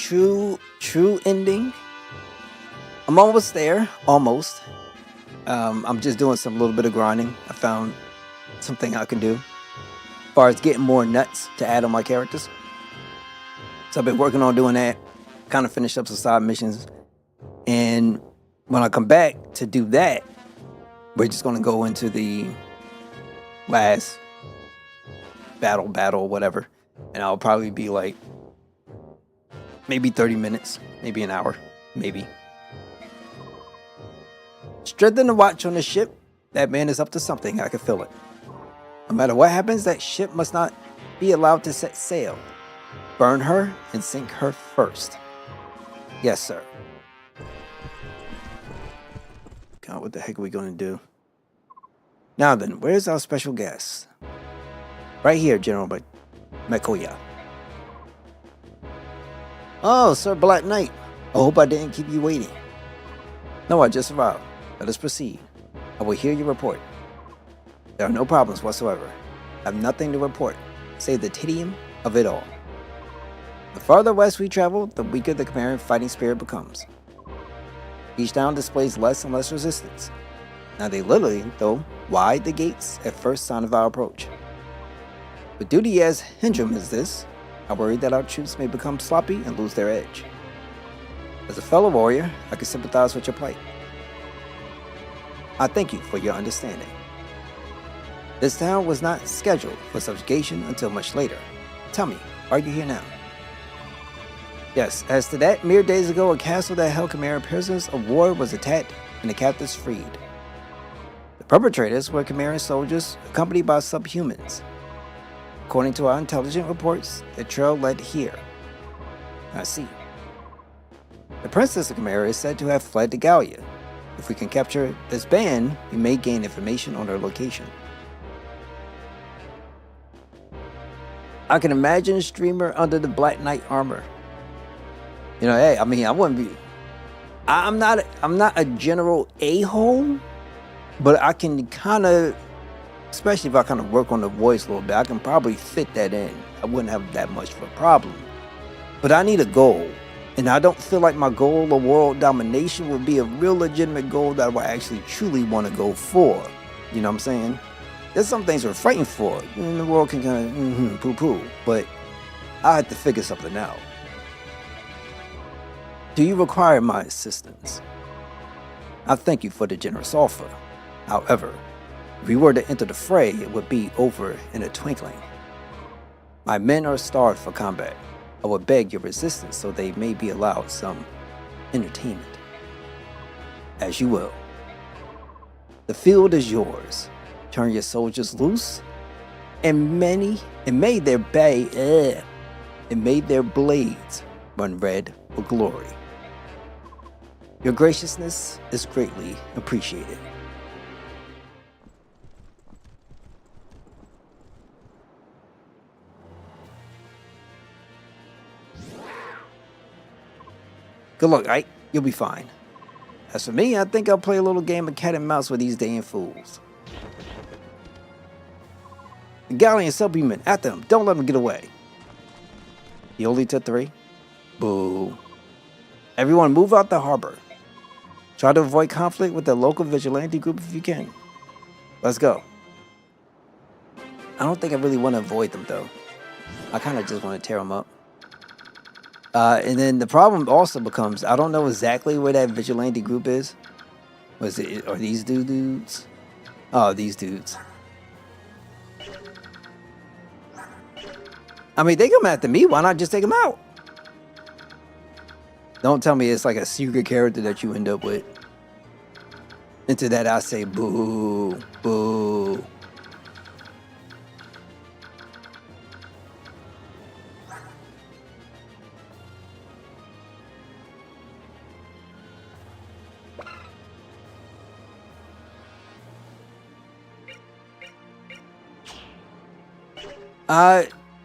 ending. I'm almost there. Almost. I'm just doing some little bit of grinding. I found something I can do as far as getting more nuts to add on my characters. So I've been working on doing that. Kind of finished up some side missions, and when I come back to do that, we're just going to go into the last battle, whatever, and I'll probably be like maybe 30 minutes, maybe an hour, maybe. Strengthen the watch on the ship. That man is up to something. I can feel it. No matter what happens, that ship must not be allowed to set sail. Burn her and sink her first. Yes, sir. God, what the heck are we going to do? Now then, where's our special guest? Right here, General Makoya. Oh, Sir Black Knight. I hope I didn't keep you waiting. No, I just arrived. Let us proceed. I will hear your report. There are no problems whatsoever. I have nothing to report, save the tedium of it all. The farther west we travel, the weaker the Chimerian fighting spirit becomes. Each town displays less and less resistance. Now they literally, though, wide the gates at first sign of our approach. With duty as hindrance as this, I worry that our troops may become sloppy and lose their edge. As a fellow warrior, I can sympathize with your plight. I thank you for your understanding. This town was not scheduled for subjugation until much later. Tell me, are you here now? Yes, as to that, mere days ago, a castle that held Chimera prisoners of war was attacked and the captives freed. The perpetrators were Chimerian soldiers accompanied by subhumans. According to our intelligence reports, the trail led here. I see. The Princess of Chimera is said to have fled to Gallia. If we can capture this band, we may gain information on their location. I can imagine a streamer under the Black Knight armor. You know, hey, I mean, I wouldn't be. I'm not a general a-hole, but I can kind of, especially if I kind of work on the voice a little bit, I can probably fit that in. I wouldn't have that much of a problem. But I need a goal. And I don't feel like my goal of world domination would be a real legitimate goal that I would actually truly want to go for. You know what I'm saying? There's some things we're fighting for, and the world can kind of poo-poo. But I have to figure something out. Do you require my assistance? I thank you for the generous offer. However, if we were to enter the fray, it would be over in a twinkling. My men are starved for combat. I would beg your resistance so they may be allowed some entertainment. As you will. The field is yours. Turn your soldiers loose, and may their blades run red with glory. Your graciousness is greatly appreciated. Good luck, Ike. You'll be fine. As for me, I think I'll play a little game of cat and mouse with these damn fools. The Galleon subhuman, after them. Don't let them get away. He only took 3. Boo. Everyone move out the harbor. Try to avoid conflict with the local vigilante group if you can. Let's go. I don't think I really want to avoid them though. I kind of just want to tear them up. And then the problem also becomes, I don't know exactly where that vigilante group is. Are these dudes? Oh, these dudes. I mean, they come after me. Why not just take them out? Don't tell me it's like a secret character that you end up with. Into that I say boo, boo.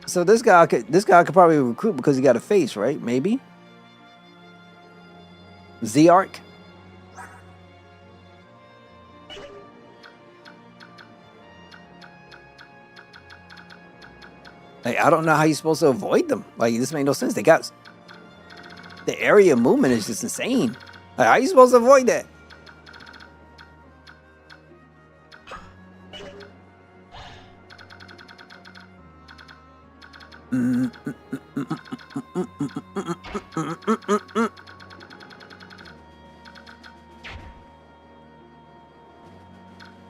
So this guy could probably recruit because he got a face, right? Maybe. Z-Arc. Like, I don't know how you're supposed to avoid them. Like, this makes no sense. They got the area of movement is just insane. Like, how are you supposed to avoid that?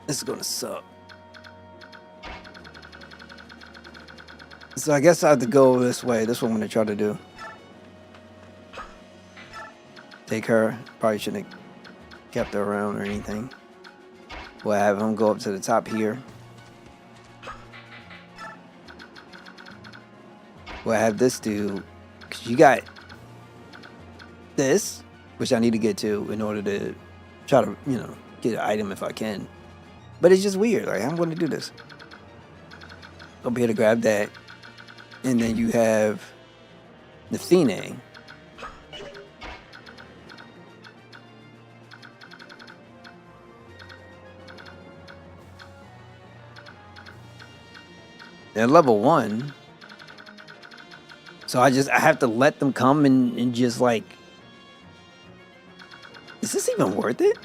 This is gonna suck. So I guess I have to go this way. This is what I'm gonna try to do. Take her. Probably shouldn't have kept her around or anything. We'll have him go up to the top here. We'll have this dude, because you got this, which I need to get to in order to try to, get an item if I can. But it's just weird. Like, I'm going to do this. I'll be able to grab that. And then you have Nefine. They're level 1. So I have to let them come and just like, is this even worth it?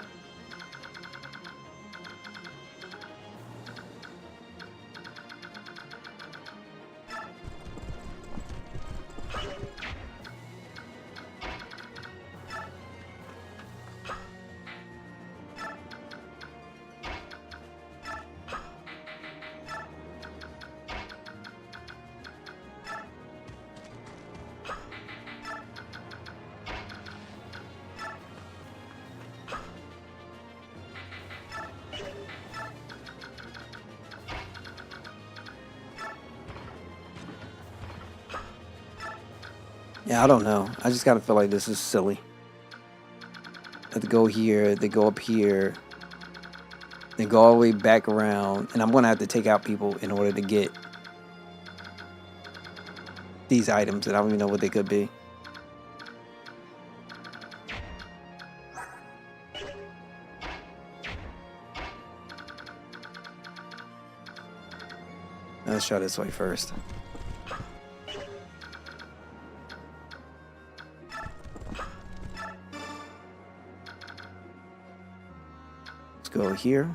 Yeah, I don't know. I just gotta feel like this is silly. I have to go here, they go up here, they go all the way back around, and I'm gonna have to take out people in order to get these items that I don't even know what they could be. Let's try this way first. Let's go here.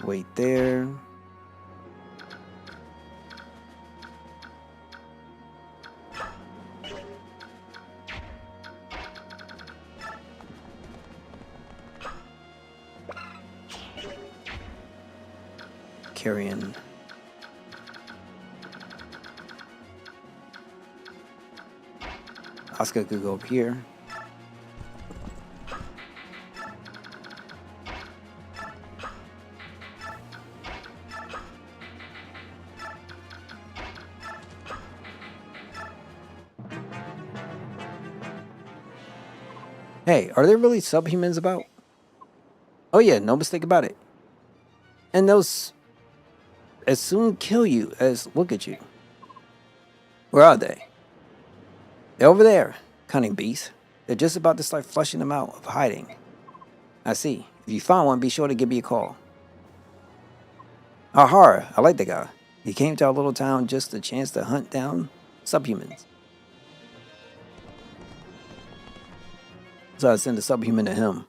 Wait there. Carrying. Oscar could go up here. Hey, are there really subhumans about? Oh yeah, no mistake about it. And those as soon kill you as look at you. Where are they? They're over there, cunning beast. They're just about to start flushing them out of hiding. I see. If you find one, be sure to give me a call. Aha, I like the guy. He came to our little town just a chance to hunt down subhumans. So I send a subhuman to him.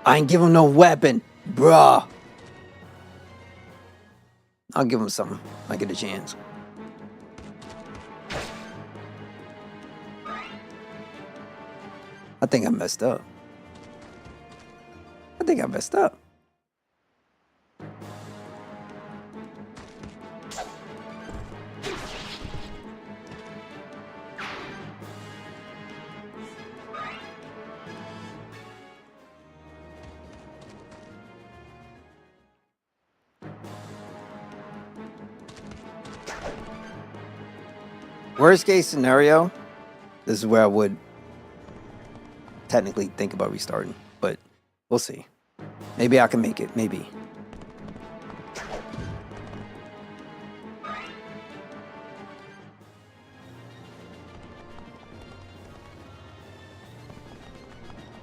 I ain't give him no weapon, bruh. I'll give him something. I get a chance. I think I messed up. Worst case scenario, this is where I would technically think about restarting, but we'll see. Maybe I can make it, maybe.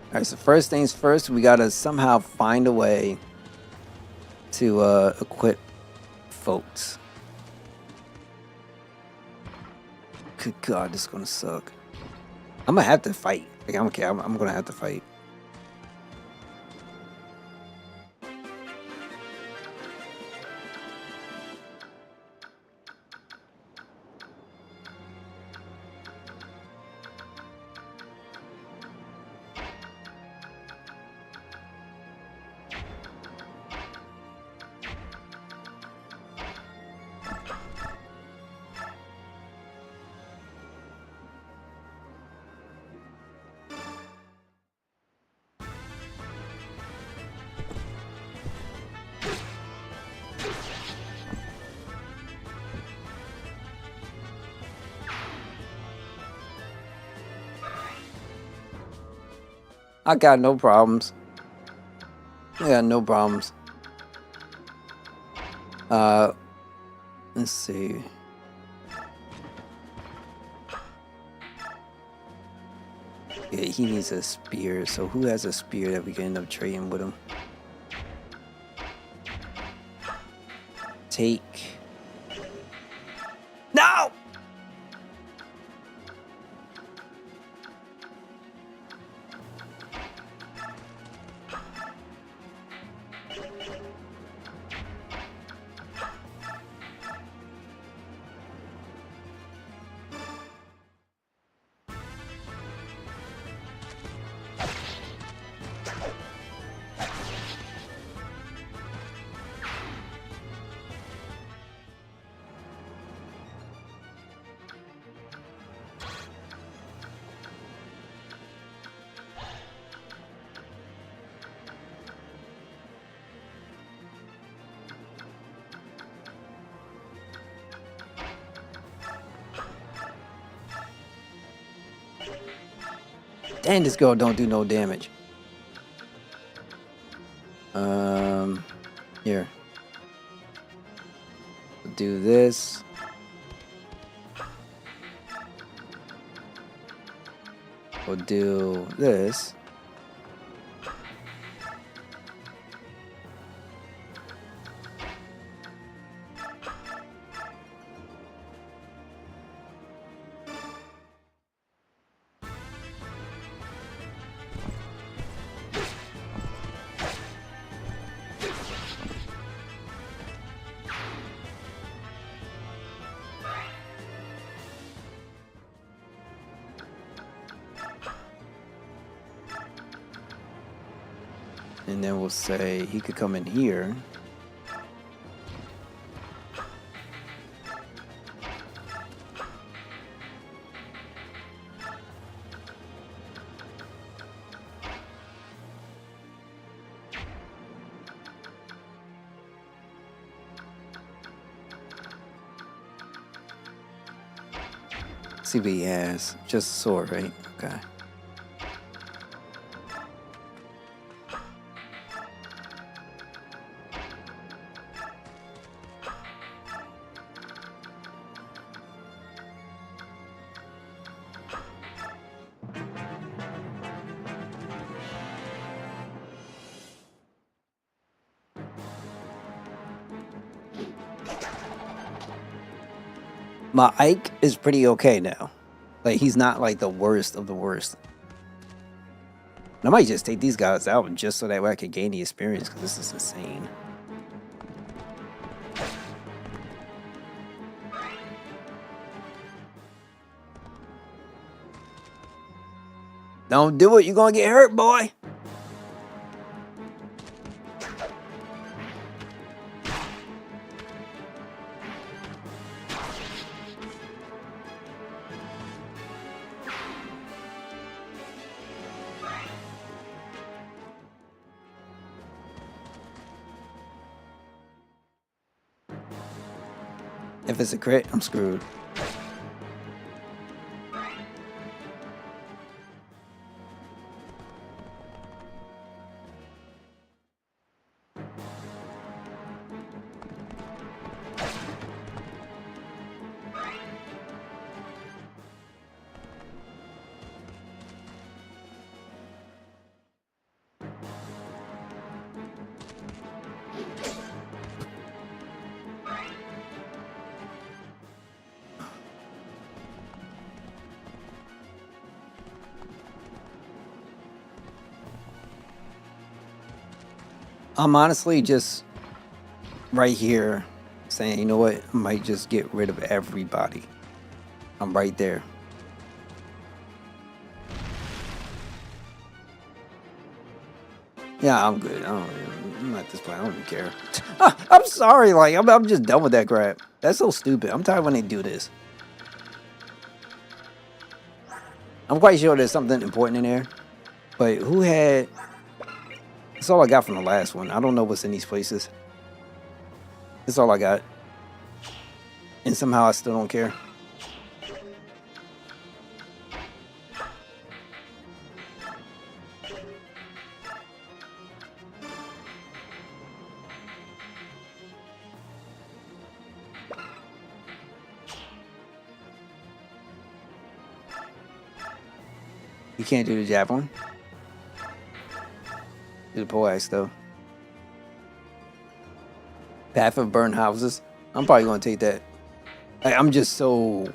Alright, so first things first, we gotta somehow find a way to equip folks. Good God, this is gonna suck. I'm gonna have to fight. Like, I don't care. I'm gonna have to fight. I got no problems. I got no problems. Let's see. Yeah, he needs a spear. So who has a spear that we can end up trading with him? Take. No! Dang, this girl don't do no damage. Here. We'll do this. We'll do this. And then we'll say he could come in here. See what he has. Just a sword, right? Okay. My Ike is pretty okay now. Like, he's not like the worst of the worst. I might just take these guys out just so that way I can gain the experience, because this is insane. Don't do it, you're gonna get hurt, boy. If it's a crit, I'm screwed. I'm honestly just right here saying, you know what, I might just get rid of everybody. I'm right there. Yeah, I'm good. I'm at this point. I don't even care. I'm sorry. Like, I'm just done with that crap. That's so stupid. I'm tired when they do this. I'm quite sure there's something important in there. But who had... That's all I got from the last one. I don't know what's in these places. That's all I got. And somehow I still don't care. You can't do the javelin. Do the poleaxe though. Path of Burned Houses. I'm probably gonna take that. I'm just so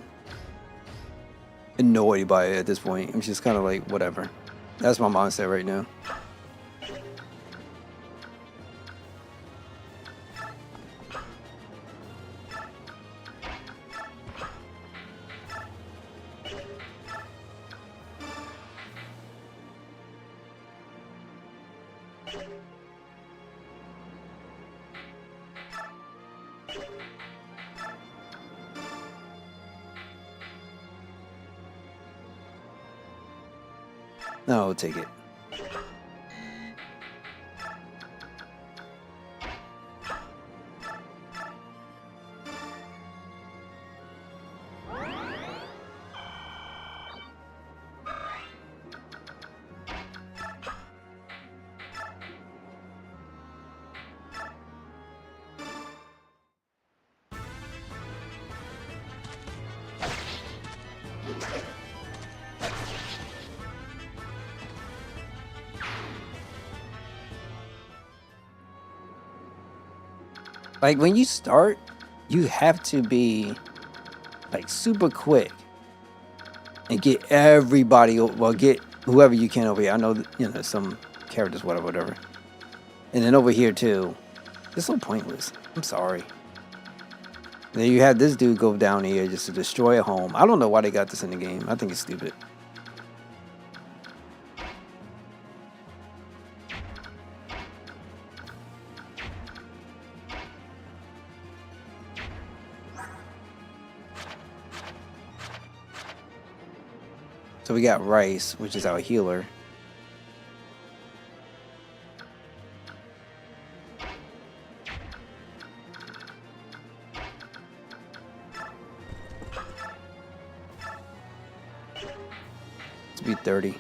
annoyed by it at this point. I'm just kind of like, whatever. That's my mindset right now. No, I'll take it. Like when you start, you have to be like super quick and get everybody, well, get whoever you can over here. I know that, you know, some characters, whatever. And then over here too. It's so pointless. I'm sorry. Then you have this dude go down here just to destroy a home. I don't know why they got this in the game. I think it's stupid. So we got Rice, which is our healer. Let's be 30.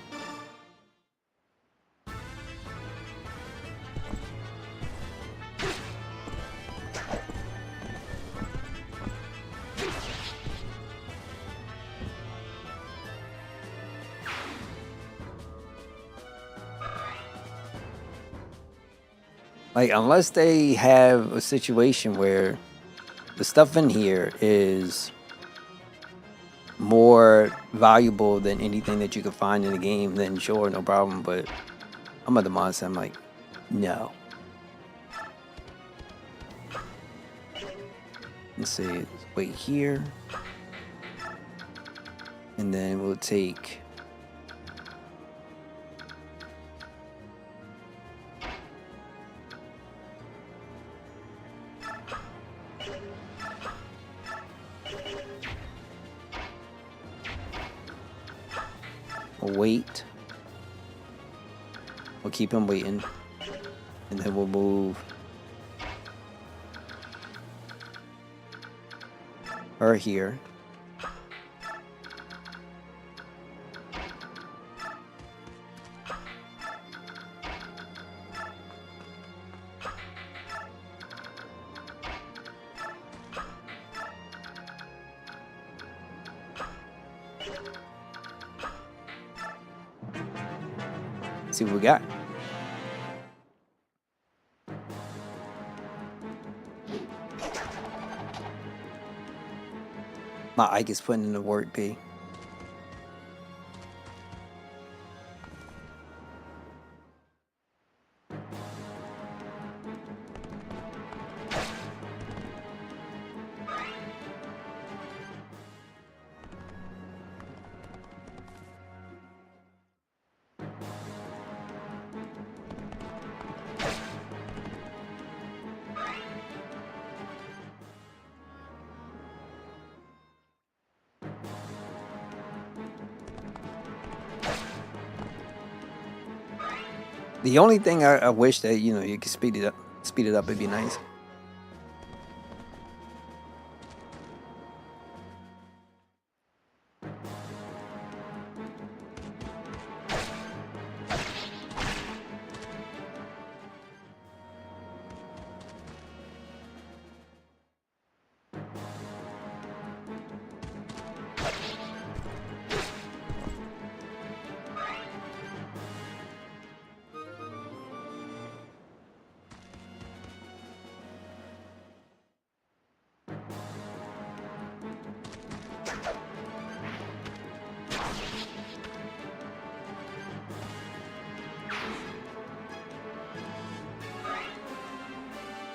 Like, unless they have a situation where the stuff in here is more valuable than anything that you could find in the game, then sure, no problem. But I'm at the mindset, I'm like, no. Let's see, let's wait here. And then we'll take... We'll wait. We'll keep him waiting. And then we'll move her here. See what we got. My Ike is putting in the work, B. The only thing I wish that, you know, you could speed it up, it'd be nice.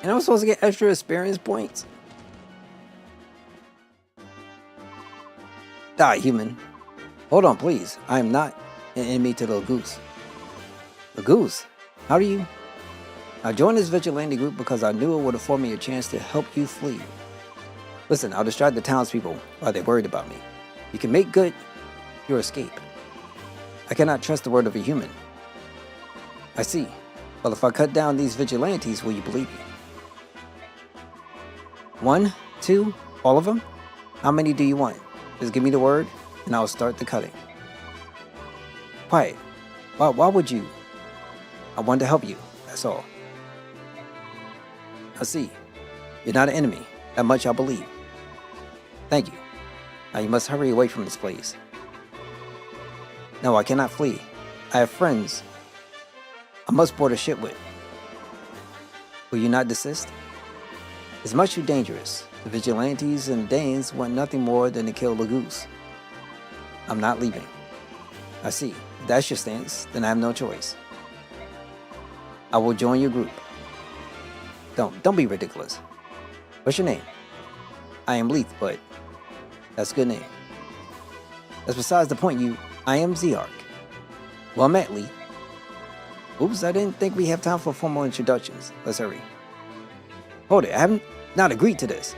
And I'm supposed to get extra experience points? Die, human. Hold on, please. I am not an enemy to the goose. The goose? How do you... I joined this vigilante group because I knew it would afford me a chance to help you flee. Listen, I'll distract the townspeople while they're worried about me. You can make good your escape. I cannot trust the word of a human. I see. Well, if I cut down these vigilantes, will you believe me? 1, 2, all of them? How many do you want? Just give me the word, and I'll start the cutting. Quiet. Why would you? I wanted to help you, that's all. I see. You're not an enemy. That much I believe. Thank you. Now you must hurry away from this place. No, I cannot flee. I have friends I must board a ship with. Will you not desist? It's much too dangerous. The vigilantes and Danes want nothing more than to kill the goose. I'm not leaving. I see. If that's your stance, then I have no choice. I will join your group. Don't be ridiculous. What's your name? I am Leith, but that's a good name. That's besides the point, I am Zeark. Well met, Leith. Oops, I didn't think we have time for formal introductions. Let's hurry. Hold it, I haven't not agreed to this.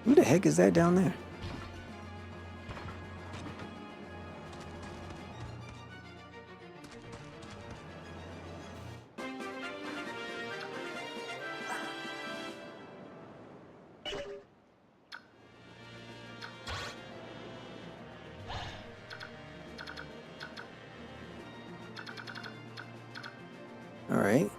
Who the heck is that down there? All right.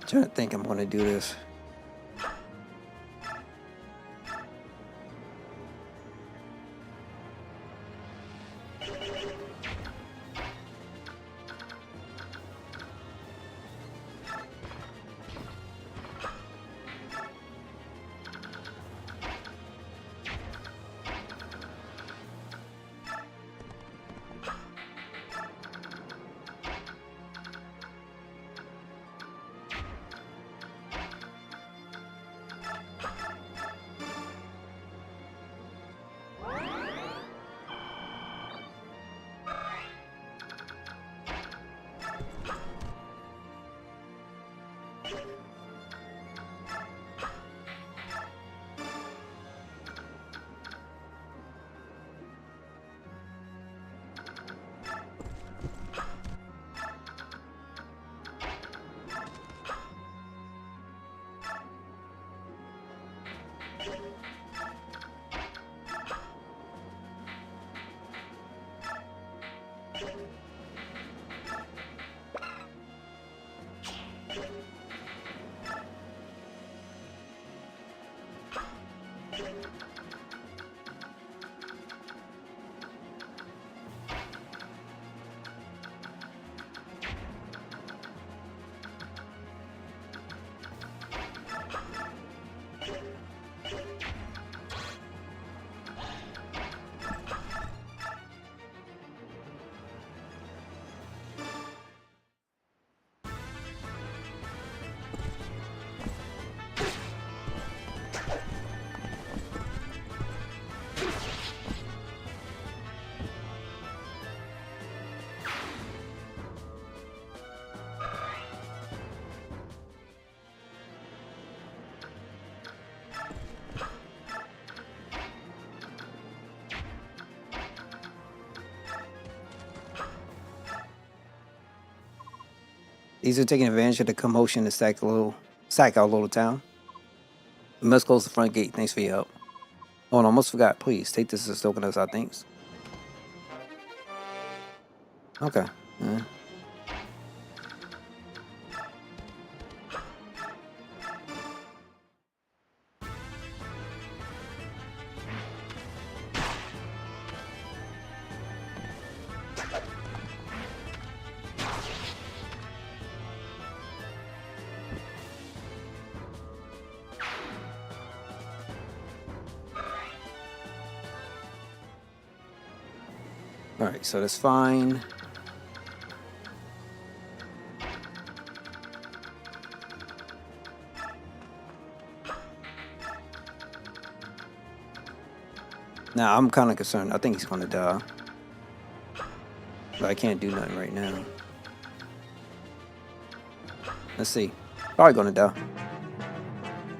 Trying to think I'm going to do this. These are taking advantage of the commotion to sack our little town. We must close the front gate. Thanks for your help. Oh, and I almost forgot. Please take this as a token of our thanks. Okay. Alright, so that's fine. Now, I'm kind of concerned. I think he's going to die. But I can't do nothing right now. Let's see. Probably gonna die.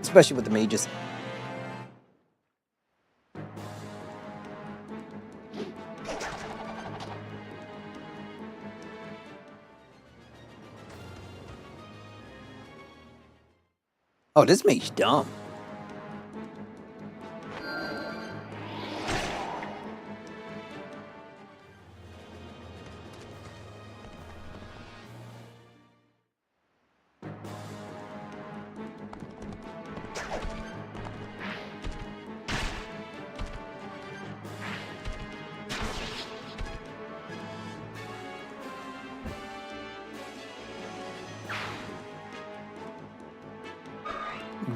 Especially with the mages. Oh, this mage dumb.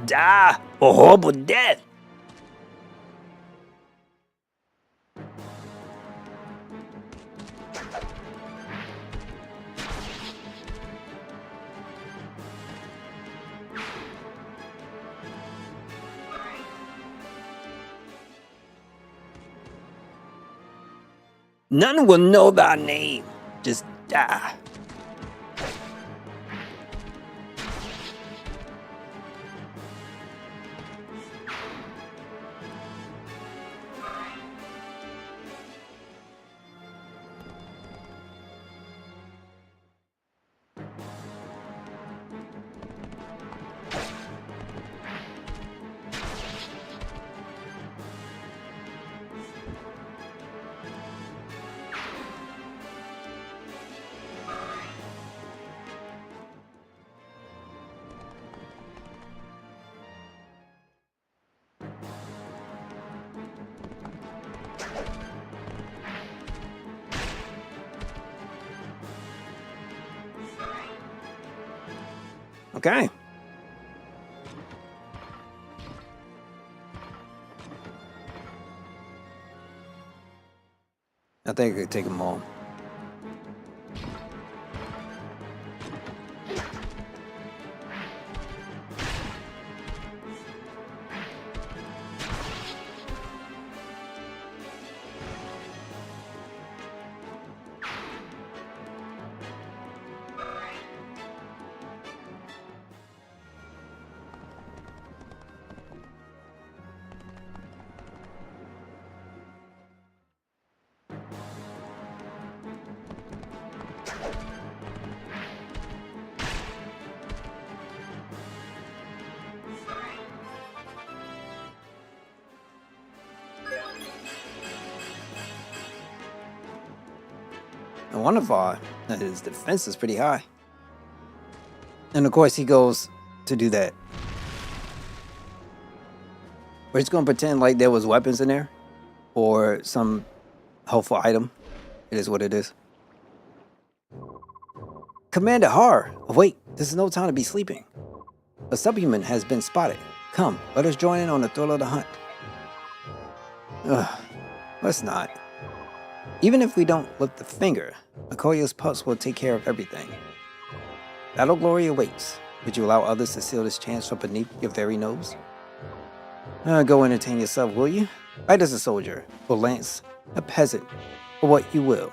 Die a horrible death. None will know thy name. Just die. Okay. I think I could take them all. And one of his defense is pretty high. And of course he goes to do that. We're just gonna pretend like there was weapons in there or some helpful item. It is what it is. Commander Har, wait, this is no time to be sleeping. A subhuman has been spotted. Come, let us join in on the thrill of the hunt. Ugh, let's not. Even if we don't lift a finger, Okoyo's pups will take care of everything. Battle glory awaits. Would you allow others to seal this chance from beneath your very nose? Go entertain yourself, will you? Fight as a soldier, or lance, a peasant, or what you will.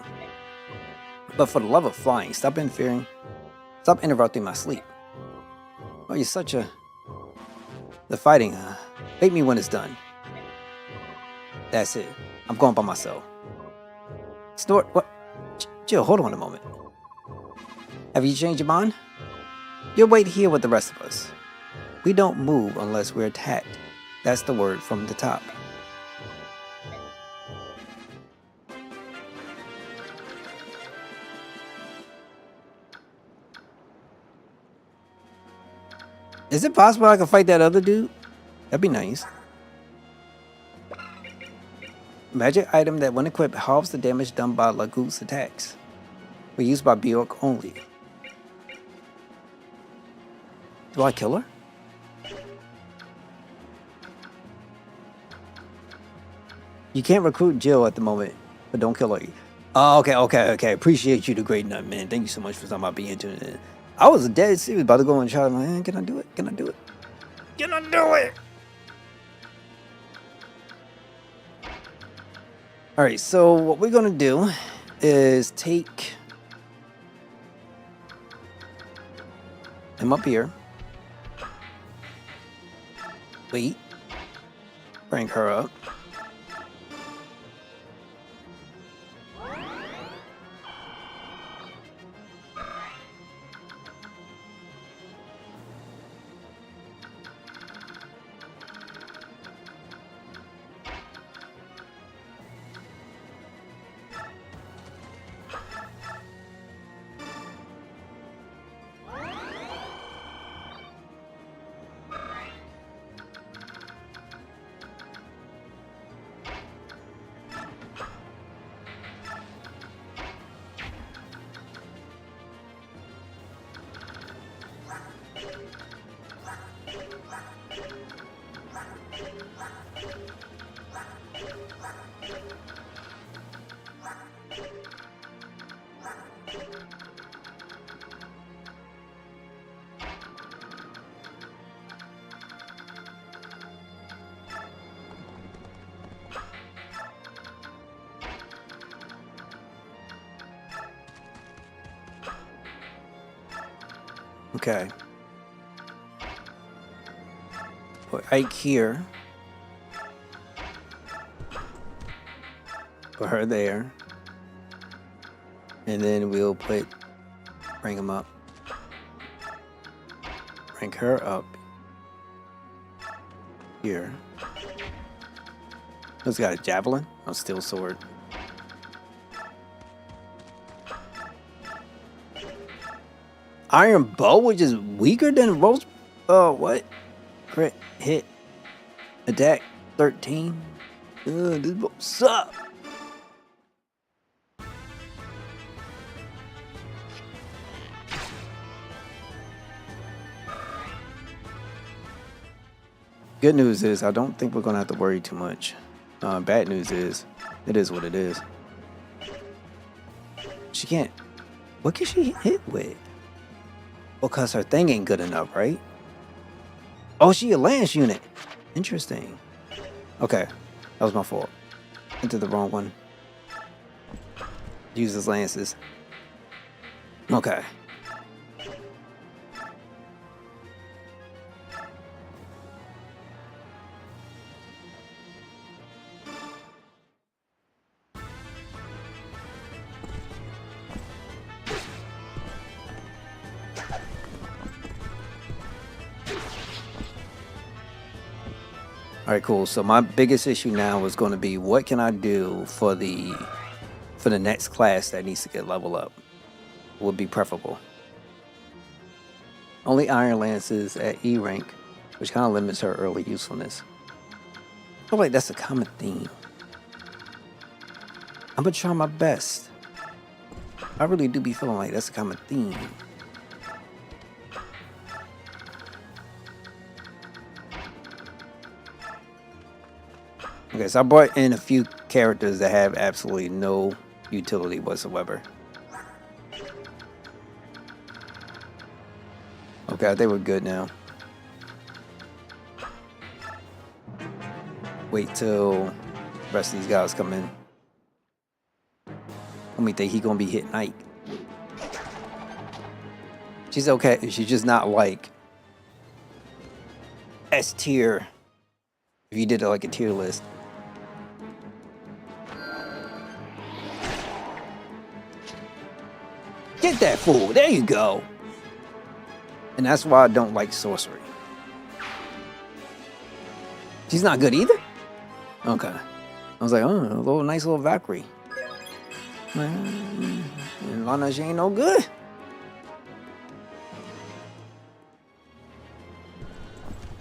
But for the love of flying, stop interfering. Stop interrupting my sleep. Oh, you're such a... The fighting, wake me when it's done. That's it. I'm going by myself. Snort, what? Jill, hold on a moment. Have you changed your mind? You'll wait here with the rest of us. We don't move unless we're attacked. That's the word from the top. Is it possible I can fight that other dude? That'd be nice. Magic item that when equipped halves the damage done by Lagout's attacks. Were used by Bjork only. Do I kill her? You can't recruit Jill at the moment, but don't kill her. Oh, okay. Appreciate you, the great nut, man. Thank you so much for talking about being into. I was dead serious about to go and try. Man, can I do it? Can I do it? Can I do it? All right. So what we're gonna do is take him up here. Wait. Bring her up. Okay. Put Ike here. Put her there. And then we'll bring him up. Bring her up here. Who's got a javelin? Oh, steel sword. Iron bow, which is weaker than rose. Oh, what? Crit hit. Attack 13. This bow sucks. Good news is I don't think we're gonna have to worry too much. Bad news is it is what it is. She can't. What can she hit with? Because her thing ain't good enough, right? Oh, she a lance unit. Interesting. Okay, that was my fault. Into the wrong one. Uses lances. Okay. All right, cool. So my biggest issue now is going to be what can I do for the next class that needs to get level up? Would be preferable. Only Iron Lances at E rank, which kind of limits her early usefulness. I feel like that's a common theme. I'm gonna try my best. I really do be feeling like that's a common theme. Okay, so I brought in a few characters that have absolutely no utility whatsoever. Okay, they were good now. Wait till the rest of these guys come in. Let me think he gonna be hitting Ike. She's okay. She's just not like S tier. If you did it like a tier list. Get that fool. There you go. And that's why I don't like sorcery. She's not good either? Okay. I was like, oh, a nice little Valkyrie. Lana, she ain't no good.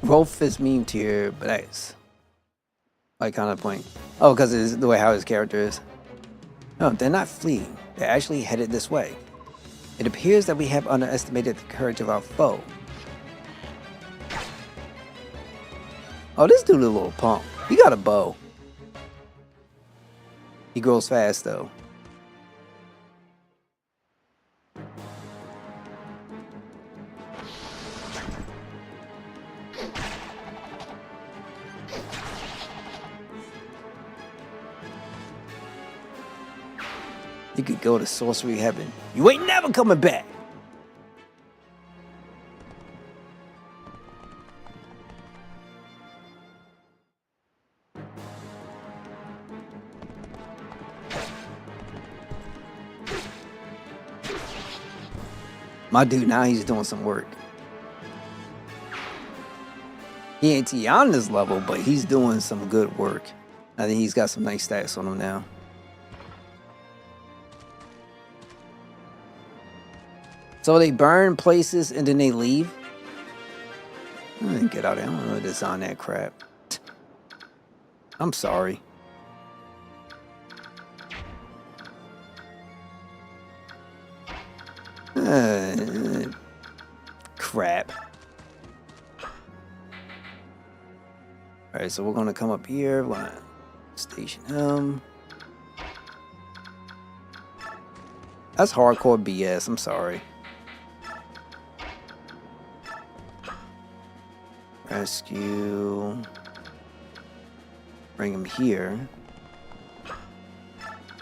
Rolf is meme tier, but that's like kind of point. Oh, because it's the way how his character is. No, they're not fleeing. They're actually headed this way. It appears that we have underestimated the courage of our foe. Oh, this dude is a little punk. He got a bow. He grows fast, though. You could go to sorcery heaven. You ain't never coming back. My dude, now he's doing some work. He ain't Tiana's level, but he's doing some good work. I think he's got some nice stats on him now. So they burn places and then they leave? Get out of there. I don't know to design that crap. I'm sorry. Crap. Alright, so we're gonna come up here. We're gonna station him. That's hardcore BS. I'm sorry. Rescue. Bring him here.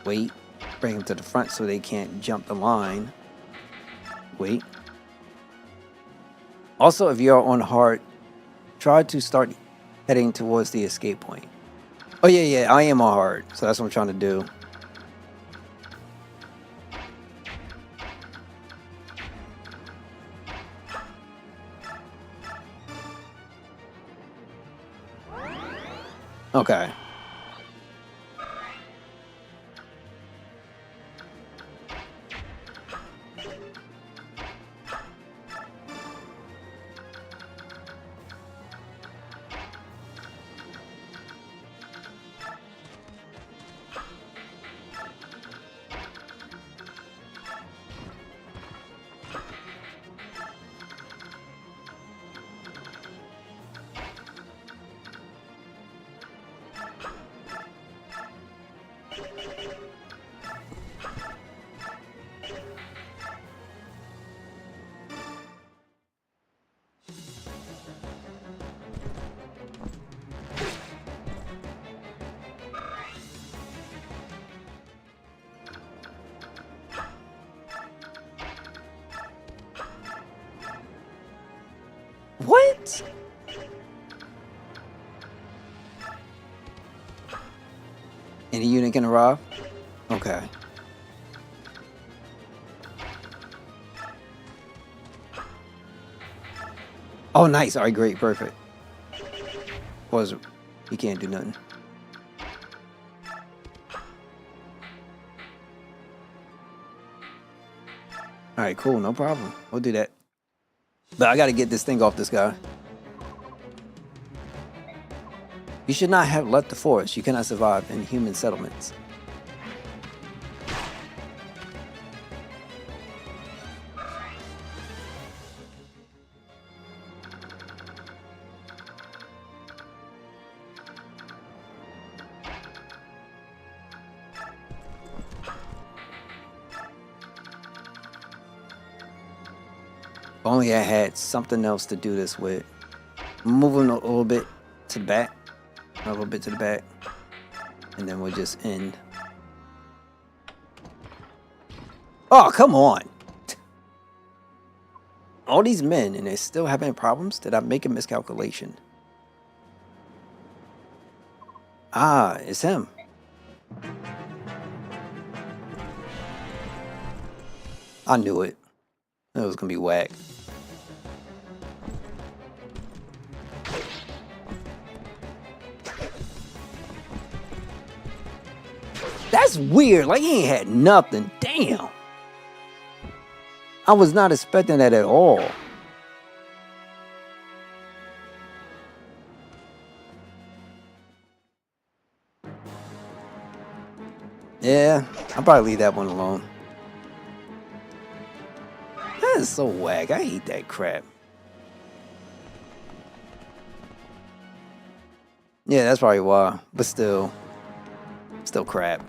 Wait. Bring him to the front so they can't jump the line. Wait. Also, if you're on hard, try to start heading towards the escape point. Oh yeah, I am on hard, so that's what I'm trying to do. Okay. What? Any unit can arrive? Okay. Oh, nice. All right, great, perfect. Was he can't do nothing. All right, cool, no problem. We'll do that. But I got to get this thing off this guy. You should not have left the forest. You cannot survive in human settlements. If only I had something else to do this with. Moving a little bit to the back. A little bit to the back. And then we'll just end. Oh, come on. All these men and they're still having problems? Did I make a miscalculation? Ah, it's him. I knew it. It was gonna be whack. That's weird. Like, he ain't had nothing. Damn. I was not expecting that at all. Yeah, I'll probably leave that one alone. That is so whack. I hate that crap. Yeah, that's probably why. But still crap.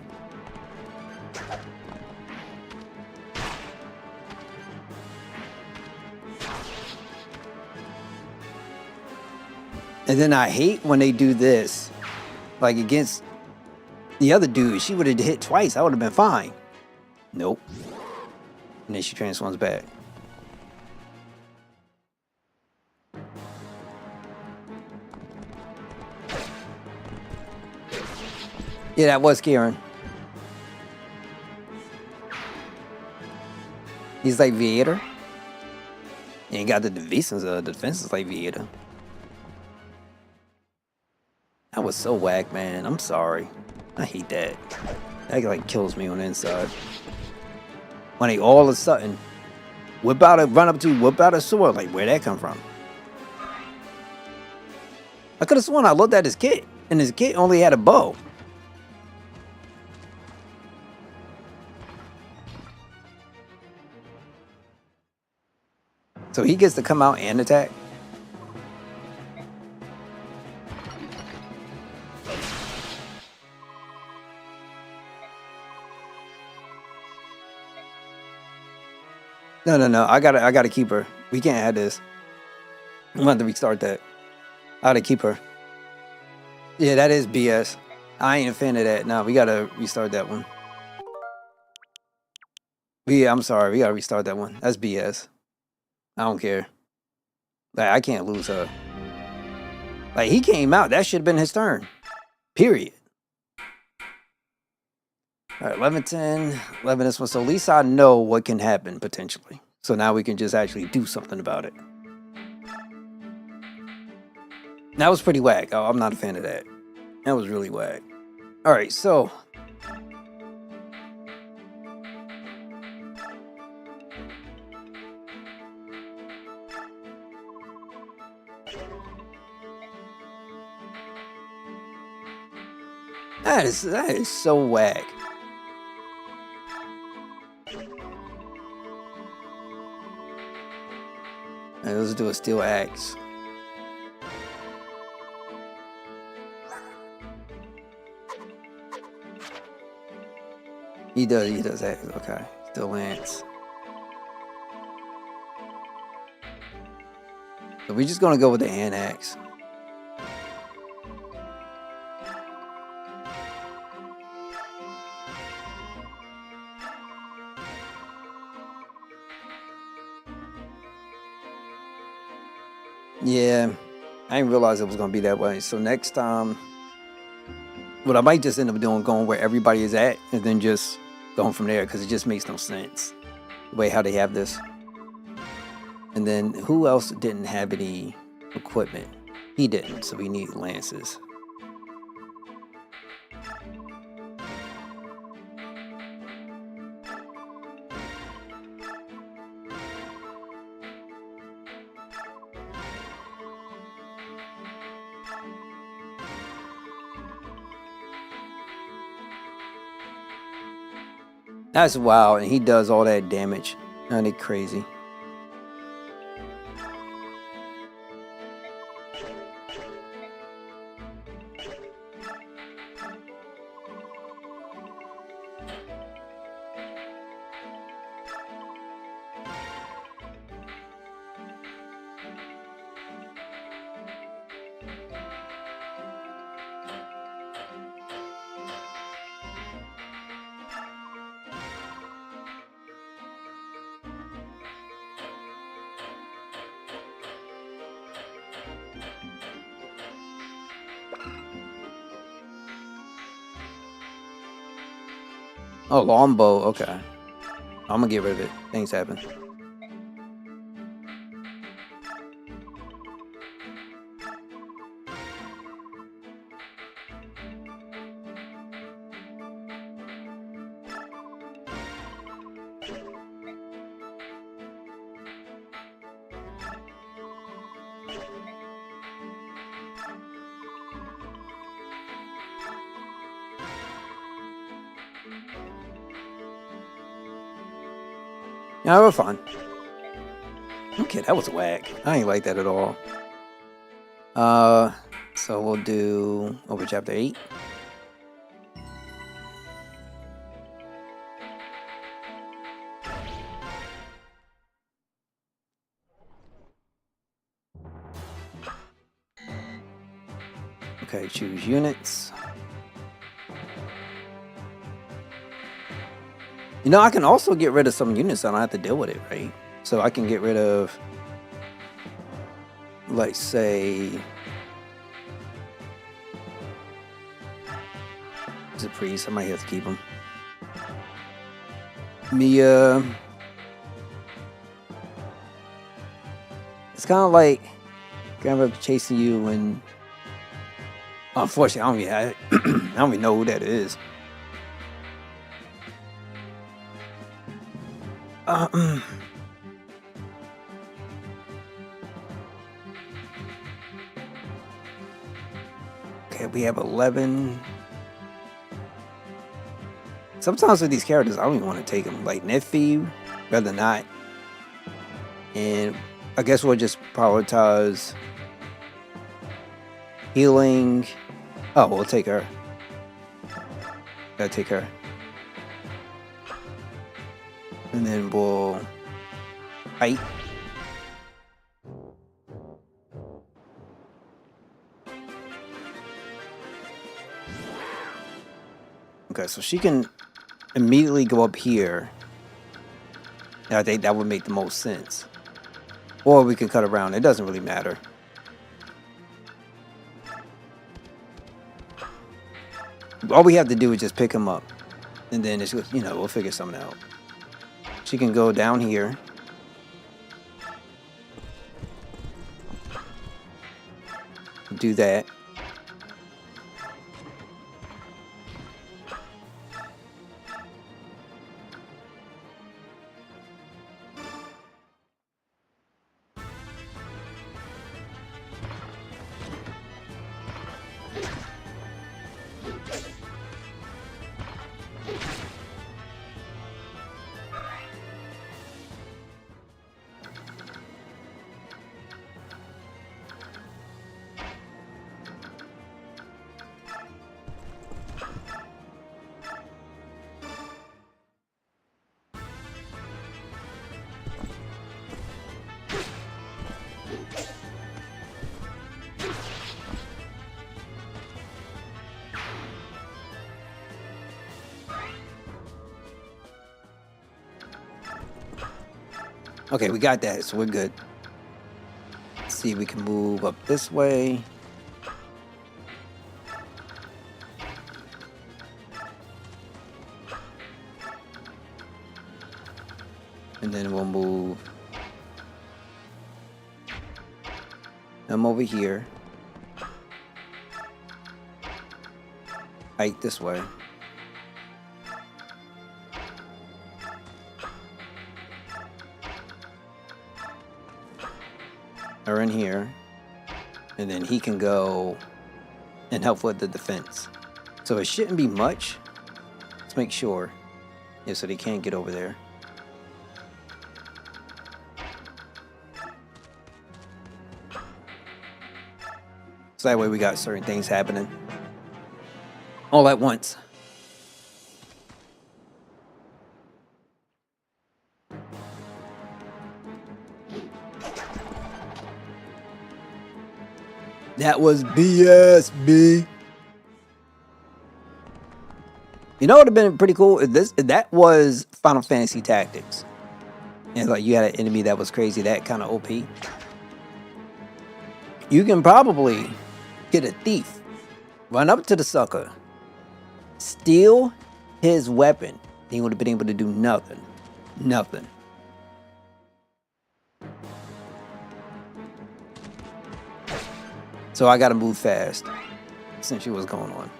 And then I hate when they do this. Like against the other dude, she would have hit twice. I would have been fine. Nope. And then she transforms back. Yeah, that was Kieran. He's like Vader. You ain't got the defenses like Vieta. That was so whack, man. I'm sorry. I hate that. That like kills me on the inside. When they all of a sudden whip out a sword. Like, where'd that come from? I could have sworn I looked at his kit, and his kit only had a bow. So he gets to come out and attack? No. I gotta keep her. We can't have this. I'm gonna have to restart that. I gotta keep her. Yeah, that is BS. I ain't a fan of that. No, we gotta restart that one. I'm sorry. We gotta restart that one. That's BS. I don't care. Like, I can't lose her. Like, he came out. That should have been his turn. Period. All right, 11, 10, 11 this one. So at least I know what can happen potentially. So now we can just actually do something about it. That was pretty whack. Oh, I'm not a fan of that. That was really whack. All right, so that is so whack. All right, let's do a steel axe. He does that. Okay, still lance. So we're just gonna go with the hand axe. Yeah, I didn't realize it was gonna be that way. So next time, what I might just end up doing, going where everybody is at, and then just going from there, because it just makes no sense the way how they have this. And then who else didn't have any equipment? He didn't, so we need lances. That's wild, and he does all that damage. Ain't it crazy? Oh, longbow. Okay. I'm gonna get rid of it. Things happen. Yeah, we're fine. Okay, that was whack. I ain't like that at all. So we'll do over chapter 8. Okay, choose units. You know, I can also get rid of some units so I don't have to deal with it, right? So I can get rid of, like, say, is it priest? I might have to keep him. Mia. It's kind of like grandma chasing you, and unfortunately, I don't even know who that is. Okay, we have 11. Sometimes with these characters, I don't even want to take them. Like Nifty, rather not. And I guess we'll just prioritize healing. Oh, we'll take her. Gotta take her. And then we'll fight. Okay, so she can immediately go up here. And I think that would make the most sense. Or we can cut around. It doesn't really matter. All we have to do is just pick him up. And then it's, you know, we'll figure something out. She can go down here. Do that. Okay, we got that, so we're good. Let's see if we can move up this way. And then we'll move them over here. Right this way. Or in here, and then he can go and help with the defense. So it shouldn't be much. Let's make sure. Yeah, so they can't get over there. So that way we got certain things happening all at once. That was BS, B. You know what would have been pretty cool? That was Final Fantasy Tactics. And like you had an enemy that was crazy, that kind of OP. You can probably get a thief, run up to the sucker, steal his weapon. He would have been able to do nothing. Nothing. So I gotta move fast. Since what's going on.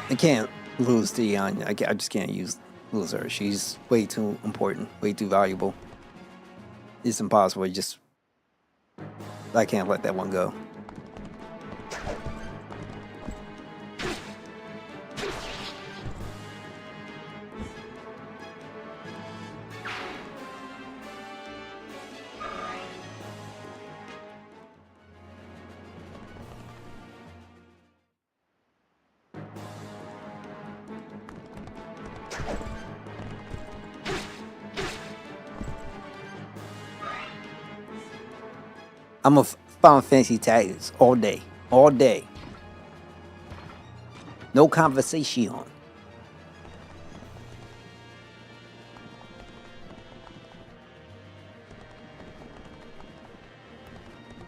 I can't lose to Yan. I just can't lose her. She's way too important, way too valuable. It's impossible. I can't let that one go. I'm a Final Fantasy Tactics all day. All day. No conversation.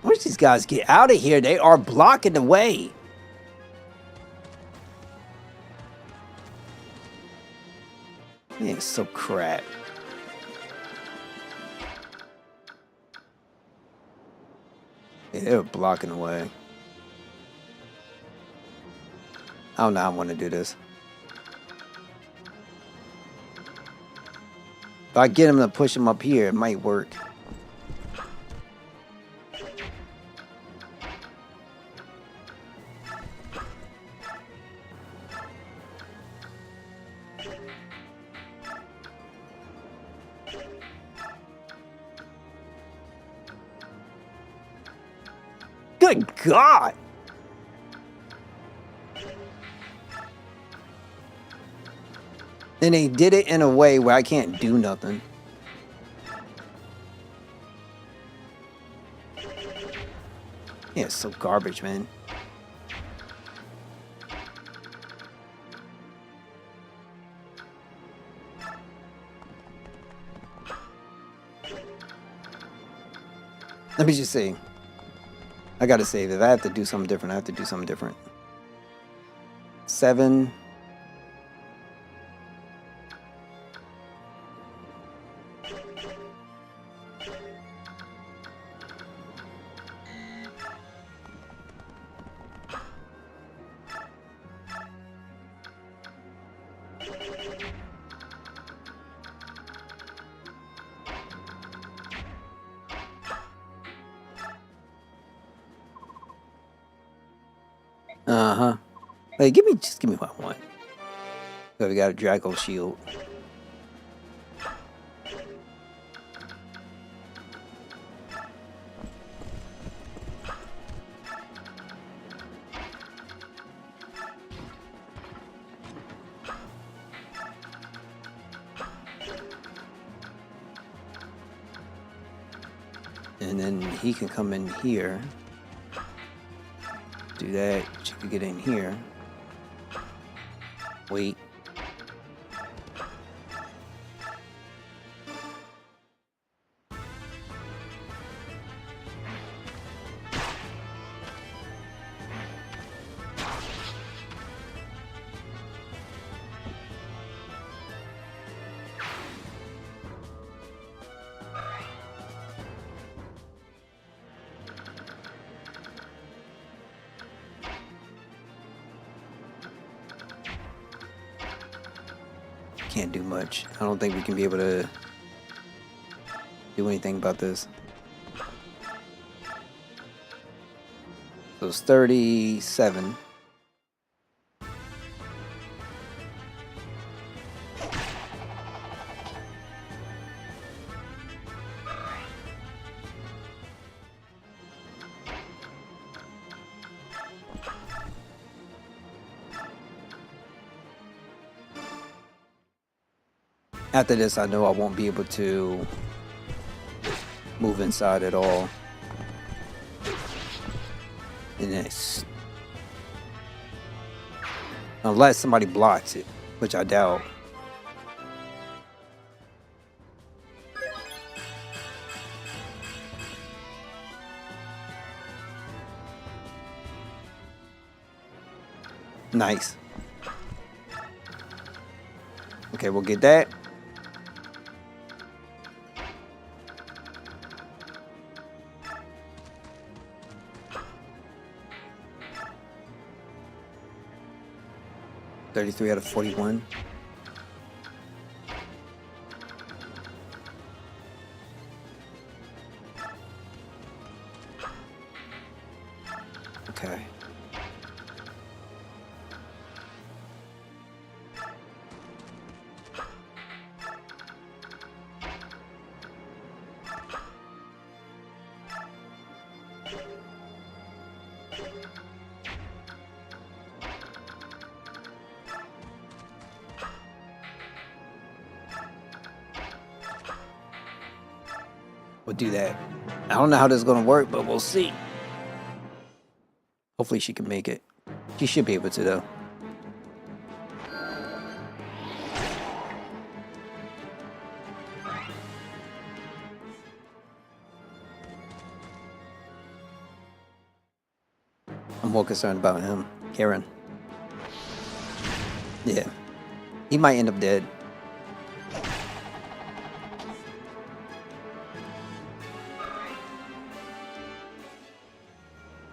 Where's these guys? Get out of here. They are blocking the way. Man, it's so crap. Yeah, they were blocking the way. I don't know how I want to do this. If I get him to push him up here, it might work. Good God! And they did it in a way where I can't do nothing. Yeah, it's so garbage, man. Let me just see. I gotta save. If I have to do something different, I have to do something different. 7. Uh-huh. Hey, just give me what I want. So we got a Draco shield. And then he can come in here. Do that. She could get in here. Wait. Can't do much. I don't think we can be able to do anything about this. So it's 37. After this, I know I won't be able to move inside at all. And it's, unless somebody blocks it, which I doubt. Nice. Okay, we'll get that. $33 out of 41. Okay. We'll do that. I don't know how this is going to work, but we'll see. Hopefully she can make it. She should be able to, though. I'm more concerned about him. Karen. Yeah. He might end up dead.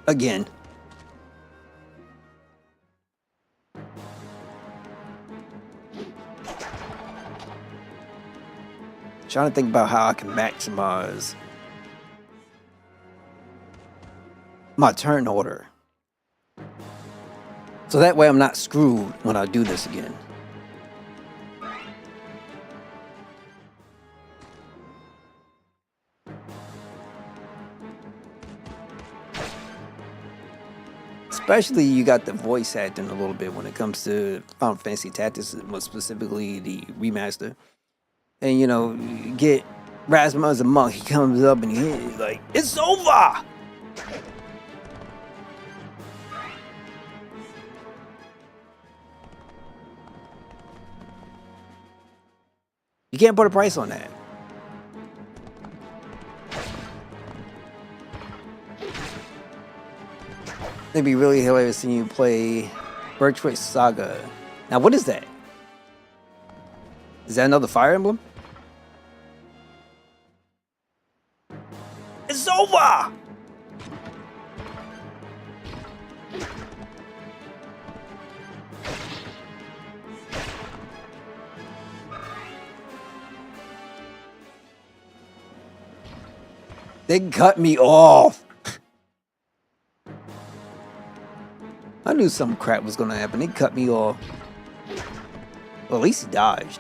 Again. Trying to think about how I can maximize my turn order. So that way I'm not screwed when I do this again. Especially you got the voice acting a little bit when it comes to Final Fantasy Tactics, more specifically the remaster. And you know, you get Rasma as a monk, he comes up and he's like, "It's over!" You can't put a price on that. It'd be really hilarious seeing you play Birthright Saga. Now, what is that? Is that another Fire Emblem? It's over! They cut me off. I knew some crap was gonna happen. They cut me off. Well, at least he dodged.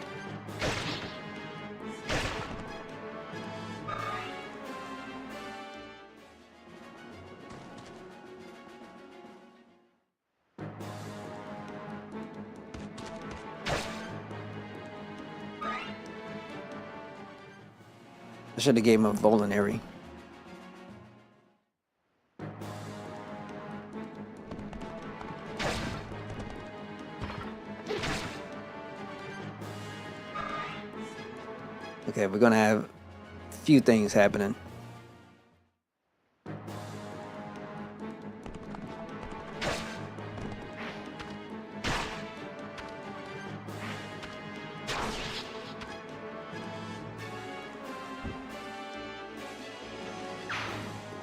I should have gave him a Volinary. Okay, we're gonna have a few things happening.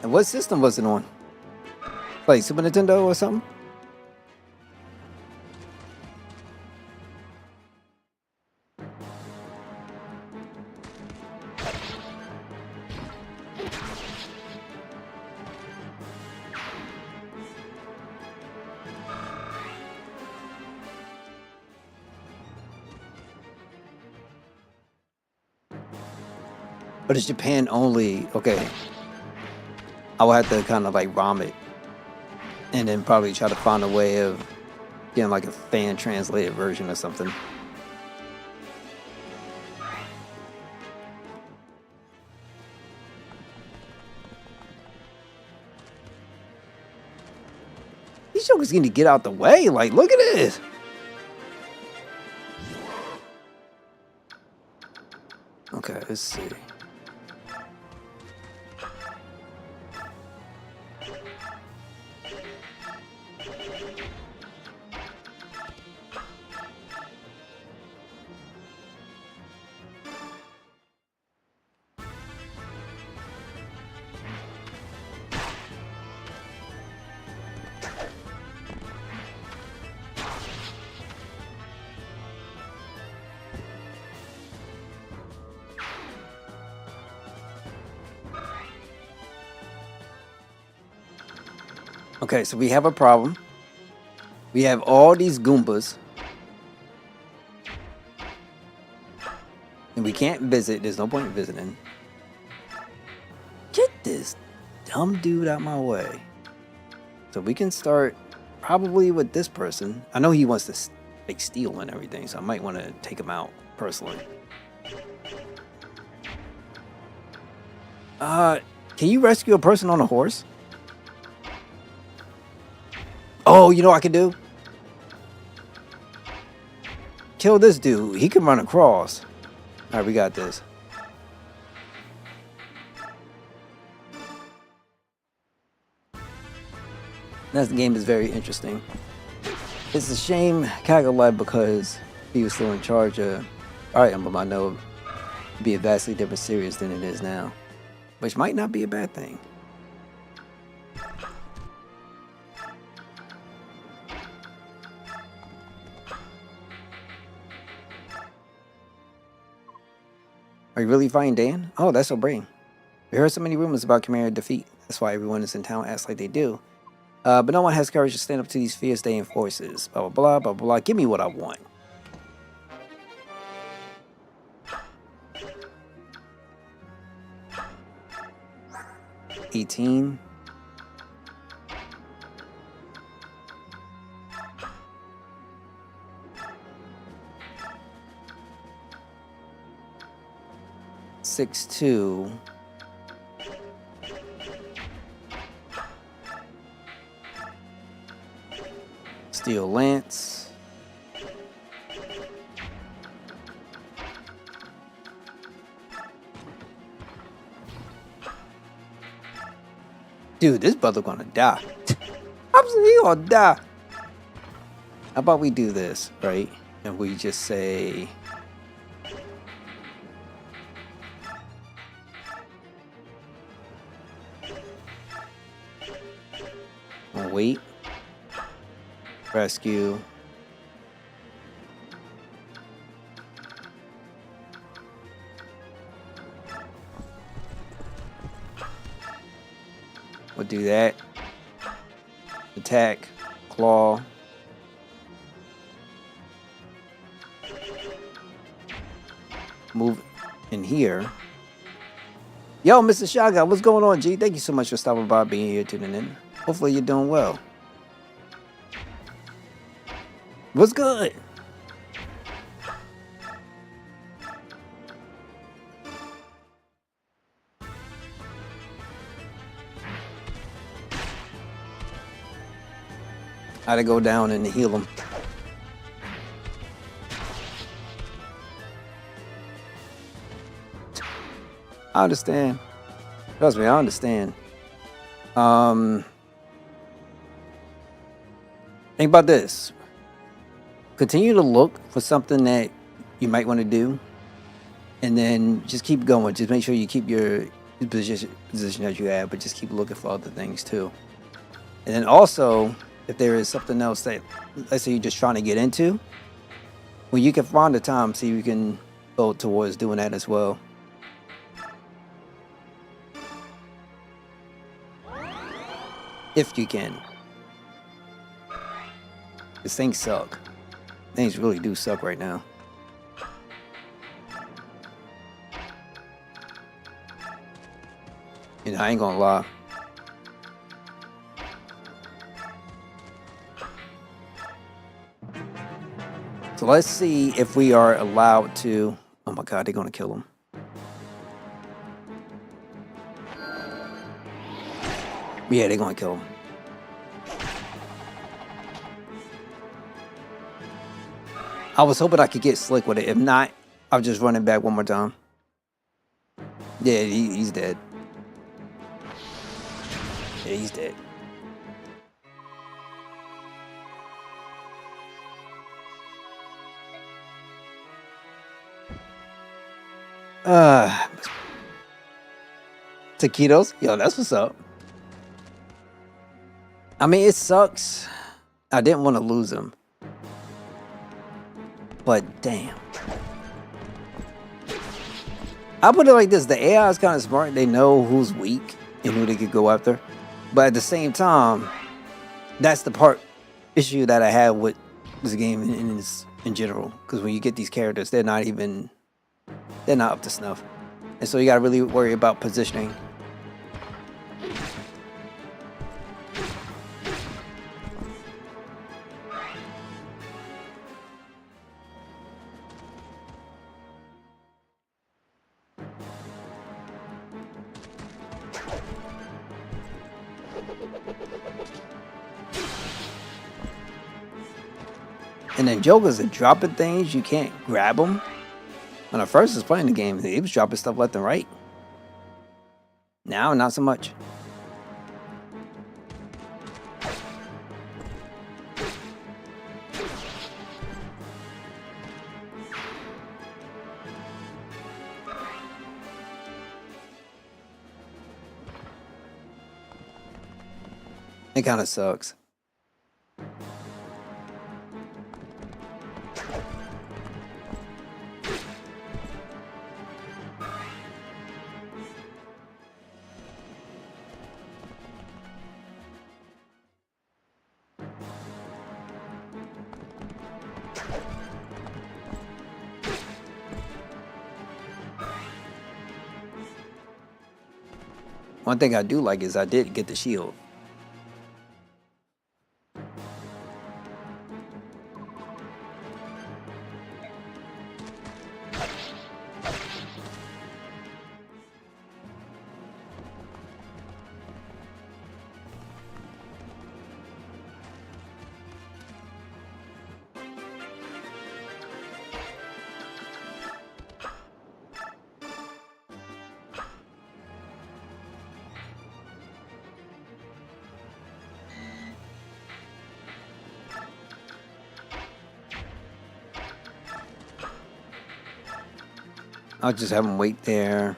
And what system was it on? Like Super Nintendo or something? But it's Japan only. Okay. I will have to kind of like ROM it. And then probably try to find a way of getting like a fan translated version or something. These jokers need to get out the way. Like, look at this. Okay, let's see. Okay, so we have a problem. We have all these Goombas. And we can't visit. There's no point in visiting. Get this dumb dude out my way. So we can start probably with this person. I know he wants to like steal and everything, so I might want to take him out personally. Can you rescue a person on a horse? Oh, you know what I can do? Kill this dude. He can run across. All right, we got this. That game is very interesting. It's a shame Kaggle left because he was still in charge of Fire Emblem. I know it'd be a vastly different series than it is now, which might not be a bad thing. Are you really fighting Dan? Oh, that's so brave. We heard so many rumors about Chimera defeat. That's why everyone is in town acts like they do. But no one has courage to stand up to these fierce Dayan forces. Blah, blah, blah, blah, blah. Give me what I want. $18. $6-2. Steel Lance. Dude, this brother gonna die. He gonna die. How about we do this, right? And we just say... wait. Rescue. We'll do that. Attack. Claw. Move in here. Yo, Mr. Shotgun, what's going on, G? Thank you so much for stopping by, being here, tuning in. Hopefully you're doing well. What's good? I had to go down and heal him. I understand. Trust me, I understand. Think about this. Continue to look for something that you might want to do, and then just keep going. Just make sure you keep your position that you have, but just keep looking for other things too. And then also, if there is something else that, let's say you're just trying to get into, well, you can find the time, see if you can go towards doing that as well. If you can. Because things suck. Things really do suck right now. You know, I ain't gonna lie. So let's see if we are allowed to... Oh my god, they're gonna kill him. Yeah, they're gonna kill him. I was hoping I could get slick with it. If not, I'll just run it back one more time. Yeah, he's dead. Yeah, he's dead. Taquitos? Yo, that's what's up. I mean, it sucks. I didn't want to lose him. But damn. I put it like this. The AI is kind of smart. They know who's weak and who they could go after. But at the same time, that's the issue that I have with this game in general. Because when you get these characters, they're not up to snuff. And so you got to really worry about positioning. And then jokers are dropping things, you can't grab them. When I first was playing the game, he was dropping stuff left and right. Now, not so much. It kind of sucks. One thing I do like is I did get the shield. I'll just have him wait there.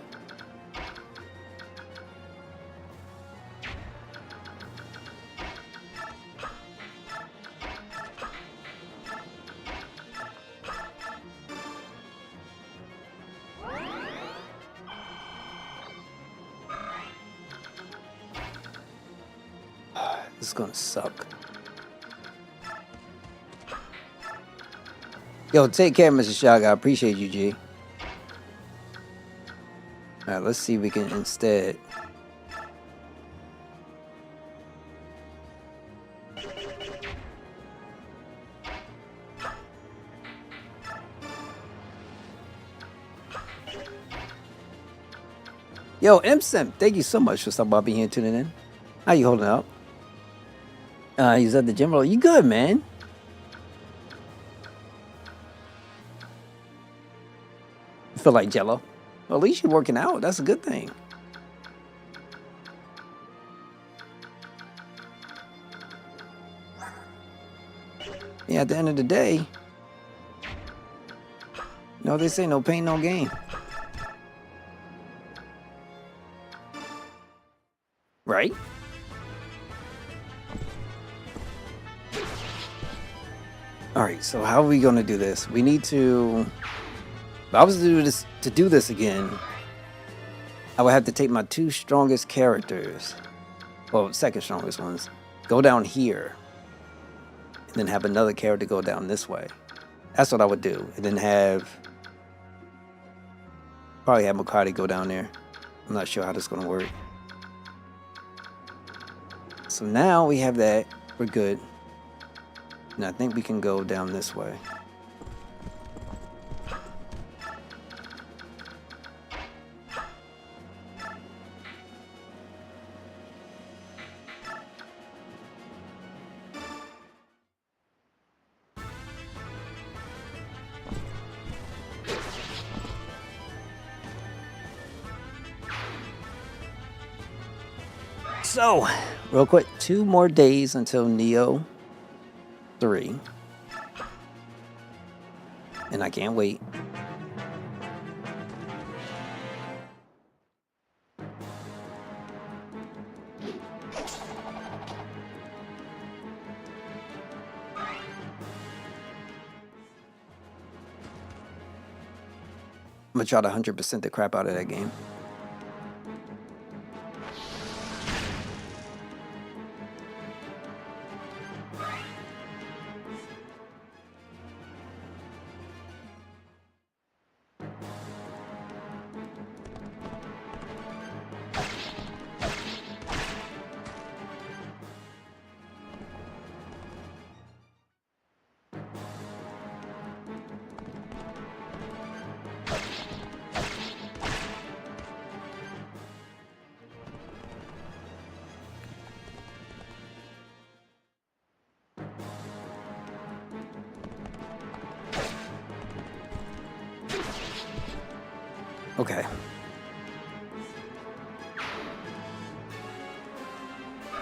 This is gonna suck. Yo, take care, Mr. Shog. I appreciate you, G. Alright, let's see if we can instead. Yo, Emblem, thank you so much for stopping by being here tuning in. How you holding up? He's at the gym. You good, man? You feel like Jello? Well, at least you're working out. That's a good thing. Yeah, at the end of the day, no, they say no pain, no gain. Right? All right, so how are we going to do this? We need to... If I was to do this again, I would have to take my two strongest characters, well, second strongest ones, go down here, and then have another character go down this way. That's what I would do. And then probably have Makati go down there. I'm not sure how this is going to work. So now we have that. We're good. And I think we can go down this way. So, real quick, 2 more days until Neo 3. And I can't wait. I'm gonna try to 100% the crap out of that game. Okay.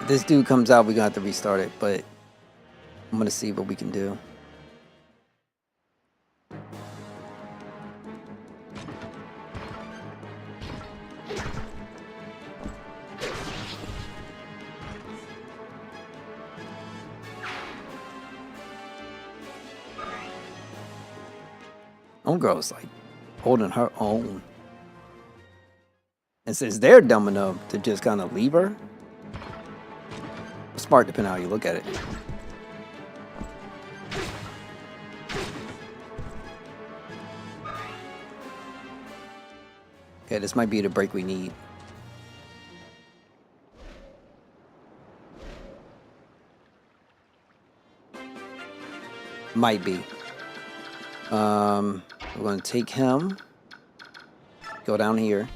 If this dude comes out, we're gonna have to restart it, but I'm gonna see what we can do. Homegirl's like holding her own. And since they're dumb enough to just kind of leave her, smart depending on how you look at it. Okay, this might be the break we need. Might be. We're gonna take him, go down here.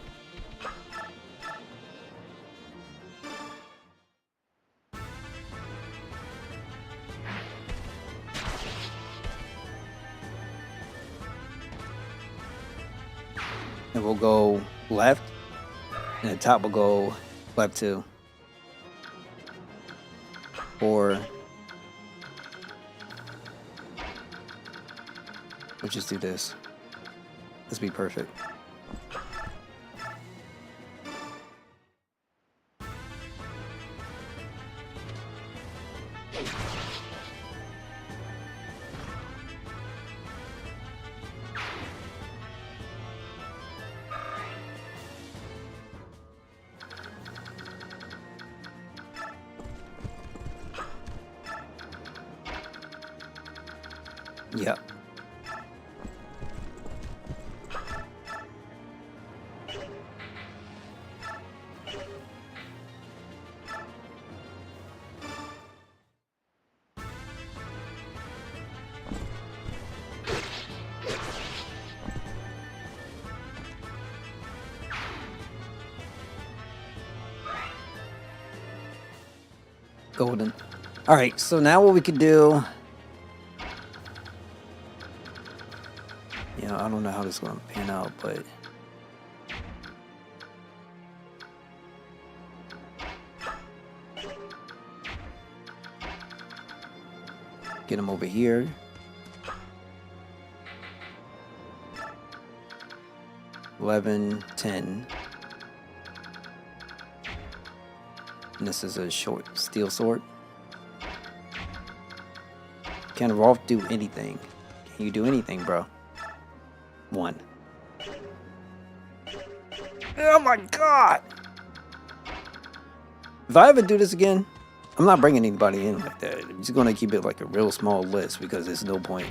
And we'll go left, and the top will go left too. Or we'll just do this. This will be perfect. Yep. Golden. All right, so now what we could do. I don't know how this is going to pan out, but get him over here. $11, $10. And this is a short steel sword. Can Rolf do anything? Can you do anything, bro? 1. Oh my god! If I ever do this again, I'm not bringing anybody in like that. I'm just gonna keep it like a real small list because there's no point.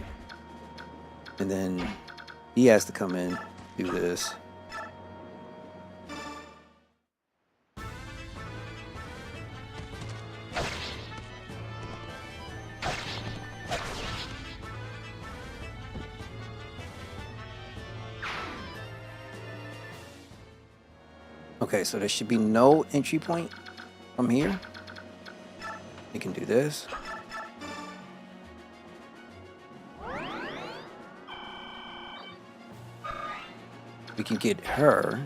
And then he has to come in, do this. Okay, so there should be no entry point from here. We can do this. We can get her.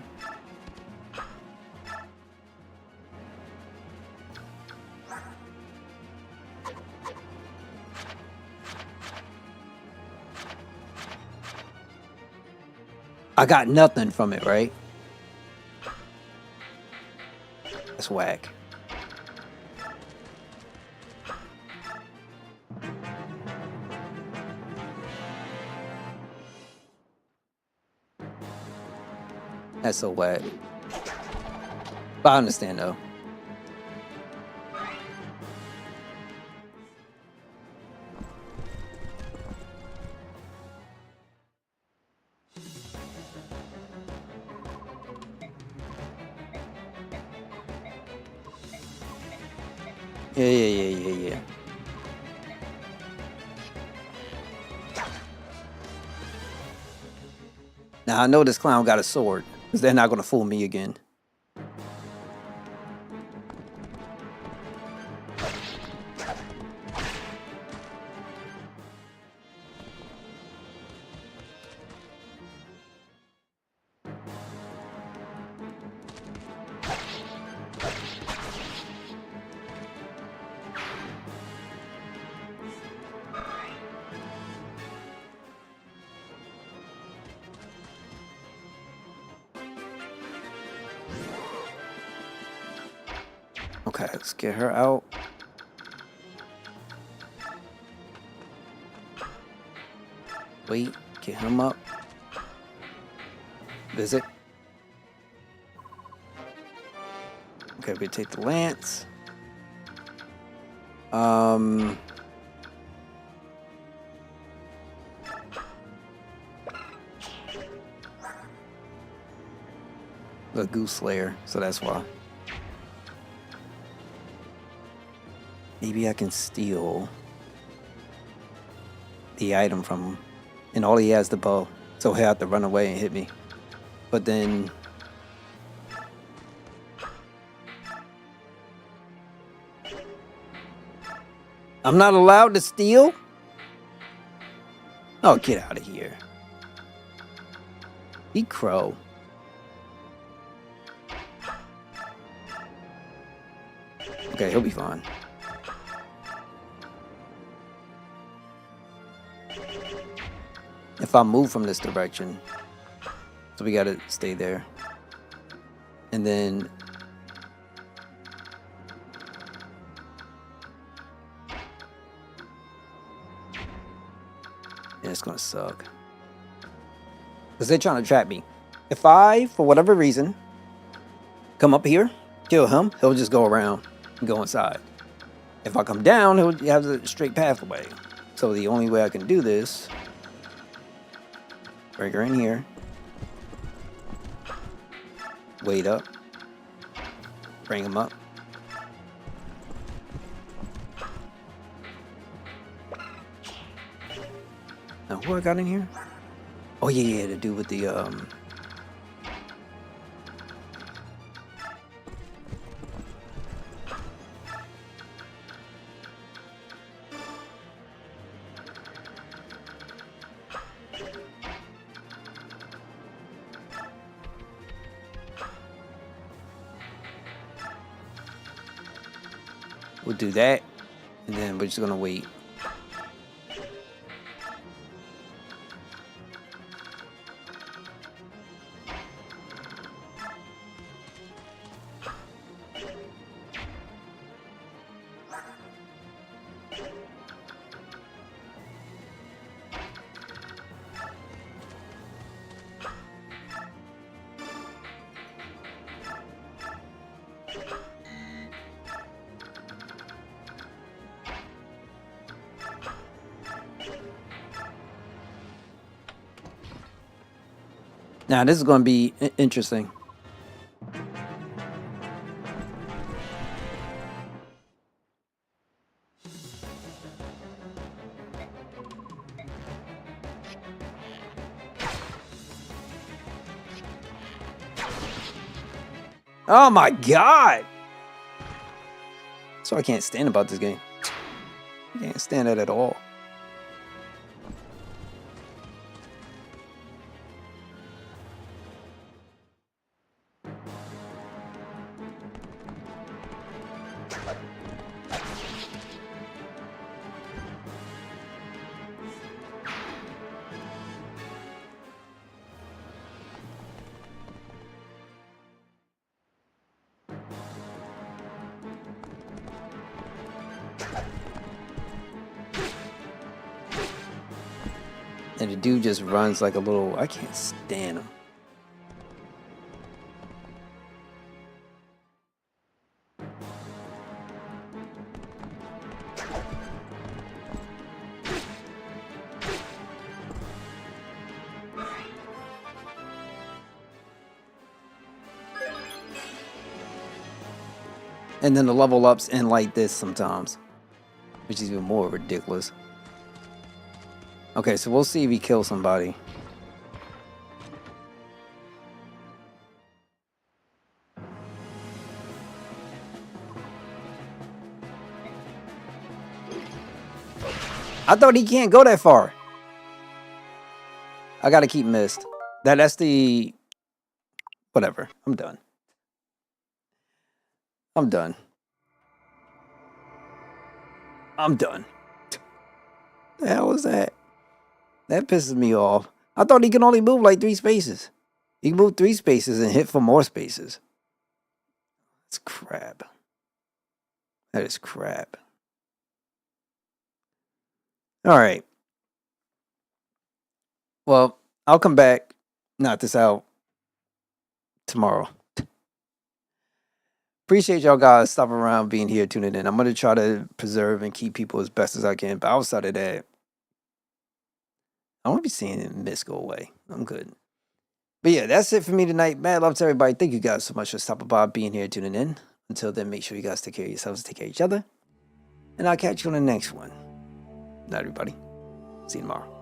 I got nothing from it, right? That's whack. That's so whack. But I understand though. Yeah. Now I know this clown got a sword, because they're not gonna fool me again. Okay, let's get her out. Wait, get him up. Visit. Okay, we take the lance. The Goose Slayer, so that's why. Maybe I can steal the item from him. And all he has the bow. So he'll have to run away and hit me. But then... I'm not allowed to steal? Oh, get out of here. Be crow. Okay, he'll be fine. If I move from this direction, so we gotta stay there. And then yeah, it's gonna suck. Because they're trying to trap me. If I, for whatever reason, come up here, kill him, he'll just go around and go inside. If I come down, he'll have a straight pathway. So the only way I can do this, bring her in here, wait up, bring him up. Now who I got in here? Oh yeah, to do with the we'll do that, and then we're just gonna wait. Now this is going to be interesting. Oh my god! So I can't stand about this game. I can't stand it at all. And the dude just runs like a little... I can't stand him. And then the level ups end like this sometimes, which is even more ridiculous. Okay, so we'll see if he kills somebody. I thought he can't go that far. I gotta keep mist. That's the... Whatever. I'm done. I'm done. I'm done. The hell was that? That pisses me off. I thought he can only move like 3 spaces. He can move 3 spaces and hit for more spaces. It's crap. That is crap. All right. Well, I'll come back, knock this out tomorrow. Appreciate y'all guys stopping around, being here, tuning in. I'm going to try to preserve and keep people as best as I can. But outside of that, I won't be seeing Miss go away. I'm good. But yeah, that's it for me tonight. Mad love to everybody. Thank you guys so much for stopping by, being here, tuning in. Until then, make sure you guys take care of yourselves, take care of each other. And I'll catch you on the next one. Night, everybody. See you tomorrow.